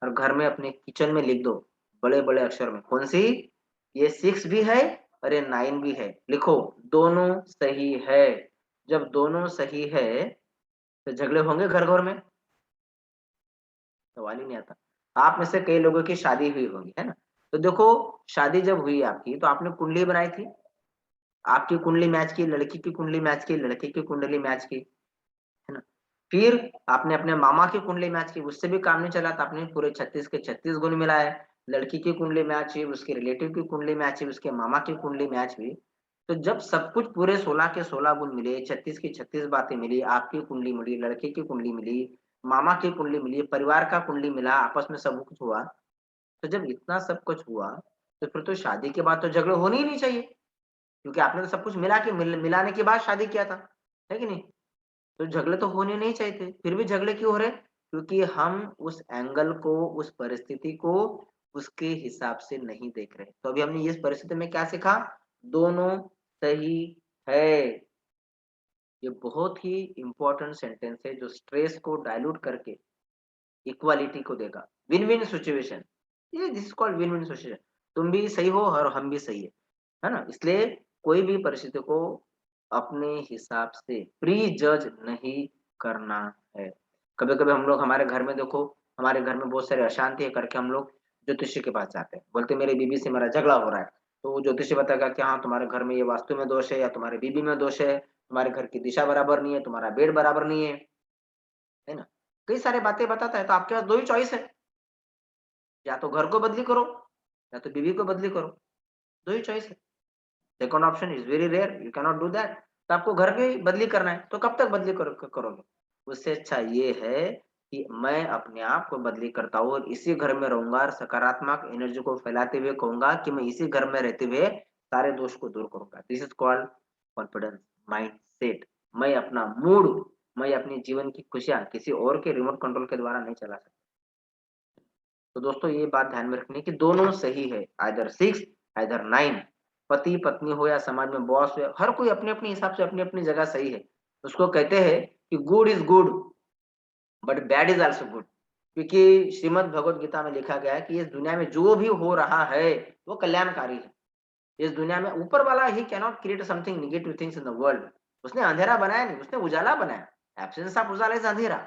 और घर में अपने किचन में लिख दो बड़े बड़े अक्षर में, कौन सी, ये 6 भी है और ये 9 भी है, लिखो दोनों सही है। जब दोनों सही है तो झगड़े होंगे घर घर में? सवाल ही नहीं आता। आप में से कई लोगों की शादी हुई होगी, है ना? तो देखो, शादी जब हुई आपकी तो आपने कुंडली बनाई थी, आपकी कुंडली मैच की, लड़की की कुंडली मैच की, लड़के की कुंडली मैच की, है ना? फिर आपने अपने मामा की कुंडली मैच की, उससे भी काम नहीं चला तो आपने पूरे 36 के 36 गुण मिलाए। लड़की की कुंडली मैच हुई, उसके रिलेटिव की कुंडली मैच हुई, उसके मामा की कुंडली मैच हुई। तो जब सब कुछ पूरे 16 के 16 गुण मिले, 36 की 36 बातें मिली, आपकी कुंडली मिली, लड़के की कुंडली मिली, मामा की कुंडली मिली, परिवार का कुंडली मिला, आपस में सब कुछ हुआ। तो जब इतना सब कुछ हुआ तो फिर तो शादी के बाद तो झगड़े होने ही नहीं चाहिए, क्योंकि आपने तो सब कुछ मिलाने के बाद शादी किया था, है कि नहीं? तो झगड़े तो होने नहीं चाहिए थे, फिर भी झगड़े क्यों हो रहे? क्योंकि हम उस एंगल को, उस परिस्थिति को उसके हिसाब से नहीं देख रहे। तो अभी हमने इस परिस्थिति में क्या सीखा? दोनों सही है। ये बहुत ही इंपॉर्टेंट सेंटेंस है जो स्ट्रेस को डाइल्यूट करके इक्वालिटी को देगा। विन विन सिचुएशन, ये this is called win win situation. तुम भी सही हो और हम भी सही है ना? इसलिए कोई भी परिस्थिति को अपने हिसाब से प्री जज नहीं करना है। कभी कभी हम लोग हमारे घर में देखो, हमारे घर में बहुत सारी अशांति है करके हम लोग ज्योतिषी के पास जाते हैं, बोलते मेरी बीबी से मेरा झगड़ा हो रहा है। तो वो ज्योतिषी बताएगा कि हाँ तुम्हारे घर में ये वास्तु में दोष है, या तुम्हारे बीबी में दोष है, तुम्हारे घर की दिशा बराबर नहीं है, तुम्हारा बेड बराबर नहीं है ना? कई सारी बातें बताता है। तो आपके पास दो ही चॉइस है, या तो घर को बदली करो या तो बीवी को बदली करो, दो ही चॉइस है। Second option is very rare, you can not do that. तो आपको घर की बदली करना है, तो कब तक बदली करोगे? उससे अच्छा ये है कि मैं अपने आप को बदली करता हूँ और इसी घर में रहूंगा और सकारात्मक एनर्जी को फैलाते हुए कहूंगा कि मैं इसी घर में रहते हुए सारे दोष को दूर करूंगा। This is called confidence mind set. मैं अपना मूड, मैं अपने जीवन की खुशियां किसी और के रिमोट कंट्रोल के द्वारा नहीं चला सकता। तो दोस्तों ये बात ध्यान में रखनी है कि दोनों सही है, आइदर 6 आइदर 9। पति पत्नी हो या समाज में बॉस हो, हर कोई अपने अपने हिसाब से अपनी अपनी जगह सही है। उसको कहते हैं कि good is good but bad is also good, क्योंकि श्रीमद् भगवत गीता में लिखा गया है कि इस दुनिया में जो भी हो रहा है वो कल्याणकारी है। इस दुनिया में ऊपर वाला ही cannot create something negative things in the world. उसने अंधेरा बनाया नहीं, उसने उजाला बनाया। एब्सेंस ऑफ उजाला इज अंधेरा,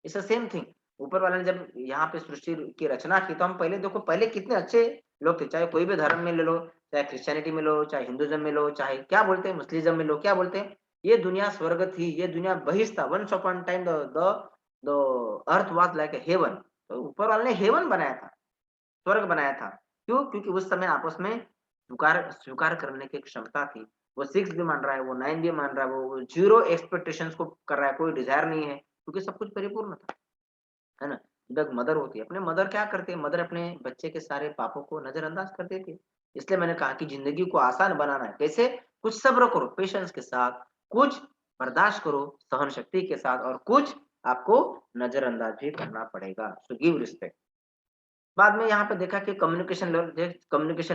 इट्स द सेम थिंग। ऊपर वाले ने जब यहाँ पे सृष्टि की रचना की तो हम पहले देखो, पहले कितने अच्छे लोग थे, चाहे कोई भी धर्म में ले लो, चाहे क्रिश्चियनिटी में लो, चाहे हिंदुइज्म में लो, चाहे क्या बोलते हैं मुस्लिम में लो, क्या बोलते हैं, ये दुनिया स्वर्ग थी, ये दुनिया बहिष्ठ था। Once upon time the earth was like a heaven. तो ऊपर वाले ने हेवन बनाया था, स्वर्ग बनाया था। क्यों? क्योंकि उस समय आपस में स्वीकार स्वीकार करने की क्षमता थी। वो 6 भी मान रहा है, वो 9 भी मान रहा है, वो जीरो एक्सपेक्टेशंस को कर रहा है, कोई डिजायर नहीं है, क्योंकि सब कुछ परिपूर्ण था, है ना? जब एक मदर होती है, अपने मदर क्या करते हैं, मदर अपने बच्चे के सारे पापों को नजरअंदाज कर देती है। इसलिए मैंने कहा कि जिंदगी को आसान बनाना है कैसे? कुछ सब्र करो पेशेंस के साथ, कुछ बर्दाश्त करो सहन शक्ति के साथ, और कुछ आपको नजरअंदाज भी करना पड़ेगा। So give respect. बाद में यहाँ पे देखा कि कम्युनिकेशन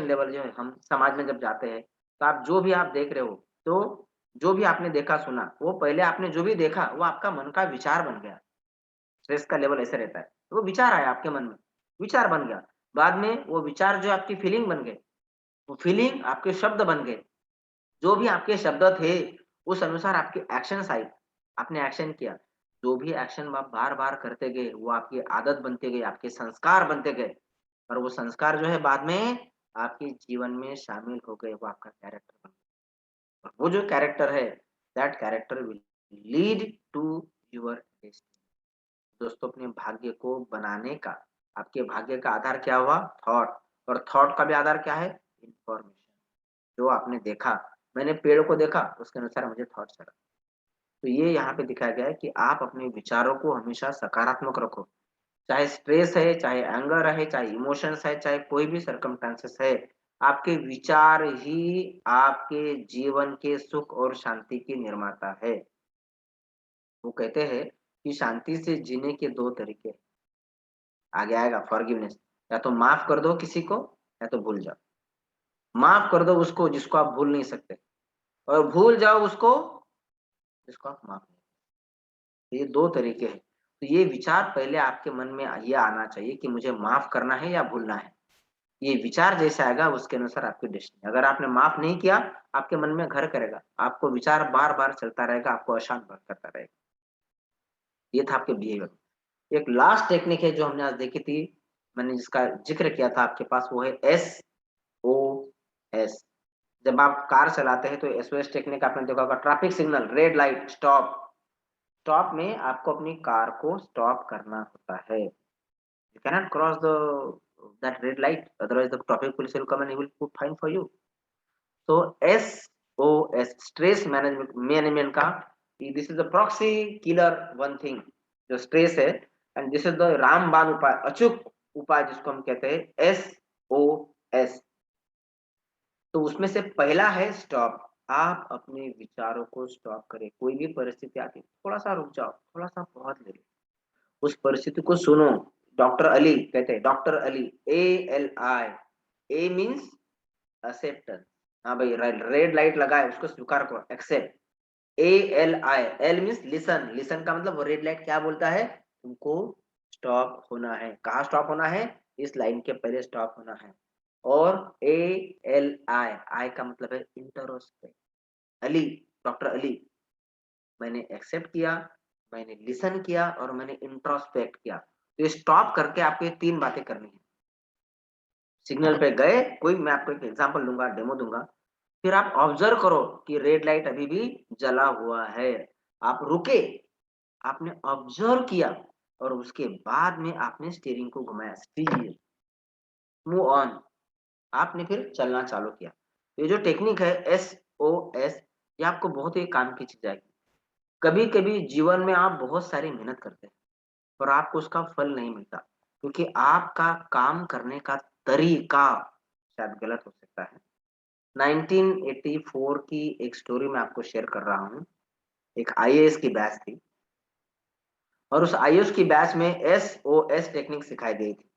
लेवल जो है, हम समाज में जब जाते हैं तो आप जो भी आप देख रहे हो, तो जो भी आपने देखा सुना, वो पहले आपने जो भी देखा वो आपका मन का विचार बन गया। स्ट्रेस का लेवल ऐसे रहता है, तो वो विचार आया आपके मन में, विचार बन गया। बाद में वो विचार जो आपकी फीलिंग बन गए, वो फीलिंग आपके शब्द बन गए, जो भी आपके शब्द थे उस अनुसार आपकी एक्शंस आई, आपने एक्शन किया। जो भी एक्शन आप बार बार करते गए वो आपकी आदत बनते गई, आपके संस्कार बनते गए, और वो संस्कार जो है बाद में आपके जीवन में शामिल हो गए, वो आपका कैरेक्टर बन गया। और वो जो कैरेक्टर है, that character will lead to your destiny. दोस्तों, अपने भाग्य को बनाने का, आपके भाग्य का आधार क्या हुआ? थॉट। और थॉट का भी आधार क्या है? इंफॉर्मेशन। जो आपने देखा, मैंने पेड़ को देखा, उसके अनुसार मुझे थॉट चला। तो ये यहाँ पे दिखाया गया है कि आप अपने विचारों को हमेशा सकारात्मक रखो। चाहे स्ट्रेस है, चाहे एंगर है, चाहे इमोशंस है, चाहे कोई भी सर्कमस्टांसेस है, आपके विचार ही आपके जीवन के सुख और शांति की निर्माता है। वो कहते हैं कि शांति से जीने के दो तरीके हैं। आगे आएगा फॉरगिवनेस। या तो माफ कर दो किसी को, या तो भूल जाओ। माफ कर दो उसको जिसको आप भूल नहीं सकते, और भूल जाओ उसको जिसको आप माफ नहीं। ये दो तरीके हैं। तो ये विचार पहले आपके मन में ये आना चाहिए कि मुझे माफ करना है या भूलना है। ये विचार जैसे आएगा उसके अनुसार आपकी डेस्टिनी। अगर आपने माफ नहीं किया, आपके मन में घर करेगा, आपको विचार बार बार चलता रहेगा, आपको अशांत करता रहेगा। ये था आपके बिहेवियर। एक लास्ट टेक्निक है जो हमने आज देखी थी, मैंने जिसका जिक्र किया था आपके पास, वो है SOS। जब आप कार चलाते हैं तो SOS टेक्निक आपने देखा होगा। Traffic signal, red light, stop. Stop में आपको अपनी कार को स्टॉप करना होता है। You cannot cross the that red light, otherwise the traffic police will come and he will put fine for you. तो SOS, स्ट्रेस मैनेजमेंट का, this is the proxy killer one thing, जो stress है। And this is the रामबाण उपाय, अचूक उपाय जिसको हम कहते हैं SOS। तो उसमें से पहला है स्टॉप। आप अपने विचारों को स्टॉप करें। कोई भी परिस्थिति आती है, थोड़ा सा रुक जाओ, थोड़ा सा पॉज ले लो, उस परिस्थिति को सुनो। डॉक्टर अली कहते हैं, doctor Ali, ALI, A means acceptance. हाँ भाई, रेड लाइट लगा है, उसको स्वीकार करो, accept. ALI, L means listen. Listen का मतलब वो रेड लाइट क्या बोलता है, तुमको स्टॉप होना है। कहाँ स्टॉप होना है? इस लाइन के पहले स्टॉप होना है। और ALI, आई का मतलब है इंटरोस्पेक्ट। अली, डॉक्टर अली, मैंने एक्सेप्ट किया, मैंने लिसन किया, और मैंने इंट्रोस्पेक्ट किया। तो ये स्टॉप करके आपको ये तीन बातें करनी है। सिग्नल पे गए, कोई, मैं आपको एक एग्जांपल दूंगा, डेमो दूंगा, फिर आप ऑब्जर्व करो कि रेड लाइट अभी भी जला हुआ है। आप रुके, आपने ऑब्जर्व किया, और उसके बाद में आपने स्टीयरिंग को घुमाया, स्टीयर, मूव ऑन, आपने फिर चलना चालू किया। ये जो टेक्निक है SOS, ये आपको बहुत ही काम की चीज आएगी। कभी कभी जीवन में आप बहुत सारी मेहनत करते हैं पर आपको उसका फल नहीं मिलता, क्योंकि आपका काम करने का तरीका शायद गलत हो सकता है। 1984 की एक स्टोरी मैं आपको शेयर कर रहा हूँ। एक IAS की बैच थी, और उस IAS की बैच में SOS टेक्निक सिखाई गई थी।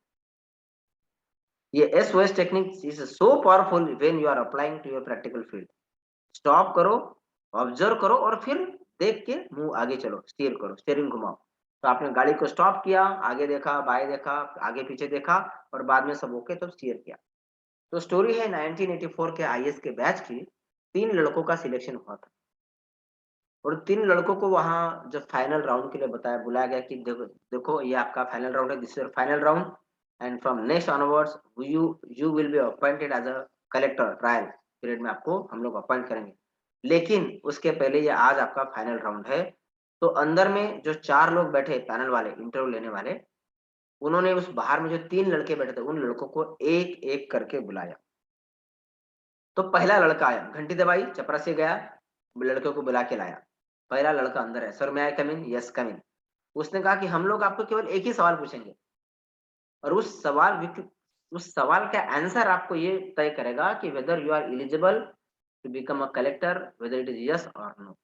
ये SOS technique is so powerful when you are applying to your practical field. Stop करो, ऑब्जर्व करो, और फिर देख के मुंह आगे चलो, स्टीयर करो, स्टीयरिंग घुमाओ। तो आपने गाड़ी को स्टॉप किया, आगे देखा, बाएं देखा, आगे पीछे देखा, और बाद में सब ओके तो स्टीयर किया। तो स्टोरी है 1984 के IAS के बैच की। 3 लड़कों का सिलेक्शन हुआ था, और 3 लड़कों को वहां जब फाइनल राउंड के लिए बुलाया गया कि देखो देखो, ये आपका फाइनल राउंड है, this is final round, and from next onwards you you will be appointed as a collector. Trial period में आपको हम लोग अपॉइंट करेंगे, लेकिन उसके पहले ये आज आपका फाइनल राउंड है। तो अंदर में जो 4 लोग बैठे पैनल वाले, इंटरव्यू लेने वाले, उन्होंने उस बाहर में जो 3 लड़के बैठे थे, उन लड़कों को एक एक करके बुलाया। तो पहला लड़का आया, घंटी दबाई, चपरासी गया, लड़के को बुला के लाया। पहला लड़का अंदर है, सर मैं आई कम इन? यस कम इन। उसने कहा कि हम लोग आपको केवल एक ही सवाल पूछेंगे, और उस सवाल का आंसर आपको ये तय करेगा कि whether you are eligible to become a collector, whether it is yes और नो।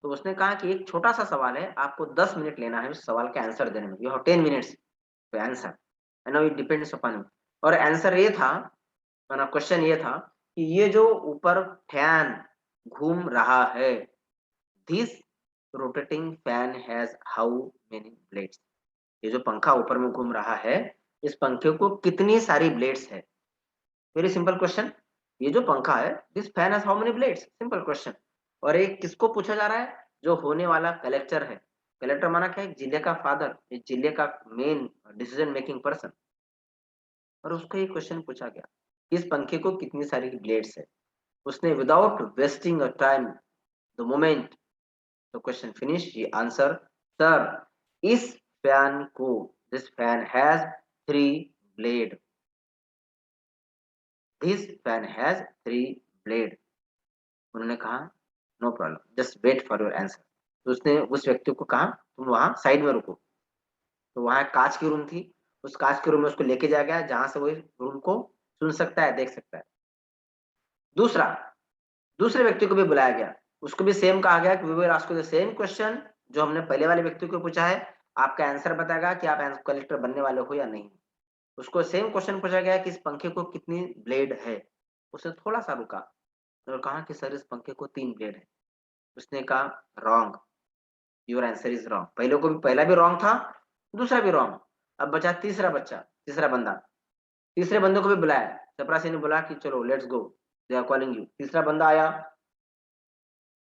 तो उसने कहा कि एक छोटा सा सवाल है, आपको 10 मिनट लेना है उस सवाल का आंसर देने में। You have 10 minutes to answer, and now it depends upon you. और आंसर ये था, क्वेश्चन ये था कि ये जो ऊपर फैन घूम रहा है, this rotating fan has how many blades. ये जो पंखा ऊपर में घूम रहा है, इस पंखे को कितनी सारी ब्लेड्स है? Very simple question. ये जो पंखा है, this fan has how many blades, simple question. और एक किसको पूछा जा रहा है? जो होने वाला कलेक्टर है। कलेक्टर माना क्या है? जिले का फादर, इस जिले का मेन डिसीजन मेकिंग पर्सन। और उसको ये क्वेश्चन पूछा गया, इस पंखे को कितनी सारी ब्लेड्स है? उसने without wasting a time the moment the question finish he answer, sir इस फैन को, this fan has 3 blade, this fan has 3 blade. उन्होंने कहा no problem, just wait for your answer. तो उसने उस व्यक्ति को कहा तुम वहां साइड में रुको। तो वहां एक कांच की रूम थी, उस कांच के रूम में उसको लेके जाया गया जहां से वो रूम को सुन सकता है, देख सकता है। दूसरा, दूसरे व्यक्ति को भी बुलाया गया, उसको भी सेम कहा गया कि we will ask you the same question जो हमने पहले वाले व्यक्ति को पूछा है, आपका आंसर बताएगा कि आप कलेक्टर बनने वाले हो या नहीं। उसको सेम क्वेश्चन पूछा गया कि इस पंखे को कितनी ब्लेड है। उसने थोड़ा सा रुका और कहा कि सर इस पंखे को 3 ब्लेड है। उसने कहा wrong, your answer is wrong. पहले को भी, पहला भी रॉन्ग था, दूसरा भी रॉन्ग। अब बचा तीसरा बंदा। तीसरे बंदे को भी बुलाया, चपरासी ने बोला कि चलो let's go, they are calling you. तीसरा बंदा आया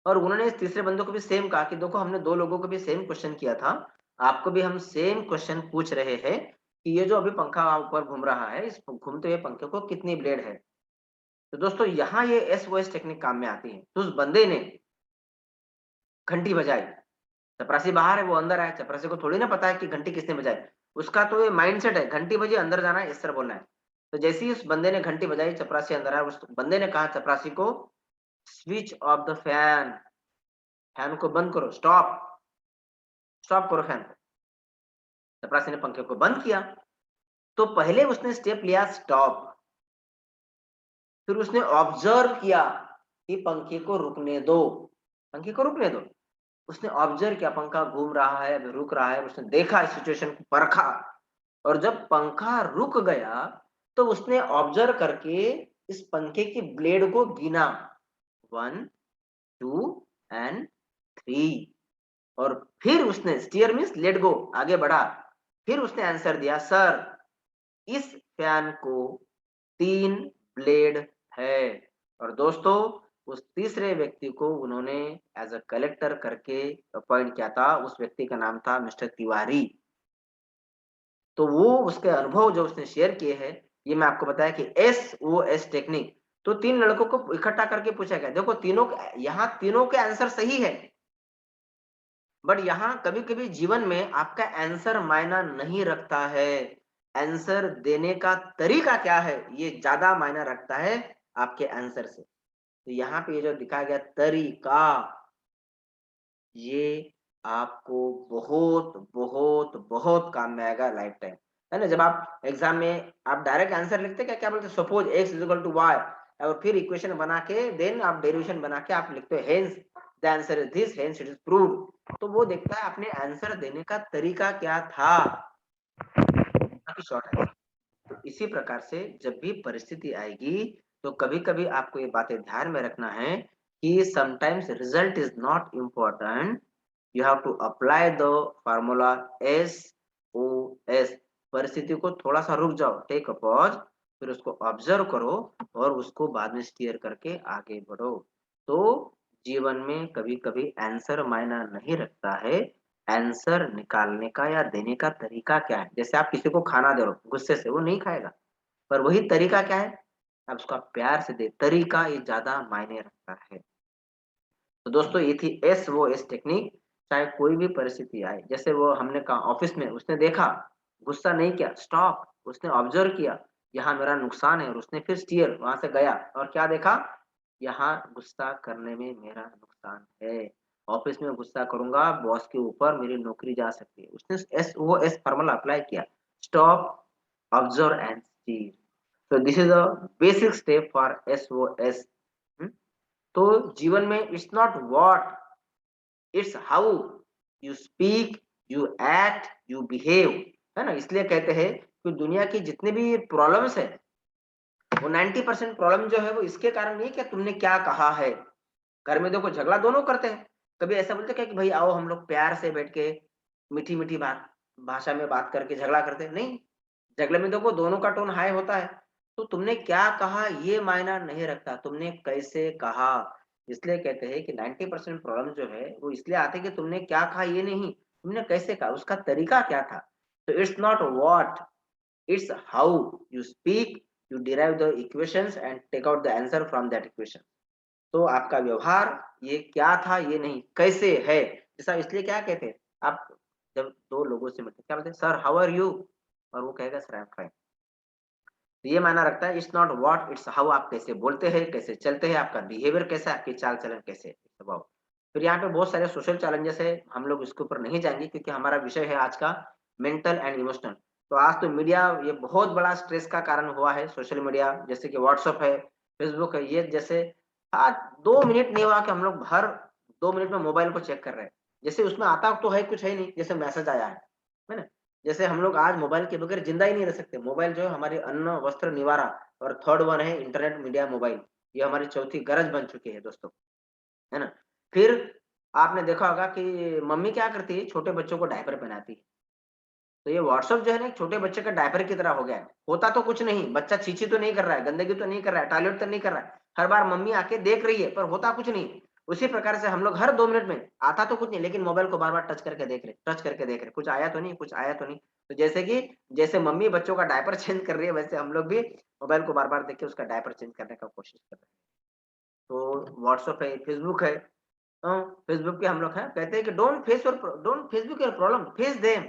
और उन्होंने इस तीसरे बंदे को भी सेम कहा कि देखो हमने 2 लोगों को भी सेम क्वेश्चन किया था, आपको भी हम सेम क्वेश्चन पूछ रहे हैं कि ये जो अभी पंखा ऊपर घूम रहा है, इस घूमते हुए पंखे को कितनी ब्लेड है। तो दोस्तों यहाँ ये SOS टेक्निक काम में आती है। तो उस बंदे ने घंटी बजाई, चपरासी बाहर है, वो अंदर आया, चपरासी को थोड़ी ना पता है कि घंटी किसने बजाई। उसका तो ये माइंडसेट है, घंटी बजी अंदर जाना है, इस तरह बोलना है। तो जैसे ही उस बंदे ने घंटी बजाई, चपरासी अंदर आया, उस बंदे ने कहा चपरासी को switch off the fan, fan को बंद करो, स्टॉप, स्टॉप करो फैन को। चपरासी ने पंखे को बंद किया। तो पहले उसने स्टेप लिया स्टॉप, फिर उसने ऑब्जर्व किया कि पंखे को रुकने दो, पंखे को रुकने दो। उसने ऑब्जर्व किया, पंखा घूम रहा है, अभी रुक रहा है। उसने देखा, इस सिचुएशन को परखा, और जब पंखा रुक गया तो उसने ऑब्जर्व करके इस पंखे की ब्लेड को गिना, 1 2 एंड 3। और फिर उसने, स्टीयर मीन्स लेट गो, आगे बढ़ा। फिर उसने आंसर दिया, सर इस फैन को 3 ब्लेड है। और दोस्तों उस तीसरे व्यक्ति को उन्होंने एज अ कलेक्टर करके अपॉइंट किया था। उस व्यक्ति का नाम था मिस्टर तिवारी। तो वो उसके अनुभव जो उसने शेयर किए हैं, ये मैं आपको बताया कि SOS टेक्निक। तो 3 लड़कों को इकट्ठा करके पूछा गया, देखो तीनों, यहाँ तीनों के आंसर सही है, बट यहाँ कभी कभी जीवन में आपका आंसर मायना नहीं रखता है, आंसर देने का तरीका क्या है ये ज्यादा मायना रखता है आपके आंसर से। तो यहाँ पे ये जो दिखाया गया तरीका, ये आपको बहुत बहुत बहुत काम में आएगा लाइफ टाइम, है ना। जब आप एग्जाम में आप डायरेक्ट आंसर लिखते क्या क्या बोलते, suppose x is equal to y, और फिर इक्वेशन बना के देन आप डेरिवेशन बना के आप लिखते हो hence the answer is this, hence it is proved. तो वो देखता है आपने आंसर देने का तरीका क्या था, काफी शॉर्ट है। तो इसी प्रकार से जब भी परिस्थिति आएगी तो कभी कभी आपको ये बातें ध्यान में रखना है कि sometimes result is not important, you have to apply the formula SOS। परिस्थिति को थोड़ा सा रुक जाओ, टेक अ पॉज, फिर उसको ऑब्जर्व करो और उसको बाद में स्टीयर करके आगे बढ़ो। तो जीवन में कभी कभी आंसर मायना नहीं रखता है, आंसर निकालने का या देने का तरीका क्या है। जैसे आप किसी को खाना दे रहे हो गुस्से से, वो नहीं खाएगा, पर वही तरीका क्या है, आप उसका प्यार से दे, तरीका ये ज्यादा मायने रखता है। तो दोस्तों ये थी SOS टेक्निक। चाहे कोई भी परिस्थिति आए, जैसे वो हमने कहा ऑफिस में उसने देखा, गुस्सा नहीं किया, स्टॉप, उसने ऑब्जर्व किया यहाँ मेरा नुकसान है, और उसने फिर स्टीयर वहां से गया और क्या देखा, यहाँ गुस्सा करने में मेरा नुकसान है, ऑफिस में गुस्सा करूंगा बॉस के ऊपर मेरी नौकरी जा सकती है। उसने SOS फार्मूला अप्लाई किया, स्टॉप, ऑब्जर्व एंड स्टीयर। तो this is a basic step for SOS। तो जीवन में it's not what, it's how you speak, you act, you behave, है ना। इसलिए कहते हैं कि दुनिया की जितने भी प्रॉब्लम्स है वो 90% प्रॉब्लम जो है वो इसके कारण नहीं कि तुमने क्या कहा है। घर में देखो झगड़ा दोनों करते हैं, कभी ऐसा बोलते क्या कि भाई आओ हम लोग प्यार से बैठ के मीठी मीठी बात भाषा में बात करके झगड़ा करते हैं, नहीं। झगड़े में देखो दोनों का टोन हाई होता है। तो तुमने क्या कहा ये मायना नहीं रखता, तुमने कैसे कहा। इसलिए कहते हैं कि 90% प्रॉब्लम जो है वो इसलिए आते हैं कि तुमने क्या कहा ये नहीं, तुमने कैसे कहा, उसका तरीका क्या था। तो it's not what, it's how you speak, you derive the equations and take out the answer from that equation। तो आपका व्यवहार ये क्या था, ये नहीं, कैसे है। जैसा इसलिए क्या कहते हैं, आप जब दो लोगों से मिलते क्या बोलते हैं, सर हाउ आर यू, और वो कहेगा सर आई एम फाइन। तो ये मायना रखता है, it's not what, it's how, आप कैसे बोलते हैं, कैसे चलते हैं, आपका बिहेवियर कैसा है, आपकी चाल चलन कैसे है, स्वभाव। फिर यहाँ पे बहुत सारे सोशल चैलेंजेस है, हम लोग इसके ऊपर नहीं जाएंगे क्योंकि हमारा विषय है आज का मेंटल एंड इमोशनल। तो आज तो मीडिया ये बहुत बड़ा स्ट्रेस का कारण हुआ है, सोशल मीडिया जैसे कि व्हाट्सएप है, फेसबुक है, ये जैसे आज 2 मिनट नहीं हुआ कि हम लोग हर 2 मिनट में मोबाइल को चेक कर रहे हैं। जैसे उसमें आता तो है कुछ है नहीं, जैसे मैसेज आया है ना। जैसे हम लोग आज मोबाइल के बगैर जिंदा ही नहीं रह सकते। मोबाइल जो है हमारे अन्न वस्त्र निवारा, और थर्ड वन है इंटरनेट मीडिया मोबाइल, ये हमारी चौथी गरज बन चुकी है दोस्तों, है ना। फिर आपने देखा होगा कि मम्मी क्या करती है, छोटे बच्चों को डायपर पहनाती है। तो ये व्हाट्सएप जो है ना, एक छोटे बच्चे का डायपर की तरह हो गया है। होता तो कुछ नहीं, बच्चा छींची तो नहीं कर रहा है, गंदगी तो नहीं कर रहा है, टॉयलेट तो नहीं कर रहा है, हर बार मम्मी आके देख रही है, पर होता कुछ नहीं। उसी प्रकार से हम लोग हर 2 मिनट में, आता तो कुछ नहीं लेकिन मोबाइल को बार बार टच करके देख रहे, टच करके देख रहे, कुछ आया तो नहीं, कुछ आया तो नहीं। तो जैसे कि जैसे मम्मी बच्चों का डायपर चेंज कर रही है, वैसे हम लोग भी मोबाइल को बार बार देख के उसका डायपर चेंज करने का कोशिश कर रहे हैं। तो व्हाट्सएप है, फेसबुक है, फेसबुक पे हम लोग हैं कहते हैं कि don't Facebook your problem, face them.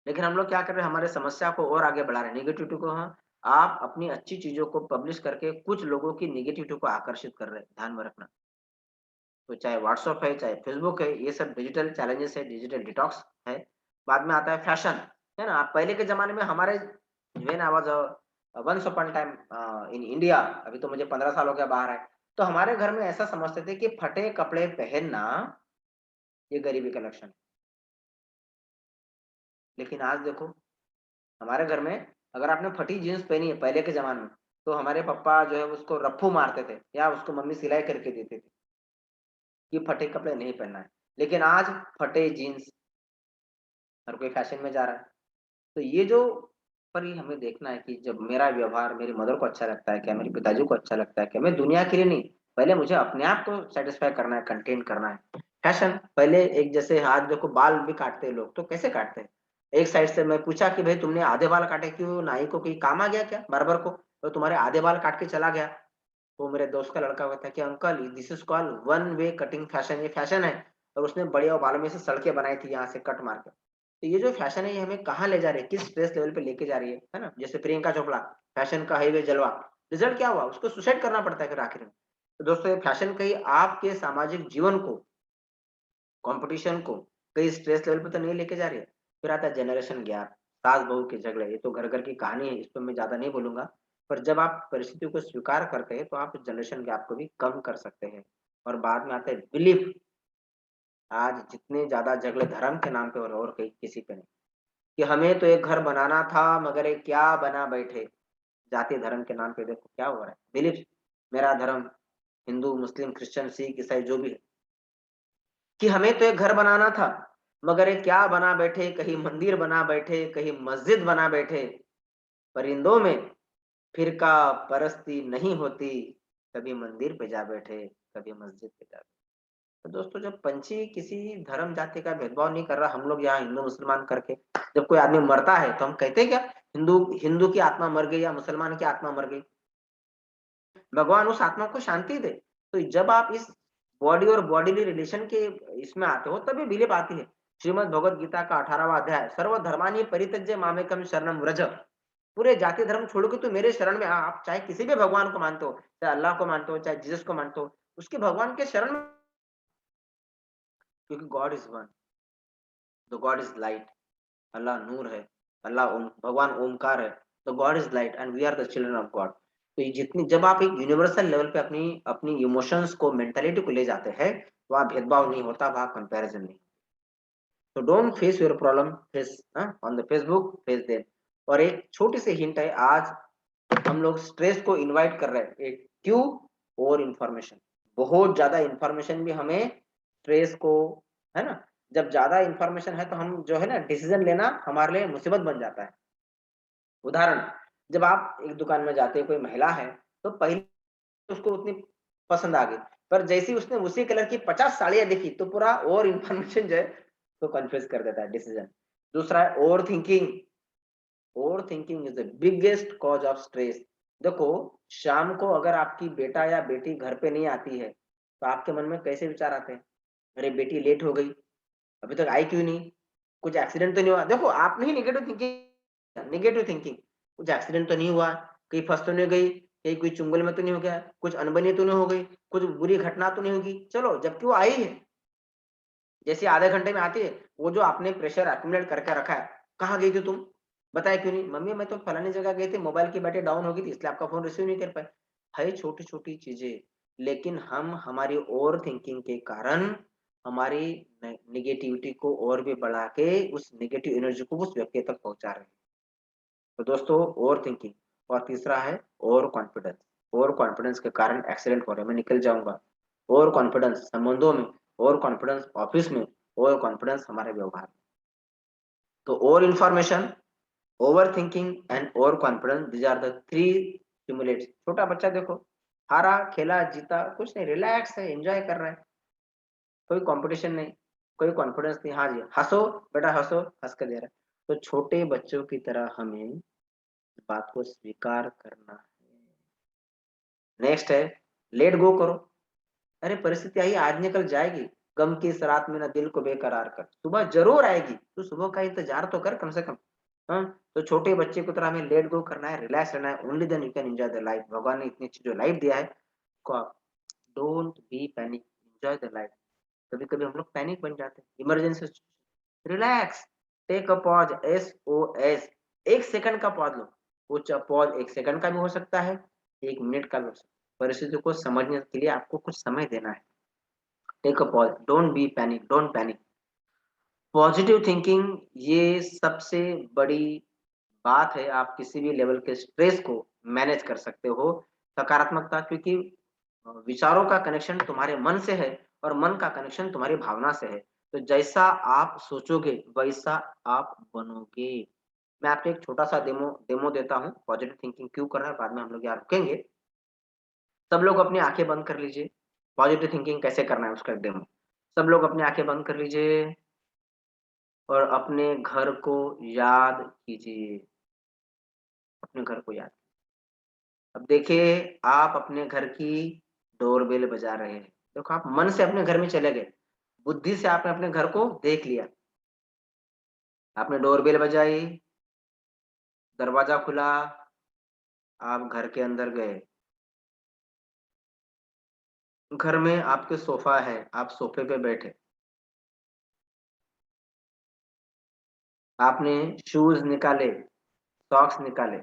लेकिन हम लोग क्या कर रहे हैं, हमारे समस्या को और आगे बढ़ा रहे हैं, नेगेटिविटी को। हाँ, आप अपनी अच्छी चीजों को पब्लिश करके कुछ लोगों की नेगेटिविटी को आकर्षित कर रहे हैं, ध्यान में रखना। तो चाहे व्हाट्सएप है, चाहे फेसबुक है, ये सब डिजिटल चैलेंजेस है, डिजिटल डिटॉक्स है। बाद में आता है फैशन, है ना। आप पहले के जमाने में हमारे, when I was once upon time in India, अभी तो मुझे 15 साल हो गया बाहर है, तो हमारे घर में ऐसा समझते थे कि फटे कपड़े पहनना ये गरीबी का लक्षण है। लेकिन आज देखो, हमारे घर में अगर आपने फटी जीन्स पहनी है पहले के जमाने में, तो हमारे पापा जो है उसको रफ्फू मारते थे, या उसको मम्मी सिलाई करके देती थी कि फटे कपड़े नहीं पहनना है। लेकिन आज फटे जीन्स हर कोई फैशन में जा रहा है। तो ये जो, पर ये हमें देखना है कि जब मेरा व्यवहार मेरी मदर को अच्छा लगता है क्या, मेरे पिताजी को अच्छा लगता है क्या, मैं दुनिया के लिए नहीं, पहले मुझे अपने आप को सेटिस्फाई करना है, कंटेंट करना है। फैशन पहले, एक जैसे आज देखो बाल भी काटते हैं लोग, तो कैसे काटते हैं। एक साइड से मैं पूछा कि भाई तुमने आधे बाल काटे क्यों, नाई को कहीं काम आ गया क्या, बार्बर को, तो तुम्हारे आधे बाल काट के चला गया। तो मेरे दोस्त का लड़का कहता है कि uncle this is called one way cutting fashion, ये फैशन है। और उसने बढ़िया बालों में से सड़कें बनाई थी यहाँ से कट मार के। तो ये जो फैशन है ये हमें कहाँ ले जा रही है, किस स्ट्रेस लेवल पे लेके जा रही है ना। जैसे प्रियंका चोपड़ा, फैशन का हाईवे जलवा, रिजल्ट क्या हुआ, उसको सुसाइड करना पड़ता है फिर आखिर में। तो दोस्तों ये फैशन कहीं आपके सामाजिक जीवन को, कंपटीशन को कहीं स्ट्रेस लेवल पे तो नहीं लेके जा रही है। फिर आता है जनरेशन गैप, सास बहू के झगड़े, ये तो घर घर की कहानी है, इस पर मैं ज्यादा नहीं बोलूंगा। पर जब आप परिस्थितियों को स्वीकार करते हैं तो आप जनरेशन गैप को भी कम कर सकते हैं। और बाद में आते हैं बिलीफ। आज जितने ज्यादा झगड़े धर्म के नाम पे और कहीं किसी पे नहीं, कि हमें तो एक घर बनाना था मगर ये क्या बना बैठे। जाति धर्म के नाम पे देखो क्या हो रहा है, बिलीफ। मेरा धर्म हिंदू मुस्लिम क्रिश्चियन सिख ईसाई जो भी है, कि हमें तो एक घर बनाना था मगर ये क्या बना बैठे, कहीं मंदिर बना बैठे, कहीं मस्जिद बना बैठे। परिंदों में फिरका परस्ती नहीं होती, कभी मंदिर पे जा बैठे, कभी मस्जिद पे जा बैठे। तो दोस्तों जब पंछी किसी धर्म जाति का भेदभाव नहीं कर रहा, हम लोग यहाँ हिंदू मुसलमान करके, जब कोई आदमी मरता है तो हम कहते हैं क्या, हिंदू हिंदू की आत्मा मर गई या मुसलमान की आत्मा मर गई। भगवान उस आत्मा को शांति दे। तो जब आप इस बॉडी और बॉडीली रिलेशन के इसमें आते हो तभी बिलीफ आती है। श्रीमद् भगवत गीता का 18वां अध्याय, सर्व धर्मानि परित्यज्य मामेकम शरणम व्रज। पूरे जाति धर्म छोड़ के तो मेरे शरण में आ। आप चाहे किसी भी भगवान को मानते हो, चाहे अल्लाह को मानते हो, चाहे जीसस को मानते हो, उसके भगवान के शरण में, क्योंकि God is one, the God is light. Allah नूर है, अल्लाह भगवान ओमकार है। तो God is light and we are the children of God. तो ये जितनी, जब आप एक यूनिवर्सल लेवल पे अपनी अपनी इमोशंस को, मेंटालिटी को ले जाते हैं, वहां भेदभाव नहीं होता, वहां कंपैरिजन नहीं। तो don't face your problem, face on the Facebook, face them. और एक छोटी सी हिंट है, आज हम लोग स्ट्रेस को इनवाइट कर रहे हैं, एक क्यों, और इंफॉर्मेशन, बहुत ज्यादा इंफॉर्मेशन भी हमें स्ट्रेस को, है ना। जब ज्यादा इंफॉर्मेशन है तो हम जो है ना डिसीजन लेना हमारे लिए मुसीबत बन जाता है। उदाहरण, जब आप एक दुकान में जाते हैं, कोई महिला है, तो पहले उसको उतनी पसंद आ गई, पर जैसे ही उसने उसी कलर की 50 साड़ियां देखी तो पूरा और इंफॉर्मेशन जो है तो कंफ्यूज कर देता है डिसीजन। दूसरा है over thinking. Over thinking is the biggest cause of stress. देखो, शाम को अगर आपकी बेटा या बेटी घर पे नहीं आती है, तो आपके मन में कैसे विचार आते हैं? अरे बेटी लेट हो गई, अभी तक आई क्यों नहीं? कुछ एक्सीडेंट तो नहीं हुआ? देखो, आप नहीं नेगेटिव थिंकिंग, कुछ एक्सीडेंट तो नहीं हुआ, कहीं फँस तो नहीं गई, कहीं कोई चुंगल में तो नहीं हो गया, कुछ अनबनी तो नहीं हो गई, कुछ बुरी घटना तो नहीं होगी। चलो, जबकि वो आई है, जैसे आधे घंटे में आती है, वो जो आपने प्रेशर एक्युमुलेट करके रखा है, कहाँ गई थी तुम? बताया क्यों नहीं? मम्मी मैं तो फलानी जगह गई थी, मोबाइल की बैटरी डाउन हो गई थी, इसलिए आपका फ़ोन रिसीव नहीं कर पाए। है छोटी-छोटी चीज़ें, लेकिन हम हमारी ओवर थिंकिंग के कारण हमारी नेगेटिविटी को और भी बढ़ा के उस नेगेटिव एनर्जी को उस व्यक्ति तक पहुँचा रहे हैं। तो दोस्तों, ओवर थिंकिंग। और तीसरा है ओवर कॉन्फिडेंस। ओवर कॉन्फिडेंस के कारण एक्सीडेंट हो रहे हैं, मैं निकल जाऊँगा। ओवर कॉन्फिडेंस संबंधों में, ओवर कॉन्फिडेंस ऑफिस में, ओवर कॉन्फिडेंस हमारे व्यवहार में। तो over information, over thinking and over confidence, these are the 3 stimulates. छोटा बच्चा देखो, हारा, खेला, जीता, कुछ नहीं, रिलैक्स है, एन्जॉय कर रहा है। कोई कॉम्पिटिशन नहीं, कोई कॉन्फिडेंस नहीं। हाँ जी, हँसो बेटा हँसो, हँस के दे रहा है। तो छोटे बच्चों की तरह हमें इस बात को स्वीकार करना है। नेक्स्ट है लेट गो करो। अरे परिस्थिति आई, आज निकल जाएगी। गम की इस रात में ना दिल को बेकरार कर, सुबह जरूर आएगी। तो सुबह का इंतजार तो कर कम से कम। हाँ, तो छोटे बच्चे की तरह हमें लेट गो करना है, रिलैक्स रहना है। Only then you can enjoy the life. भगवान ने इतनी अच्छी जो लाइफ दिया है, don't be panic, enjoy the life. कभी कभी हम लोग पैनिक बन जाते हैं, emergency. Relax, take a pause, SOS। 1 second का पॉज लो। वो पॉज 1 सेकंड का भी हो सकता है, 1 मिनट का भी हो सकता है। परिस्थिति को समझने के लिए आपको कुछ समय देना है। Take a pause, don't be panic, don't panic. Positive thinking ये सबसे बड़ी बात है, आप किसी भी लेवल के स्ट्रेस को मैनेज कर सकते हो। सकारात्मकता, क्योंकि विचारों का कनेक्शन तुम्हारे मन से है और मन का कनेक्शन तुम्हारी भावना से है। तो जैसा आप सोचोगे वैसा आप बनोगे। मैं आपको एक छोटा-सा डेमो डेमो देता हूँ, पॉजिटिव थिंकिंग क्यों करना है, बाद में हम लोग यहाँ रुकेंगे। सब लोग अपनी आँखें बंद कर लीजिए। पॉजिटिव थिंकिंग कैसे करना है उसका एक डेमो। सब लोग अपनी आँखें बंद कर लीजिए और अपने घर को याद कीजिए। अपने घर को याद। अब देखिए, आप अपने घर की डोरबेल बजा रहे हैं। देखो, आप मन से अपने घर में चले गए, बुद्धि से आपने अपने घर को देख लिया। आपने डोरबेल बजाई, दरवाजा खुला, आप घर के अंदर गए। घर में आपके सोफा है, आप सोफे पे बैठे। आपने शूज़ निकाले, सॉक्स निकाले,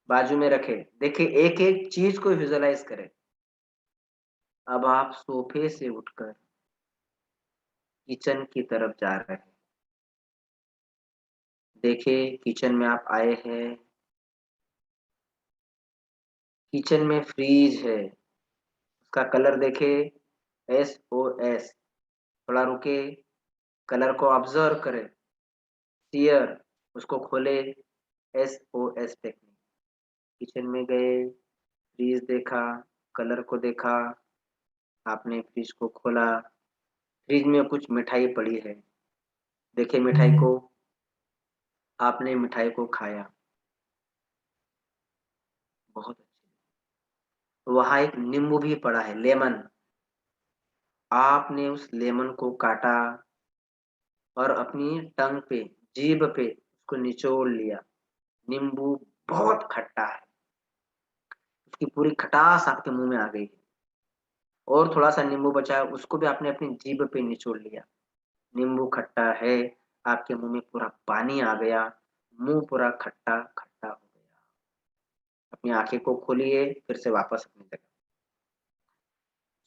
बाजू में रखे। देखिए, एक-एक चीज़ को विजुअलाइज़ करें। अब आप सोफे से उठकर किचन की तरफ जा रहे हैं। देखिए, किचन में आप आए हैं, किचन में फ्रीज है, उसका कलर देखें, SOS। थोड़ा रुके, कलर को ऑब्जर्व करें, सियर, उसको खोले, SOS टेक्निक। किचन में गए, फ्रीज देखा, कलर को देखा, आपने फ्रिज को खोला, फ्रिज में कुछ मिठाई पड़ी है। देखिए मिठाई को, आपने मिठाई को खाया, बहुत अच्छी। वहाँ एक नींबू भी पड़ा है, लेमन। आपने उस लेमन को काटा और अपनी टंग पे, जीभ पे उसको निचोड़ लिया। नींबू बहुत खट्टा है, उसकी पूरी खटास आपके मुँह में आ गई। और थोड़ा-सा नींबू बचा है, उसको भी आपने अपनी जीभ पे निचोड़ लिया। नींबू खट्टा है, आपके मुँह में पूरा पानी आ गया, मुँह पूरा खट्टा-खट्टा हो गया। अपनी आँखें को खोलिए, फिर से वापस अपनी जगह।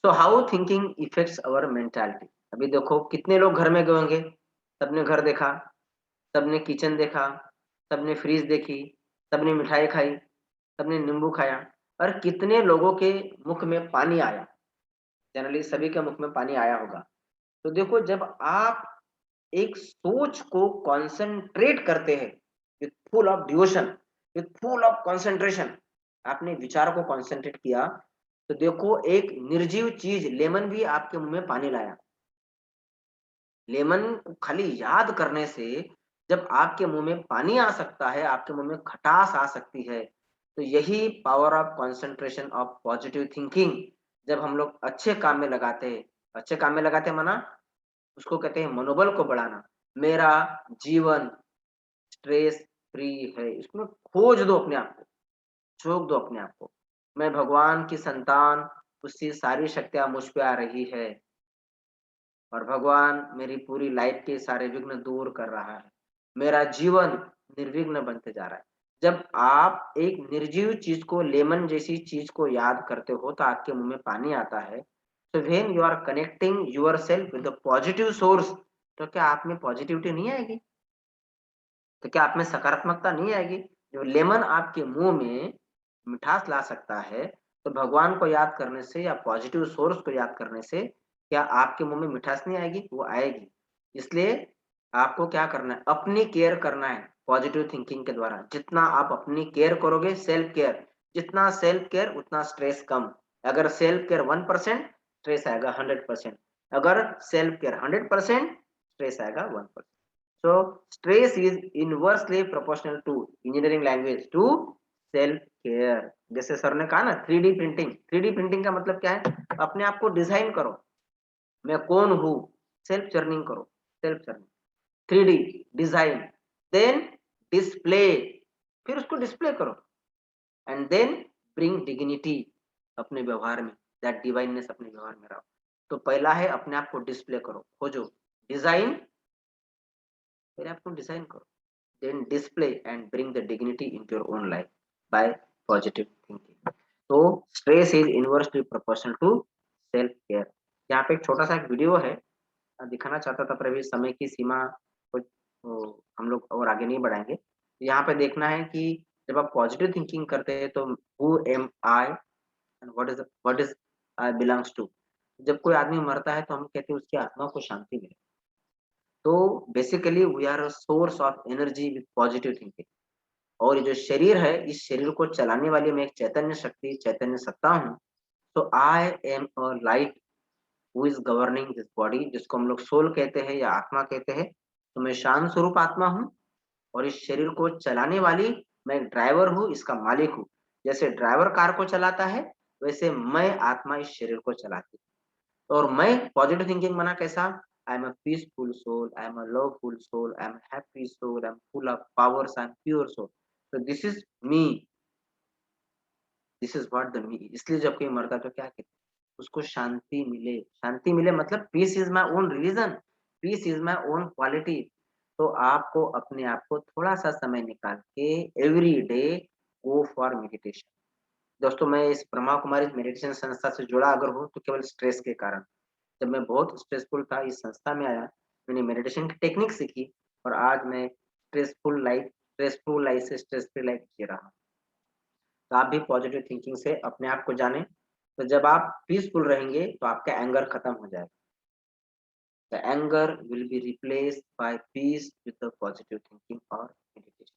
So how thinking effects our mentality. अभी देखो कितने लोग घर में गए होंगे, सबने घर देखा, सबने किचन देखा, सबने फ्रिज देखी, सबने मिठाई खाई, सबने नींबू खाया और कितने लोगों के मुख में पानी आया। जनरली सभी के मुख में पानी आया होगा। तो देखो, जब आप एक सोच को कॉन्सेंट्रेट करते हैं with full of devotion, with full of concentration, आपने विचार को कॉन्सेंट्रेट किया, तो देखो एक निर्जीव चीज लेमन भी आपके मुंह में पानी लाया। लेमन को खाली याद करने से जब आपके मुंह में पानी आ सकता है, आपके मुंह में खटास आ सकती है, तो यही power of concentration of positive thinking जब हम लोग अच्छे काम में लगाते हैं, अच्छे काम में लगाते हैं माना उसको कहते हैं मनोबल को बढ़ाना। मेरा जीवन स्ट्रेस फ्री है, इसमें खोज दो अपने आप को, झोंक दो अपने आप को। मैं भगवान की संतान, उसकी सारी शक्तियां मुझ पे आ रही है और भगवान मेरी पूरी लाइफ के सारे विघ्न दूर कर रहा है। मेरा जीवन निर्विघ्न बनते जा रहा है। जब आप एक निर्जीव चीज को, लेमन जैसी चीज को याद करते हो तो आपके मुंह में पानी आता है। तो when you are connecting your self with the positive source, तो क्या आप में पॉजिटिविटी नहीं आएगी? तो क्या आप में सकारात्मकता नहीं आएगी? जो लेमन आपके मुंह में मिठास ला सकता है, तो भगवान को याद करने से या पॉजिटिव सोर्स को याद करने से क्या आपके मुंह में मिठास नहीं आएगी? वो आएगी। इसलिए आपको क्या करना है? अपनी केयर करना है पॉजिटिव थिंकिंग के द्वारा। जितना आप अपनी केयर करोगे, सेल्फ केयर, जितना सेल्फ केयर उतना स्ट्रेस कम। अगर सेल्फ केयर 1%, स्ट्रेस आएगा 100%। अगर सेल्फ केयर 100%, स्ट्रेस आएगा 1%। So stress is inversely proportional to engineering language to self care। जैसे सर ने कहा ना 3D प्रिंटिंग, 3D प्रिंटिंग का मतलब क्या है? अपने आप को डिजाइन करो, मैं कौन हूँ, सेल्फ जर्निंग करो, self journeying 3D design, then display, फिर उसको डिस्प्ले करो एंड देन ब्रिंग डिग्निटी अपने व्यवहार में, दैट डिवाइननेस अपने व्यवहार में रहो। तो पहला है अपने आप को डिस्प्ले करो, खोजो डिजाइन, फिर आपको डिजाइन करो, then display and bring the dignity into your own life by positive thinking। तो stress is inversely proportional to self care। यहाँ पे एक छोटा सा एक वीडियो है, दिखाना चाहता था पर अभी समय की सीमा को तो हम लोग और आगे नहीं बढ़ाएंगे। यहाँ पे देखना है कि जब आप पॉजिटिव थिंकिंग करते हैं तो who am I and what is I belongs to. जब कोई आदमी मरता है तो हम कहते हैं उसकी आत्मा को शांति मिले। तो basically we are a source of energy with positive thinking. और ये जो शरीर है, इस शरीर को चलाने वाली मैं एक चैतन्य शक्ति, चैतन्य सत्ता हूँ। तो आई am a light who is governing this body, जिसको हम लोग सोल कहते हैं या आत्मा कहते हैं। तो मैं शांत स्वरूप आत्मा हूँ और इस शरीर को चलाने वाली मैं एक ड्राइवर हूँ, इसका मालिक हूँ। जैसे ड्राइवर कार को चलाता है, वैसे मैं आत्मा इस शरीर को चलाती हूँ। और मैं पॉजिटिव थिंकिंग बना कैसा? I am a peaceful soul, I am a loveful soul, I am happy soul, I am full of powers, I am pure soul. तो this is me, this is what the me. इसलिए जब कोई मरता है तो क्या कहते हैं? उसको शांति मिले। शांति मिले मतलब peace is my own reason, peace is my own quality. तो आपको अपने आप को थोड़ा सा समय निकाल के every day go for meditation. दोस्तों, मैं इस ब्रह्मा कुमारी मेडिटेशन संस्था से जुड़ा अगर हूँ तो केवल स्ट्रेस के कारण। जब मैं बहुत स्ट्रेसफुल था, इस संस्था में आया, मैंने मेडिटेशन की टेक्निक सीखी और आज मैं स्ट्रेसफुल लाइफ से स्ट्रेस फ्री लाइफ जी रहा हूँ। तो आप भी पॉजिटिव थिंकिंग से अपने आप को जानें। तो जब आप पीसफुल रहेंगे तो आपका एंगर खत्म हो जाएगा। The anger will be replaced by peace with the positive thinking और मेडिटेशन।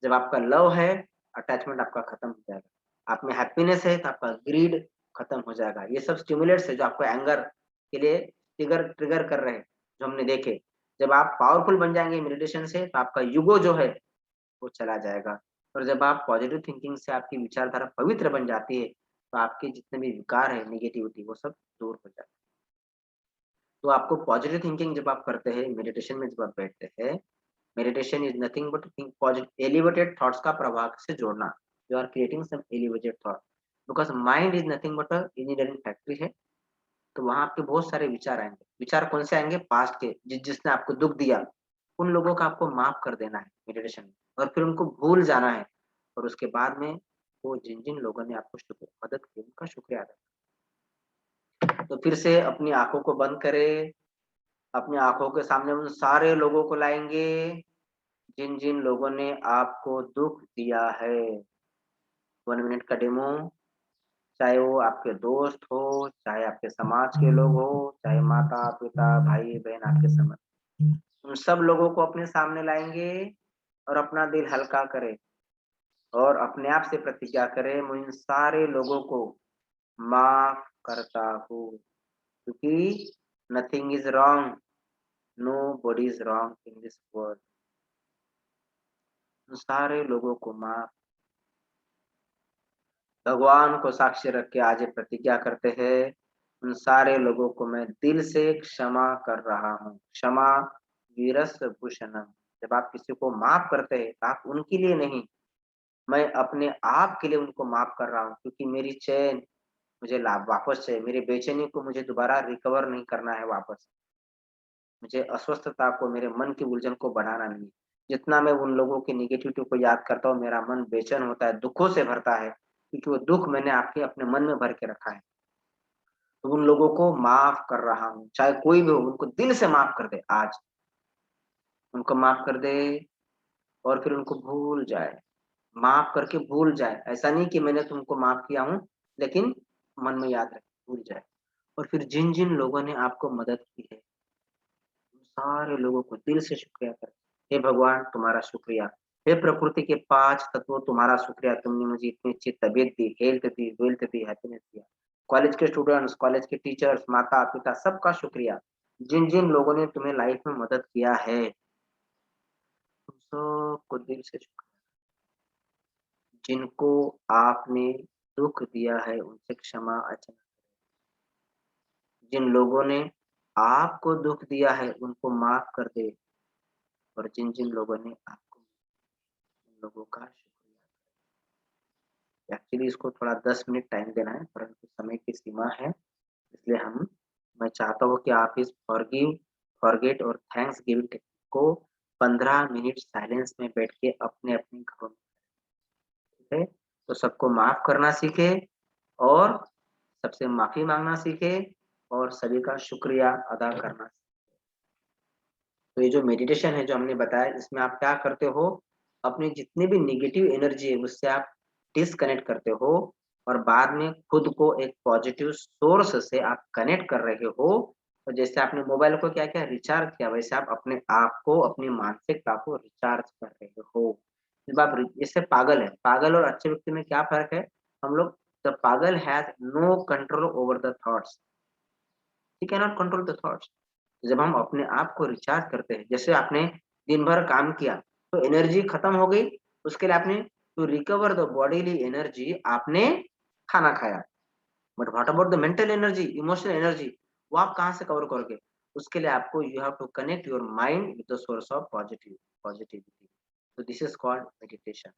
जब आपका लव है, अटैचमेंट आपका खत्म हो जाएगा। आप में हैप्पीनेस है तो आपका ग्रीड खत्म हो जाएगा। ये सब स्टिमुलेट्स है जो आपको एंगर के लिए ट्रिगर कर रहे हैं, जो हमने देखे। जब आप पावरफुल बन जाएंगे मेडिटेशन से तो आपका युगो जो है वो चला जाएगा। और जब आप पॉजिटिव थिंकिंग से आपकी विचारधारा पवित्र बन जाती है तो आपके जितने भी विकार है, नेगेटिविटी, वो सब दूर हो जाता है। तो आपको पॉजिटिव थिंकिंग जब आप करते हैं, मेडिटेशन में जब आप बैठते हैं, meditation is nothing but think positive, elevated thoughts का प्रभाव से जोड़ना। You are creating some elevated thought because mind is nothing but a engineering factory है। तो वहां आपके बहुत सारे विचार आएंगे। विचार कौन से आएंगे? पास्ट के, जिसने आपको दुख दिया, उन लोगों का आपको माफ कर देना है मेडिटेशन में, और फिर उनको भूल जाना है। और उसके बाद में वो जिन जिन लोगों ने आपको मदद की, उनका शुक्रिया अदा। तो फिर से अपनी आंखों को बंद करें, अपनी आंखों के सामने उन सारे लोगों को लाएंगे जिन जिन लोगों ने आपको दुख दिया है। 1 मिनट का डेमो। चाहे वो आपके दोस्त हो, चाहे आपके समाज के लोग हो, चाहे माता पिता भाई बहन आपके समझ, उन सब लोगों को अपने सामने लाएंगे और अपना दिल हल्का करें और अपने आप से प्रतिज्ञा करें, मैं इन सारे लोगों को माफ करता हूँ, क्योंकि nothing is wrong, no body is wrong in this world. उन सारे लोगों को माफ भगवान को साक्षी रख के आज ये प्रतिज्ञा करते हैं, उन सारे लोगों को मैं दिल से क्षमा कर रहा हूँ। क्षमा वीरस्य भूषणम। जब आप किसी को माफ करते हैं तो आप उनके लिए नहीं, मैं अपने आप के लिए उनको माफ कर रहा हूँ, क्योंकि मेरी चैन मुझे लाभ वापस चाहिए, मेरी बेचैनी को मुझे दोबारा रिकवर नहीं करना है वापस। मुझे अस्वस्थता को, मेरे मन की उलझन को बढ़ाना नहीं है। जितना मैं उन लोगों की नेगेटिविटी को याद करता हूँ, मेरा मन बेचैन होता है, दुखों से भरता है, क्योंकि वो दुःख मैंने आपके अपने मन में भर के रखा है। तो उन लोगों को माफ कर रहा हूँ, चाहे कोई भी हो, उनको दिल से माफ कर दे आज। उनको माफ कर दे और फिर उनको भूल जाए। माफ करके भूल जाए। ऐसा नहीं कि मैंने तुमको माफ किया हूँ, लेकिन मन में याद रखे, भूल जाए। और फिर जिन-जिन लोगों ने आपको मदद की है, उन सारे लोगों को दिल से शुक्रिया करें। हे भगवान तुम्हारा शुक्रिया। हे प्रकृति के 5 तत्वों तुम्हारा शुक्रिया, तुमने मुझे इतनी अच्छी तबीयत दी, हेल्थ दी, वेल्थ दी, हैप्पीनेस दिया। कॉलेज के स्टूडेंट्स, कॉलेज के टीचर्स, माता-पिता सबका शुक्रिया। जिन-जिन लोगों ने तुम्हें लाइफ में मदद किया है, तुम सबको दिल से शुक्रिया। जिनको आपने दुःख दिया है, उनसे क्षमा याचना। जिन लोगों ने आपको दुःख दिया है, उनको माफ कर दे, और जिन-जिन लोगों ने आपको, उन लोगों का शुक्रिया। एक्चुअली इसको थोड़ा 10 मिनट टाइम देना है, परंतु समय की सीमा है, इसलिए मैं चाहता हूँ कि आप इस फॉरगिव, फॉरगेट और थैंक्सगिविंग टेक्निक को 15 मिनट साइलेंस में बैठ के अपने-अपने घरों में, ठीक है? तो सबको माफ करना सीखें और सबसे माफ़ी माँगना सीखें और सभी का शुक्रिया अदा करना। तो ये जो मेडिटेशन है जो हमने बताया, इसमें आप क्या करते हो, अपनी जितनी भी नेगेटिव एनर्जी है उससे आप डिस्कनेक्ट करते हो, और बाद में खुद को एक पॉजिटिव सोर्स से आप कनेक्ट कर रहे हो। तो जैसे आपने मोबाइल को क्या किया, रिचार्ज किया, वैसे आप अपने आप को, अपनी मानसिकता को रिचार्ज कर रहे हो। जब आप जैसे पागल है, पागल और अच्छे व्यक्ति में क्या फर्क है? हम लोग, द पागल has no control over the thoughts, he can not control the thoughts. जब हम अपने आप को रिचार्ज करते हैं, जैसे आपने दिन भर काम किया तो एनर्जी खत्म हो गई, उसके लिए आपने, to recover the bodily energy, आपने खाना खाया। But what about the mental energy, emotional energy, वो आप कहाँ से कवर करोगे? उसके लिए आपको, you have to connect your mind with the source of positivity. तो this is called meditation.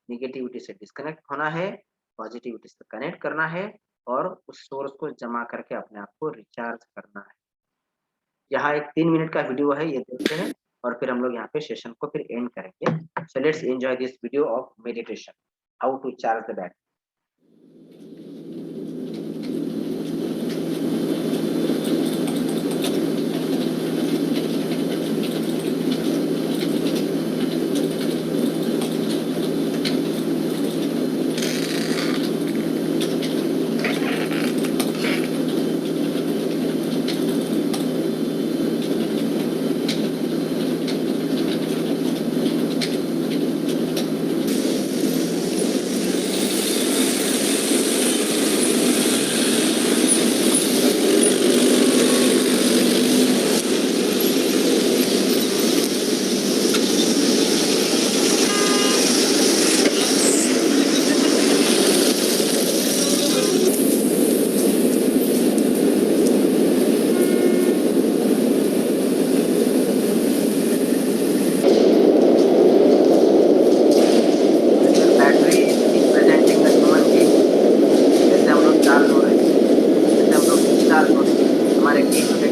Negativity से डिस्कनेक्ट होना है, पॉजिटिविटी से कनेक्ट करना है, और उस सोर्स को जमा करके अपने आप को रिचार्ज करना है। यहाँ एक 3 मिनट का वीडियो है, ये देखते हैं और फिर हम लोग यहाँ पे सेशन को फिर एंड करेंगे। So let's enjoy this video of meditation, how to charge the battery. Battery representing the human being, जैसे हम लोग चार्ज हो रहे हैं, जैसे हम लोग डिस्चार्ज हो रहे हैं, हमारे डे टू डे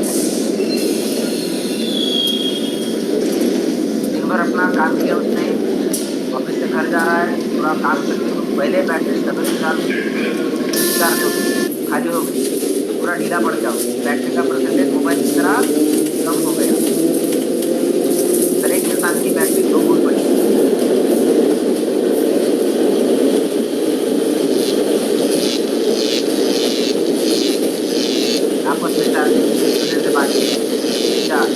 दिन भर अपना काम किया उसने, ऑफिस से घर जा रहा है, पूरा काम करके पहले बैटरी 70% हो गई, खाली हो गई, पूरा ढीला पड़ जाओ, बैटरी का परसेंटेज मोबाइल की तरह कम हो गया। हर एक इंसान की बैटरी 2 गुण बढ़ी। आपस में चार्ज, दूसरे से बातचीत, चार्ज।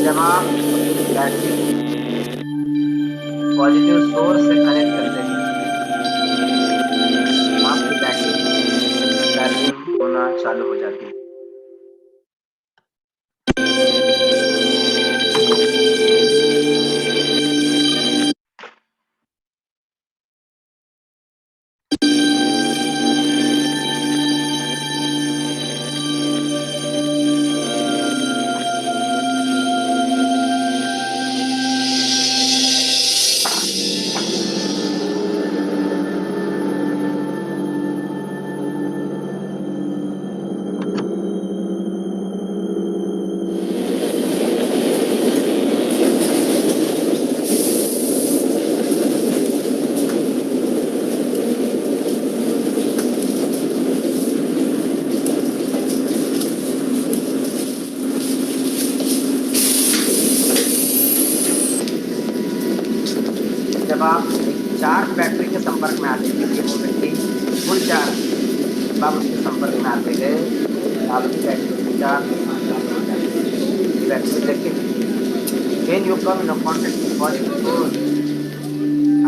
जब आप अपनी बैटरी पॉजिटिव सोर्स से कनेक्ट करते हैं, आपकी बैटरी चार्जिंग होना चालू हो जाती है। फुल चार्ज, जब आप उसके संपर्क में आते गए, आपकी बैटरी चार्ज बैटरी देखिए, when you come in a contact with positive force,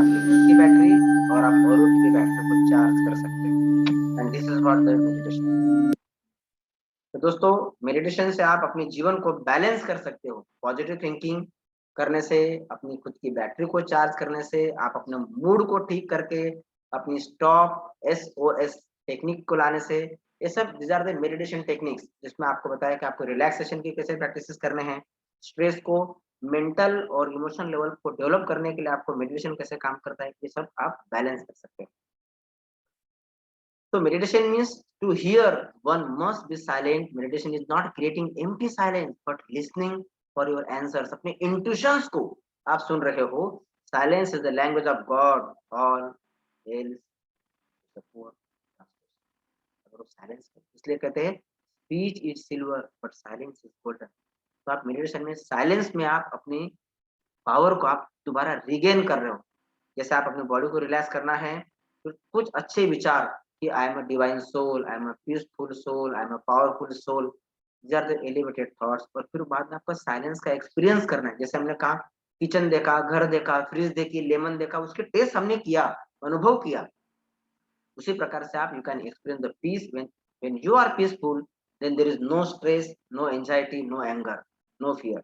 आपकी खुद की बैटरी और आप औरों की भी बैटरी को चार्ज कर सकते हैं। And this is what the meditation. तो दोस्तों, मेडिटेशन से आप अपने जीवन को बैलेंस कर सकते हो। पॉजिटिव थिंकिंग करने से, अपनी खुद की बैटरी को चार्ज करने से, आप अपने मूड को ठीक करके, अपनी स्टॉप SOS टेक्निक को लाने से, ये सब these are the meditation techniques, जिसमें आपको बताया कि आपको रिलैक्सेशन की कैसे प्रैक्टिसेस करने हैं, स्ट्रेस को, मेंटल और इमोशनल लेवल को डेवलप करने के लिए आपको मेडिटेशन कैसे काम करता है, ये सब आप बैलेंस कर सकते हैं। So meditation means to hear, one must be silent. Meditation is not creating empty silence, but listening for your answers. अपने intuitions को आप सुन रहे हो। Silence is the language of God. All else is a poor translation. अगर वो silence है, इसलिए कहते हैं speech is silver, but silence is golden. तो आप meditation में silence में आप अपनी power को आप दोबारा regain कर रहे हो। जैसे आप अपनी बॉडी को रिलैक्स करना है, तो कुछ अच्छे विचार कि I am a divine soul, I am a peaceful soul, I am a powerful soul, these are the elevated thoughts. और फिर बाद में आपको साइलेंस का एक्सपीरियंस करना है। जैसे हमने कहा, किचन देखा, घर देखा, फ्रिज देखी, लेमन देखा, उसके टेस्ट हमने किया, अनुभव किया। उसी प्रकार से आप you can experience the peace. When you are peaceful, then there is no stress, no anxiety, no anger, no fear.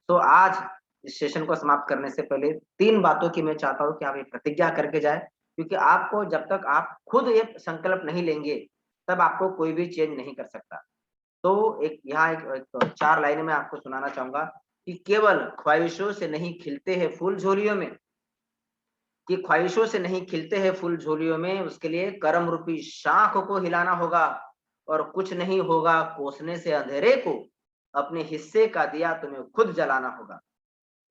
तो आज इस सेशन को समाप्त करने से पहले 3 बातों की मैं चाहता हूँ कि आप एक प्रतिज्ञा करके जाए, क्योंकि आपको जब तक आप खुद ये संकल्प नहीं लेंगे, तब आपको कोई भी चेंज नहीं कर सकता। तो यहाँ एक 4 लाइनें मैं आपको सुनाना चाहूंगा कि केवल ख्वाहिशों से नहीं खिलते हैं फूल झोलियों में, कि ख्वाहिशों से नहीं खिलते हैं फूल झोलियों में, उसके लिए कर्म रूपी शाख को हिलाना होगा, और कुछ नहीं होगा कोसने से अंधेरे को, अपने हिस्से का दिया तुम्हें खुद जलाना होगा।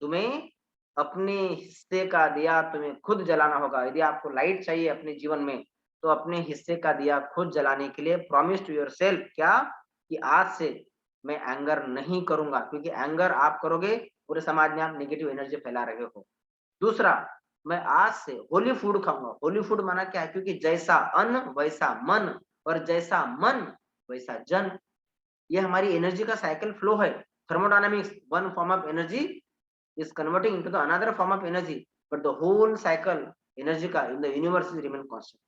तुम्हें अपने हिस्से का दिया तुम्हें खुद जलाना होगा। यदि आपको लाइट चाहिए अपने जीवन में, तो अपने हिस्से का दिया खुद जलाने के लिए प्रॉमिस टू योरसेल्फ, क्या कि आज से मैं एंगर नहीं करूंगा, क्योंकि एंगर आप करोगे पूरे समाज में आप नेगेटिव एनर्जी फैला रहे हो। दूसरा, मैं आज से होली फूड खाऊंगा। होली फूड माना क्या है, क्योंकि जैसा अन्न वैसा मन, और जैसा मन वैसा जन। ये हमारी एनर्जी का साइकिल फ्लो है। Thermodynamics, one form of energy is converting into the another form of energy, but the whole cycle energy का in the universe is remain constant.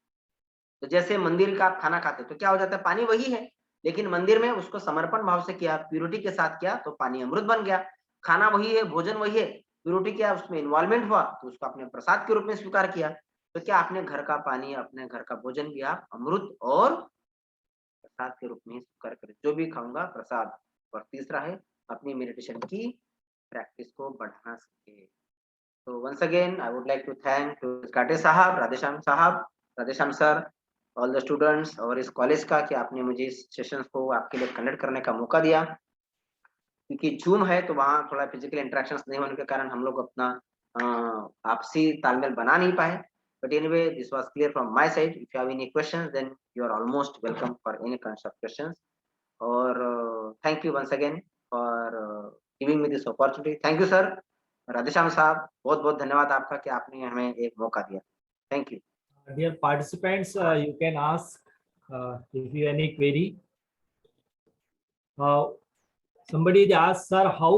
तो जैसे मंदिर का आप खाना खाते तो क्या हो जाता है, पानी वही है, लेकिन मंदिर में उसको समर्पण भाव से किया, प्यूरिटी के साथ किया, तो पानी अमृत बन गया। खाना वही है, भोजन वही है, प्यूरिटी किया, उसमें इन्वॉल्वमेंट हुआ, तो उसको आपने प्रसाद के रूप में स्वीकार किया। तो क्या आपने घर का पानी, अपने घर का भोजन भी आप अमृत और प्रसाद के रूप में स्वीकार करें। जो भी खाऊंगा प्रसाद। और तीसरा है अपनी मेडिटेशन की प्रैक्टिस को बढ़ाना सीखे। तो once again I would like to thank to Kate साहब, Radheshyam sir, all the students और इस कॉलेज का, कि आपने मुझे इस सेशंस को आपके लिए कंडक्ट करने का मौका दिया। क्योंकि जूम है तो वहाँ थोड़ा फिजिकल इंटरेक्शंस नहीं होने के कारण हम लोग अपना आपसी तालमेल बना नहीं पाए। But anyway, this was clear from my side. If you have any questions, then you are almost welcome for any kinds of questions. और thank you once again for giving me this opportunity. Thank you sir. Radheshyam साहब, बहुत बहुत धन्यवाद आपका कि आपने हमें एक मौका दिया। Thank you. Dear participants, you can ask if you any query. Somebody asked, sir, how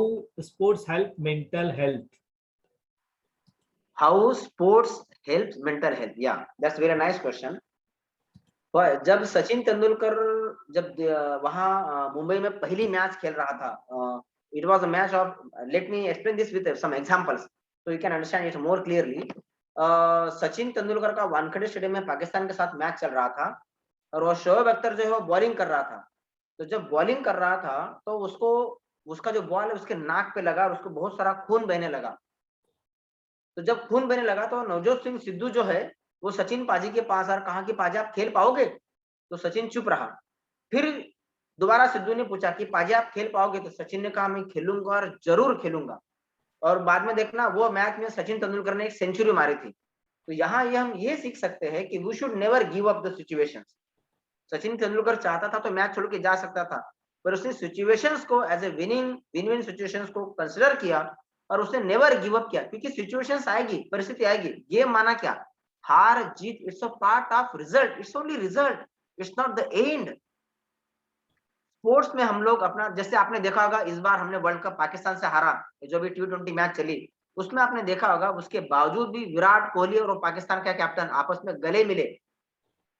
sports help mental health? How sports helps mental health? Yeah, that's very nice question. जब सचिन तेंदुलकर जब वहाँ मुंबई में पहली मैच खेल रहा था, it was a match of, let me explain this with some examples so you can understand it more clearly. Sachin Tendulkar का Wankhede stadium में पाकिस्तान के साथ मैच चल रहा था, और वो शोएब अख्तर जो है वो बॉलिंग कर रहा था। तो जब बॉलिंग कर रहा था तो उसको, उसका जो बॉल है उसके नाक पे लगा और उसको बहुत सारा खून बहने लगा। तो जब खून बहने लगा तो नवजोत सिंह सिद्धू जो है वो सचिन पाजी के पास आकर कहा कि पाजी आप खेल पाओगे? तो सचिन चुप रहा। फिर दोबारा सिद्धू ने पूछा कि पाजी आप खेल पाओगे? तो सचिन ने कहा मैं खेलूंगा और जरूर खेलूंगा। और बाद में देखना वो मैच में सचिन तेंदुलकर ने एक सेंचुरी मारी थी। तो यहाँ ये हम ये सीख सकते हैं कि we should never give up the situations. Sachin Tendulkar चाहता था तो मैच छोड़ के जा सकता था, पर उसने सिचुएशंस को as a win win situations को कंसिडर किया और उसने नेवर गिव अप किया, क्योंकि सिचुएशंस आएगी, परिस्थिति आएगी। गेम माना क्या, हार जीत it's a part of result, it's only result, it's not the end. Sports में हम लोग अपना, जैसे आपने देखा होगा इस बार हमने वर्ल्ड कप पाकिस्तान से हारा, जो भी T20 मैच चली, उसमें आपने देखा होगा उसके बावजूद भी विराट कोहली और पाकिस्तान का कैप्टन आपस में गले मिले।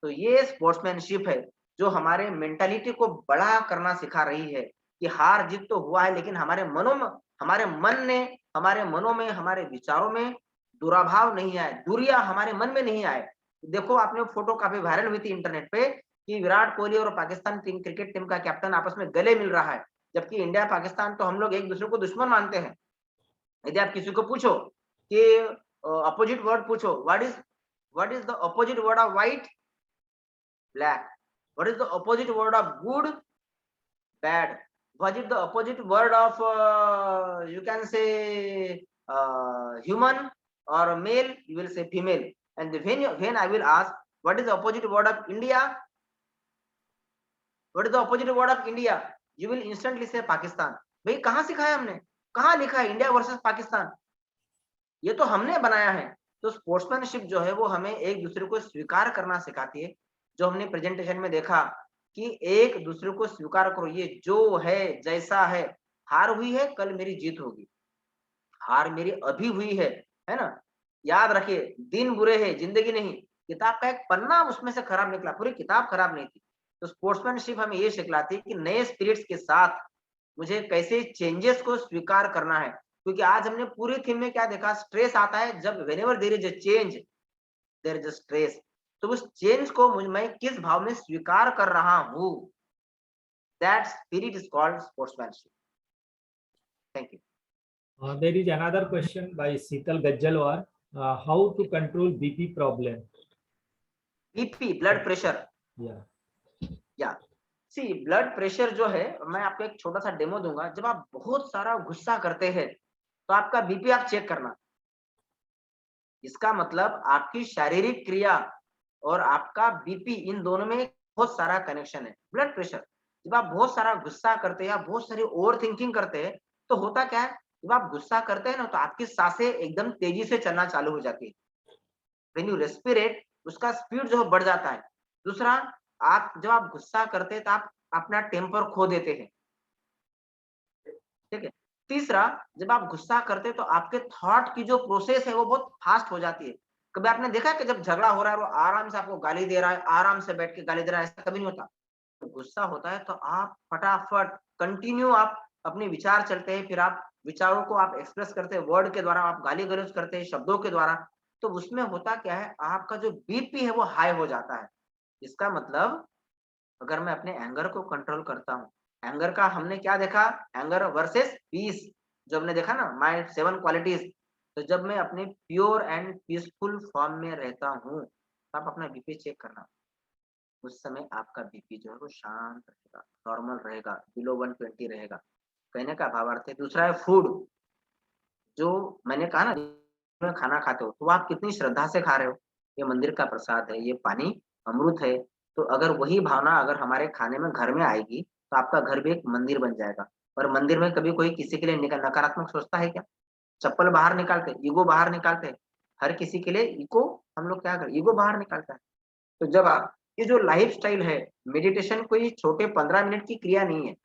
तो ये स्पोर्ट्समैनशिप है जो हमारे मेंटालिटी को बड़ा करना सिखा रही है कि हार जीत तो हुआ है, लेकिन हमारे मनों में, हमारे मन ने, हमारे मनों में, हमारे विचारों में दुराभाव नहीं आए, दूरिया हमारे मन में नहीं आए। देखो आपने फोटो काफी वायरल हुई थी इंटरनेट पे कि विराट कोहली और पाकिस्तान टीम, क्रिकेट टीम का कैप्टन आपस में गले मिल रहा है, जबकि इंडिया पाकिस्तान तो हम लोग एक दूसरे को दुश्मन मानते हैं। यदि आप किसी को पूछो कि अपोजिट वर्ड पूछो, what is the opposite word of white? Black. What is the opposite word of good? Bad. What is the opposite word of you can say human or male? You will say female. And when I will ask what is the opposite word of India? What is the opposite word of India? You will instantly say Pakistan. भाई कहाँ सिखाया हमने? कहाँ लिखा है India versus Pakistan? ये तो हमने बनाया है। तो स्पोर्ट्समैनशिप जो है वो हमें एक दूसरे को स्वीकार करना सिखाती है। जो हमने प्रेजेंटेशन में देखा कि एक दूसरे को स्वीकार करो, ये जो है जैसा है, हार हुई है कल मेरी जीत होगी, हार मेरी अभी हुई है ना? याद रखिए, दिन बुरे हैं जिंदगी नहीं। किताब का एक पन्ना उसमें से खराब निकला, पूरी किताब खराब नहीं थी। तो स्पोर्ट्समैनशिप हमें ये सिखलाती है कि नए स्पिरिट्स के साथ मुझे कैसे चेंजेस को स्वीकार करना है। क्योंकि आज हमने पूरी थीम में क्या देखा? स्ट्रेस आता है जब whenever there is a change there is a stress. तो उस चेंज को मैं किस भाव में स्वीकार कर रहा हूं, that spirit is called sportsmanship. Thank you. There is another question by Sital Gajjalwar. How to control BP problem? BP, blood pressure. या सी ब्लड प्रेशर जो है, मैं आपको एक छोटा सा डेमो दूंगा। जब आप बहुत सारा गुस्सा करते हैं तो आपका बीपी आप चेक करना। इसका मतलब आपकी शारीरिक क्रिया और आपका बीपी, इन दोनों में बहुत सारा कनेक्शन है। ब्लड प्रेशर, जब आप बहुत सारा गुस्सा करते हैं या बहुत सारी ओवर थिंकिंग करते हैं तो होता क्या है, जब आप गुस्सा करते हैं ना तो आपकी सांसें एकदम तेजी से चलना चालू हो जाती है। व्हेन यू रेस्पिरेट, उसका स्पीड जो है बढ़ जाता है। दूसरा, आप जब आप गुस्सा करते हैं तो आप अपना टेम्पर खो देते हैं, ठीक है। तीसरा, जब आप गुस्सा करते हैं तो आपके थॉट की जो प्रोसेस है वो बहुत फास्ट हो जाती है। कभी आपने देखा है कि जब झगड़ा हो रहा है वो आराम से आपको गाली दे रहा है, आराम से बैठ के गाली दे रहा है? ऐसा कभी नहीं होता। तो गुस्सा होता है तो आप फटाफट कंटिन्यू आप अपने विचार चलते हैं, फिर आप विचारों को आप एक्सप्रेस करते हैं वर्ड के द्वारा, आप गाली गलौज करते हैं शब्दों के द्वारा। तो उसमें होता क्या है, आपका जो बीपी है वो हाई हो जाता है। इसका मतलब अगर मैं अपने एंगर को कंट्रोल करता हूँ, एंगर का हमने क्या देखा, एंगर वर्सेस पीस, जो हमने देखा ना, माय 7 क्वालिटीज। तो जब मैं अपने प्योर एंड पीसफुल फॉर्म में रहता हूँ तो आप अपना बीपी चेक करना। उस समय आपका बीपी जो है वो शांत रहेगा, नॉर्मल रहेगा, बिलो 120 रहेगा। कहने का भावार्थ है। दूसरा है फूड, जो मैंने कहा ना, में खाना खाते हो तो आप कितनी श्रद्धा से खा रहे हो। ये मंदिर का प्रसाद है, ये पानी अमृत है। तो अगर वही भावना अगर हमारे खाने में, घर में आएगी तो आपका घर भी एक मंदिर बन जाएगा। और मंदिर में कभी कोई किसी के लिए नकारात्मक सोचता है क्या? चप्पल बाहर निकालते, ईगो बाहर निकालते हैं। हर किसी के लिए ईगो, हम लोग क्या करें, ईगो बाहर निकालता है। तो जब आप ये जो लाइफ स्टाइल है, मेडिटेशन कोई छोटे 15 मिनट की क्रिया नहीं है,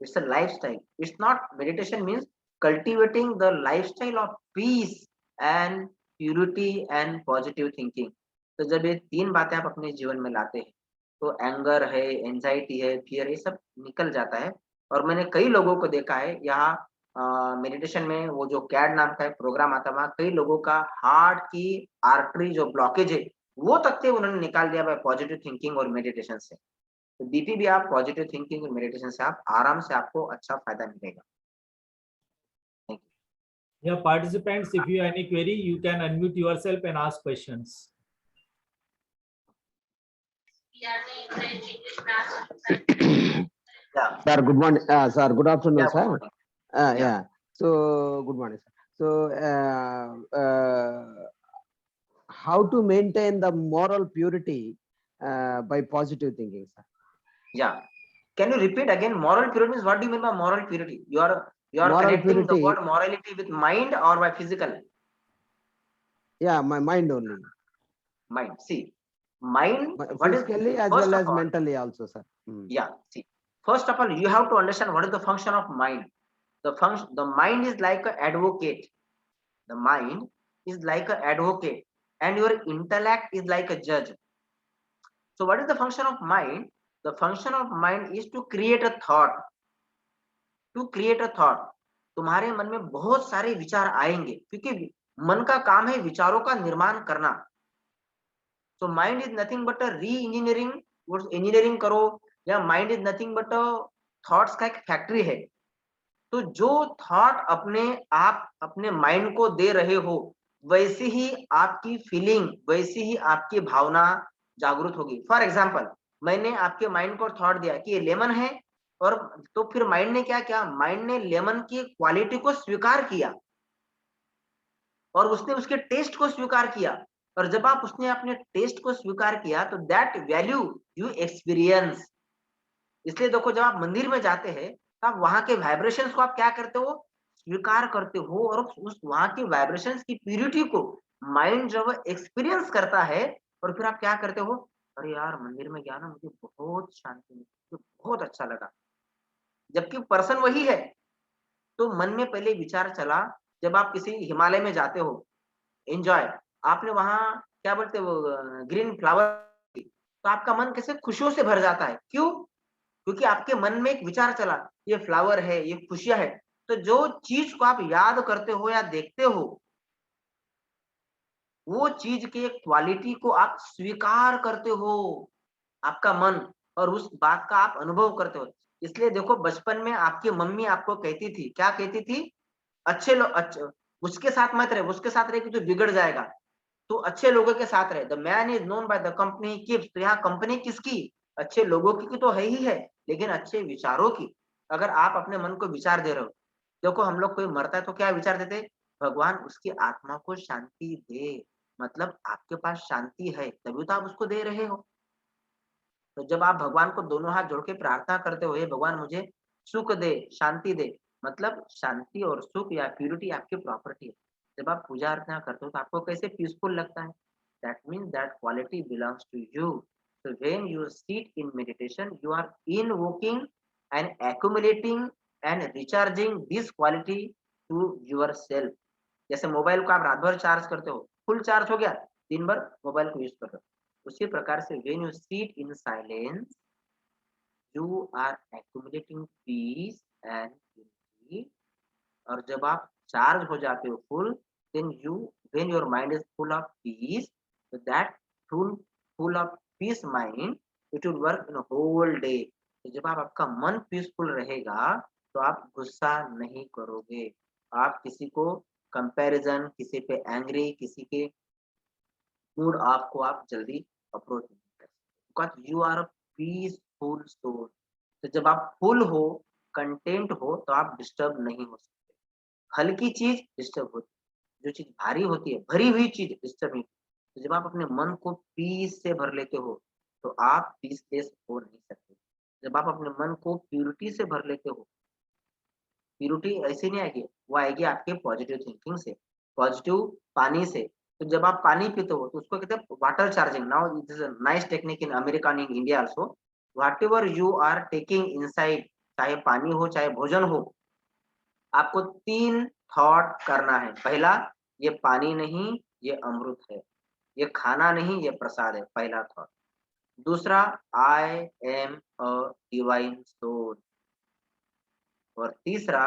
it's a life style. It's not, meditation means cultivating the lifestyle of peace and purity and positive thinking। तो जब ये 3 बातें आप अपने जीवन में लाते हैं तो एंगर है, एंजाइटी है, फियर, ये सब निकल जाता है। और मैंने कई लोगों को देखा है यहाँ मेडिटेशन में, वो जो कैड नाम का एक प्रोग्राम आता है, वहाँ कई लोगों का हार्ट की आर्टरी जो ब्लॉकेज है वो तक के उन्होंने निकाल दिया बाय पॉजिटिव थिंकिंग और मेडिटेशन से। तो बीपी भी आप पॉजिटिव थिंकिंग और मेडिटेशन से आप आराम से, आपको अच्छा फायदा मिलेगा। Yeah, participants, if you have any query, you can unmute yourself and ask questions. Yeah. Sir, good morning. Sir, good afternoon, Yeah, sir. good morning. Yeah. So, good morning, sir. So, how to maintain the moral purity by positive thinking, sir? Yeah. Can you repeat again? Moral purity means, what do you mean by moral purity? You are Moral connecting the purity. word morality with mind or by physical? Yeah, my mind only. Mind. See, mind. My- What is Physically as first well of as all? mentally also, sir. Yeah. See, first of all, you have to understand what is the function of mind. The mind is like an advocate. The mind is like an advocate, and your intellect is like a judge. So, what is the function of mind? The function of mind is to create a thought. To create a thought. तुम्हारे मन में बहुत सारे विचार आएंगे क्योंकि मन का काम है विचारों का निर्माण करना. So mind is nothing but अ री इंजीनियरिंग. इंजीनियरिंग करो या mind is nothing but a thoughts का एक फैक्ट्री है. तो जो थॉट अपने आप अपने माइंड को दे रहे हो वैसे ही आपकी फीलिंग वैसी ही आपकी भावना जागृत होगी. फॉर एग्जाम्पल, मैंने आपके माइंड को थॉट दिया कि ये लेमन है, और तो फिर माइंड ने क्या किया? माइंड ने लेमन की क्वालिटी को स्वीकार किया और उसने उसके टेस्ट को स्वीकार किया. और जब आप उसने अपने टेस्ट को स्वीकार किया तो दैट वैल्यू यू एक्सपीरियंस. इसलिए देखो, जब आप मंदिर में जाते हैं तो आप वहां के वाइब्रेशंस को आप क्या करते हो? स्वीकार करते हो. और उस वहां के वाइब्रेशंस की प्यूरिटी को माइंड जब एक्सपीरियंस करता है और फिर आप क्या करते हो? अरे यार, मंदिर में गया ना, मुझे बहुत शांति मिली, मुझे बहुत अच्छा लगा. जबकि पर्सन वही है. तो मन में पहले विचार चला. जब आप किसी हिमालय में जाते हो एंजॉय, आपने वहां क्या बोलते हो ग्रीन फ्लावर, तो आपका मन कैसे खुशियों से भर जाता है. क्यों? क्योंकि आपके मन में एक विचार चला, ये फ्लावर है, ये खुशियां है. तो जो चीज को आप याद करते हो या देखते हो, वो चीज के क्वालिटी को आप स्वीकार करते हो, आपका मन, और उस बात का आप अनुभव करते हो. इसलिए देखो, बचपन में आपकी मम्मी आपको कहती थी, क्या कहती थी? अच्छे लोग, उसके साथ मत रहे, उसके साथ रहे कि तू बिगड़ जाएगा. तो अच्छे लोगों के साथ रहे. The man is known by the company he keeps. तो यहाँ कंपनी किसकी? अच्छे लोगों की तो है ही है, लेकिन अच्छे विचारों की. अगर आप अपने मन को विचार दे रहे हो, देखो हम लोग कोई मरता है तो क्या विचार देते? भगवान उसकी आत्मा को शांति दे. मतलब आपके पास शांति है तभी तो आप उसको दे रहे हो. तो जब आप भगवान को दोनों हाथ जोड़ के प्रार्थना करते हो, हे भगवान मुझे सुख दे, शांति दे, मतलब शांति और सुख या प्यूरिटी आपकी प्रॉपर्टी है. जब आप पूजा अर्चना करते हो तो आपको कैसे पीसफुल लगता है? That means that quality belongs to you. So when you sit in meditation, you are invoking and accumulating and recharging this quality to yourself. जैसे मोबाइल को आप रात भर चार्ज करते हो, फुल चार्ज हो गया, दिन भर मोबाइल को यूज कर रहे हो. उसी प्रकार से when you sit in silence, you are accumulating peace and unity. और जब आप चार्ज हो जाते हो full, then you when your mind is full of peace, so that full of peace mind, it will work in a whole day. तो जब आपका मन पीसफुल रहेगा तो आप गुस्सा नहीं करोगे, आप किसी को कंपैरिजन, किसी पे एंग्री, किसी के मूड ऑफ को आप जल्दी अप्रोच नहीं कर सकते, because you are a peaceful soul. तो जब आप फुल हो, कंटेंट हो, तो आप डिस्टर्ब नहीं हो सकते. हल्की चीज डिस्टर्ब होती है, जो चीज भारी होती है, भरी हुई चीज डिस्टर्ब नहीं. तो जब आप अपने मन को पीस से भर लेते हो तो आप पीसलेस हो नहीं सकते. जब आप अपने मन को प्यूरिटी से भर लेते हो, प्यूरिटी ऐसे नहीं आएगी, वो आएगी आपके पॉजिटिव थिंकिंग से, पॉजिटिव पानी से. तो जब आप पानी पीते हो तो उसको कहते हैं water charging. Now it is a nice technique in America and India also. Whatever you are taking inside, चाहे पानी हो चाहे भोजन हो, आपको 3 थॉट करना है. पहला, ये पानी नहीं, ये अमृत है. ये खाना नहीं, ये प्रसाद है. पहला थॉट. दूसरा, I am a divine soul. और तीसरा,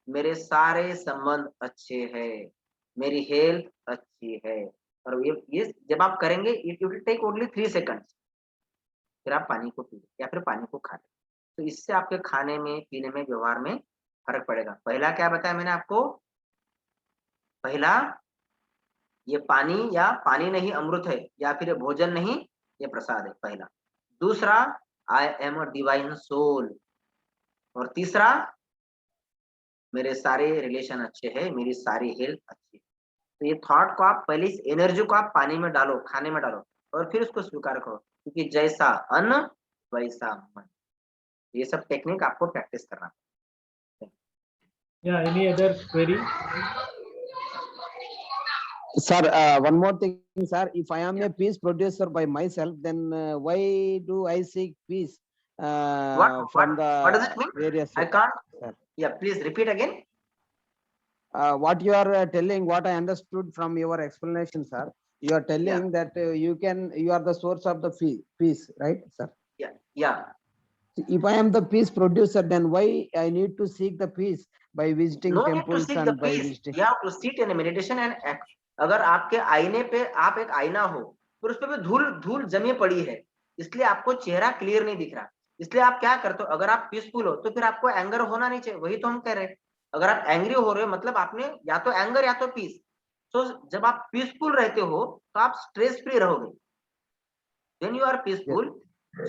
मेरे सारे संबंध अच्छे हैं, मेरी हेल्थ अच्छी है. और ये जब आप करेंगे, it will take only 3 seconds. फिर आप पानी को पी या फिर पानी को खा लें. तो इससे आपके खाने में, पीने में, व्यवहार में फर्क पड़ेगा. पहला क्या बताया मैंने आपको? पहला, ये पानी या पानी नहीं अमृत है, या फिर ये भोजन नहीं, ये प्रसाद है. पहला. दूसरा, I am a divine soul. और तीसरा, मेरे सारे रिलेशन अच्छे हैं, मेरी सारी हेल्थ अच्छी है. तो ये थॉट को आप पहले, इस एनर्जी को आप पानी में डालो, खाने में डालो, और फिर उसको स्वीकार करो, क्योंकि जैसा अन्न वैसा मन. ये सब टेक्निक आपको प्रैक्टिस करना. Yeah, any other query? Sir, one more thing, sir. If I am a peace producer by myself, then why do I seek peace from What does it the mean? various? I can't. Sir. Yeah, please repeat again. What you are telling, what I understood from your explanation, sir. You are telling that you are the source of the peace, right, sir? Yeah. If I am the peace producer, then why I need to seek the peace by visiting No need to temples seek the and by peace. visiting? You have to sit in a meditation and act. अगर आपके आईने पे आप एक आईना हो, फिर उस पे भी धूल धूल जमी पड़ी है, इसलिए आपको चेहरा क्लियर नहीं दिख रहा। इसलिए आप क्या करते हो? अगर आप पीसफुल हो, तो फिर आपको एंगर होना नहीं चाहिए। वही तो हम कह रहे हैं। अगर आप एंग्री हो रहे हो, मतलब आपने या तो एंगर या तो पीस। तो जब आप पीसफुल रहते हो, तो आप स्ट्रेस फ्री रहोगे। When you are Yes. peaceful,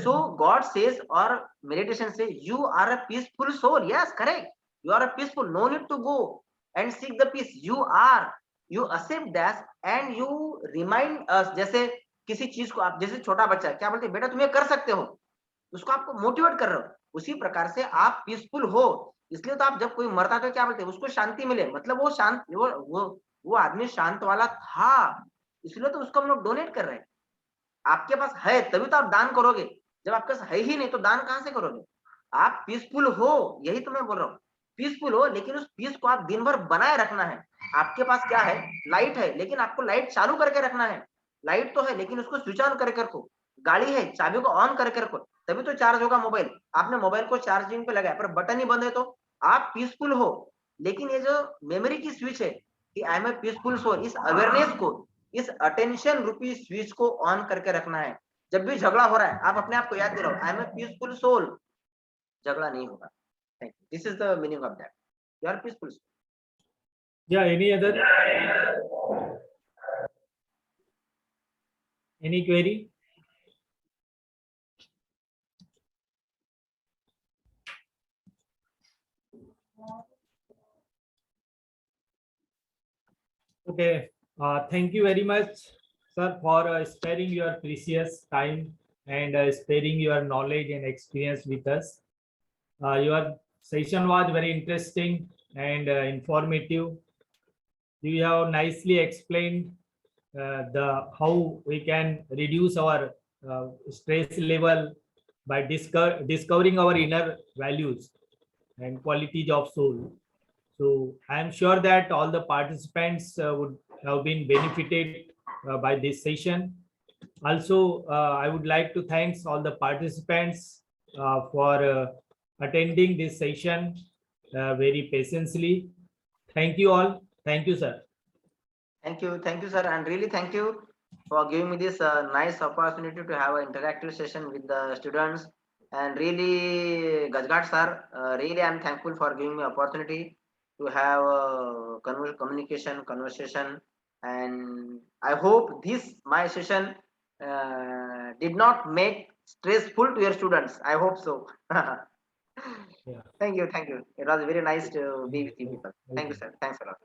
so God says or meditation says you are a peaceful soul. Yes, correct. You are a peaceful. No need to go and seek the peace. You accept that and you remind us. जैसे किसी चीज को आप जैसे छोटा बच्चा क्या बोलते हैं, बेटा तुम ये कर सकते हो, उसको आपको मोटिवेट कर रहे हो। उसी प्रकार से आप पीसफुल हो, इसलिए तो आप जब कोई मरता है तो क्या बोलते हैं, उसको शांति मिले, मतलब वो शांत वो आदमी शांत वाला था, इसलिए तो उसको हम लोग डोनेट कर रहे हैं। आपके पास है तभी तो आप दान करोगे, जब आपके पास है ही नहीं तो दान कहां से करोगे? आप पीसफुल हो, यही तो मैं बोल रहा हूँ। पीसफुल हो, लेकिन उस पीस को आप दिन भर बनाए रखना है। आपके पास क्या है? लाइट है, लेकिन आपको लाइट चालू करके रखना है। लाइट तो है, लेकिन उसको स्विच ऑन करके रखो। गाड़ी है, चाबी को ऑन करके रखो, तभी तो चार्ज होगा मोबाइल। आपने मोबाइल को चार्जिंग पे लगाया पर बटन ही बंद है, तो आप पीसफुल हो। लेकिन ये जो मेमोरी की स्विच है कि I am a peaceful soul, इस अवेयरनेस को, इस अटेंशन रूपी स्विच को ऑन करके रखना है। जब भी झगड़ा हो रहा है, आप अपने आप को याद दिलाओ, I am a peaceful soul, झगड़ा नहीं होगा। Thank you. This is the meaning of that, you are peaceful soul. Yeah, any query? Okay, thank you very much, sir, for sparing your precious time and sparing your knowledge and experience with us. Your session was very interesting and informative. You have nicely explained how we can reduce our stress level by discovering our inner values and qualities of soul. So I am sure that all the participants would have been benefited by this session. Also, I would like to thank all the participants for attending this session very patiently. Thank you all. Thank you, sir. Thank you, sir, and really thank you for giving me this nice opportunity to have an interactive session with the students. And really, Gajgat sir, really I'm thankful for giving me opportunity to have a communication conversation. And I hope this my session did not make stressful to your students. I hope so. Yeah. Thank you. It was very nice to be with you people. Thank you, sir. Thanks a lot.